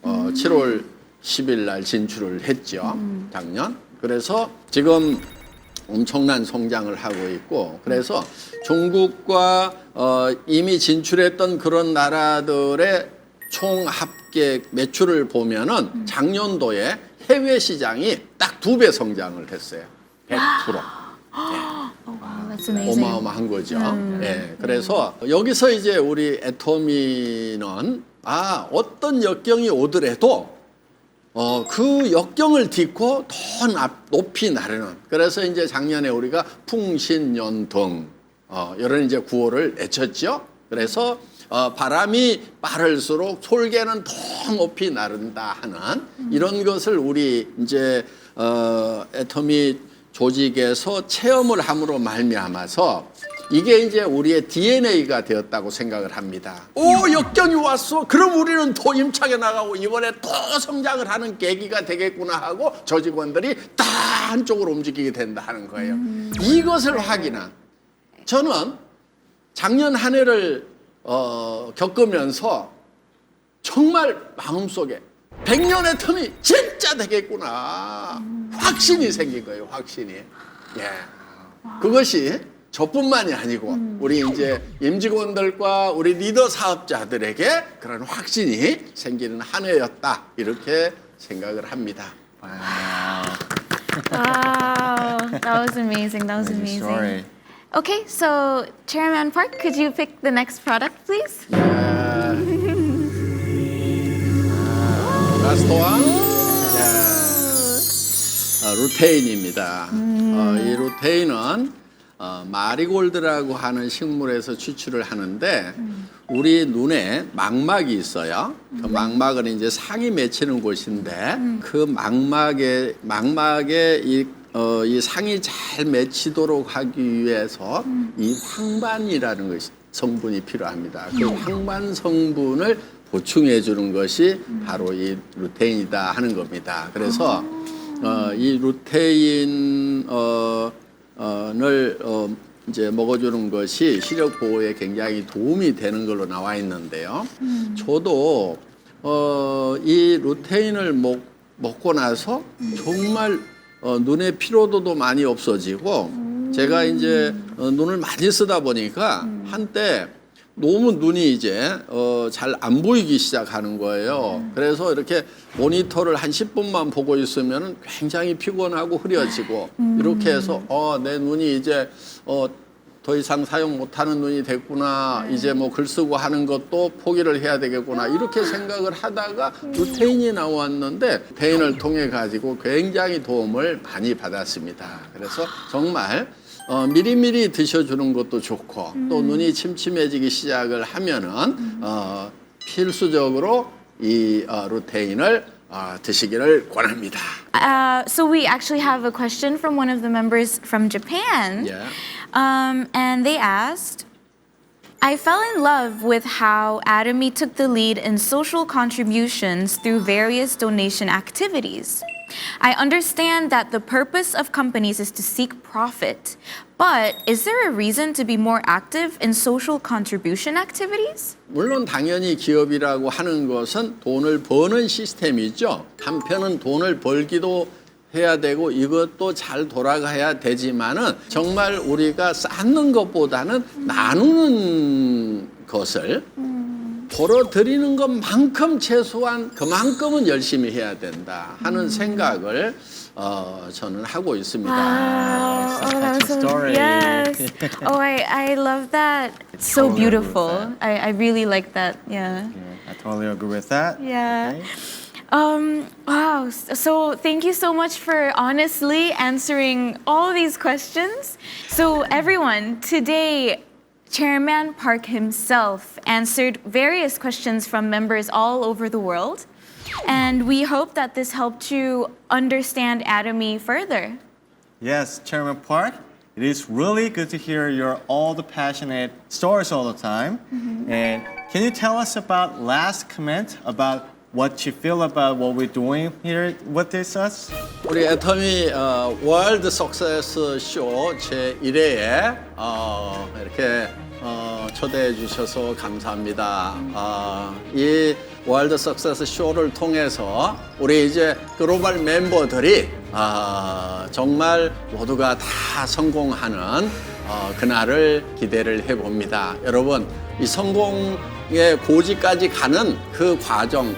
Speaker 21: 7월 10일 날 진출을 했죠. 작년. 그래서 지금 엄청난 성장을 하고 있고 그래서 중국과 이미 진출했던 그런 나라들의 총 합계 매출을 보면은 작년도에 해외 시장이 딱 2배 성장을 했어요. 100%.
Speaker 15: That's amazing.
Speaker 21: 어마어마한 거죠. 예, 그래서 여기서 이제 우리 애터미는 어떤 역경이 오더라도 그 역경을 딛고 더 높이 나르는. 그래서 이제 작년에 우리가 풍신연등 이런 이제 구호를 외쳤죠. 그래서 바람이 빠를수록 솔개는 더 높이 나른다 하는 이런 것을 우리 이제 애터미 조직에서 체험을 함으로 말미암아서 이게 이제 우리의 DNA가 되었다고 생각을 합니다. 오, 역경이 왔어. 그럼 우리는 더 힘차게 나가고 이번에 더 성장을 하는 계기가 되겠구나 하고 저 직원들이 다 한쪽으로 움직이게 된다 하는 거예요. 이것을 확인한 저는 작년 한 해를 겪으면서 정말 마음속에 100년의 텀이 진짜 되겠구나 확신이 생긴 거예요. 확신이. 예. 그것이 저뿐만이 아니고 우리 이제 임직원들과 우리 리더 사업자들에게 그런 확신이 생기는 한 해였다 이렇게 생각을 합니다.
Speaker 15: Wow, that was amazing. That was amazing.
Speaker 14: Story.
Speaker 15: Okay, so Chairman Park, could you pick the next product, please?
Speaker 21: 라스트 원. 루테인입니다. 이 루테인은 마리골드라고 하는 식물에서 추출을 하는데 우리 눈에 망막이 있어요. 그 망막은 이제 상이 맺히는 곳인데 그 망막에 이 상이 잘 맺히도록 하기 위해서 이 황반이라는 것이 성분이 필요합니다. 그 황반 성분을 보충해 주는 것이 바로 이 루테인이다 하는 겁니다. 그래서 이 루테인을 이제 먹어주는 것이 시력 보호에 굉장히 도움이 되는 걸로 나와 있는데요. 저도 이 루테인을 먹고 나서 정말 눈의 피로도도 많이 없어지고 제가 이제 눈을 많이 쓰다 보니까 한때 너무 눈이 이제 잘 안 보이기 시작하는 거예요. 그래서 이렇게 모니터를 한 10분만 보고 있으면 굉장히 피곤하고 흐려지고 이렇게 해서 내 눈이 이제 더 이상 사용 못하는 눈이 됐구나. 이제 뭐 글 쓰고 하는 것도 포기를 해야 되겠구나. 이렇게 생각을 하다가 루테인이 나왔는데 루테인을 통해 가지고 굉장히 도움을 많이 받았습니다. 그래서 정말 미리미리 드셔주는 것도 좋고 또 눈이 침침해지기 시작을 하면은 필수적으로 이 루테인을 드시기를 권합니다.
Speaker 15: So we actually have a question from one of the members from Japan.
Speaker 21: Yeah.
Speaker 15: And they asked, I fell in love with how Atomy took the lead in social contributions through various donation activities. I understand that the purpose of companies is to seek profit, but is there a reason to be more active in social contribution activities?
Speaker 21: 물론 당연히 기업이라고 하는 것은 돈을 버는 시스템이죠. 한편은 돈을 벌기도 해야 되고 이것도 잘 돌아가야 되지만은 정말 우리가 쌓는 것보다는 나누는 것을 벌어들이는 것만큼 최소한 그만큼은 열심히 해야 된다 하는 생각을 저는 하고 있습니다.
Speaker 15: Wow. Oh, that was so yes. Oh, I love that. It's so
Speaker 14: Totally
Speaker 15: beautiful. I really like that. Yeah.
Speaker 14: I totally agree with that.
Speaker 15: Yeah.
Speaker 14: Okay.
Speaker 15: Wow. So thank you so much for honestly answering all these questions. So everyone, today Chairman Park himself answered various questions from members all over the world. And we hope that this helped you understand Atomy further.
Speaker 14: Yes, Chairman Park, it is really good to hear your all the passionate stories all the time. And can you tell us about last comment about what you feel about what we're doing here with this us?
Speaker 21: 우리 애터미 월드 석세스 쇼 제1회에 이렇게 초대해 주셔서 감사합니다. 이 월드 석세스 쇼를 통해서 우리 이제 글로벌 멤버들이 정말 모두가 다 성공하는 그날을 기대를 해봅니다. 여러분, 이 성공의 고지까지 가는 그 과정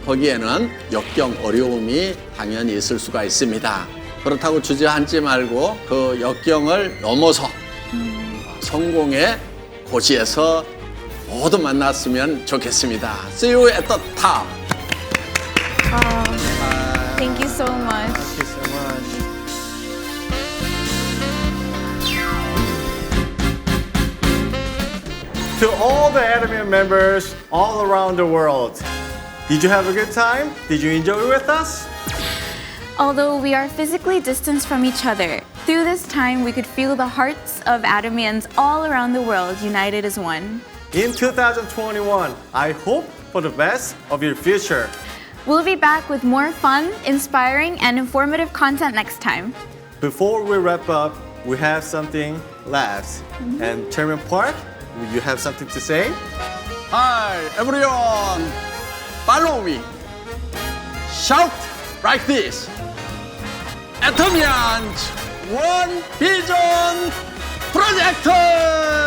Speaker 21: 거기에는 역경, 어려움이 당연히 있을 수가 있습니다. 그렇다고 주저앉지 말고 그 역경을 넘어서 성공의 고지에서 모두 만났으면 좋겠습니다. See you at the top.
Speaker 15: Thank you so much.
Speaker 14: Thank you so much. To all the Atomy members all around the world, did you have a good time? Did you enjoy with us?
Speaker 15: Although we are physically distanced from each other, Through this time, we could feel the hearts of Atomians all around the world united as one.
Speaker 14: In 2021, I hope for the best of your future.
Speaker 15: We'll be back with more fun, inspiring, and informative content next time.
Speaker 14: Before we wrap up, we have something last. And Chairman Park, you have something to say?
Speaker 21: Hi, everyone. Follow me. Shout like this. Atomians, one vision project!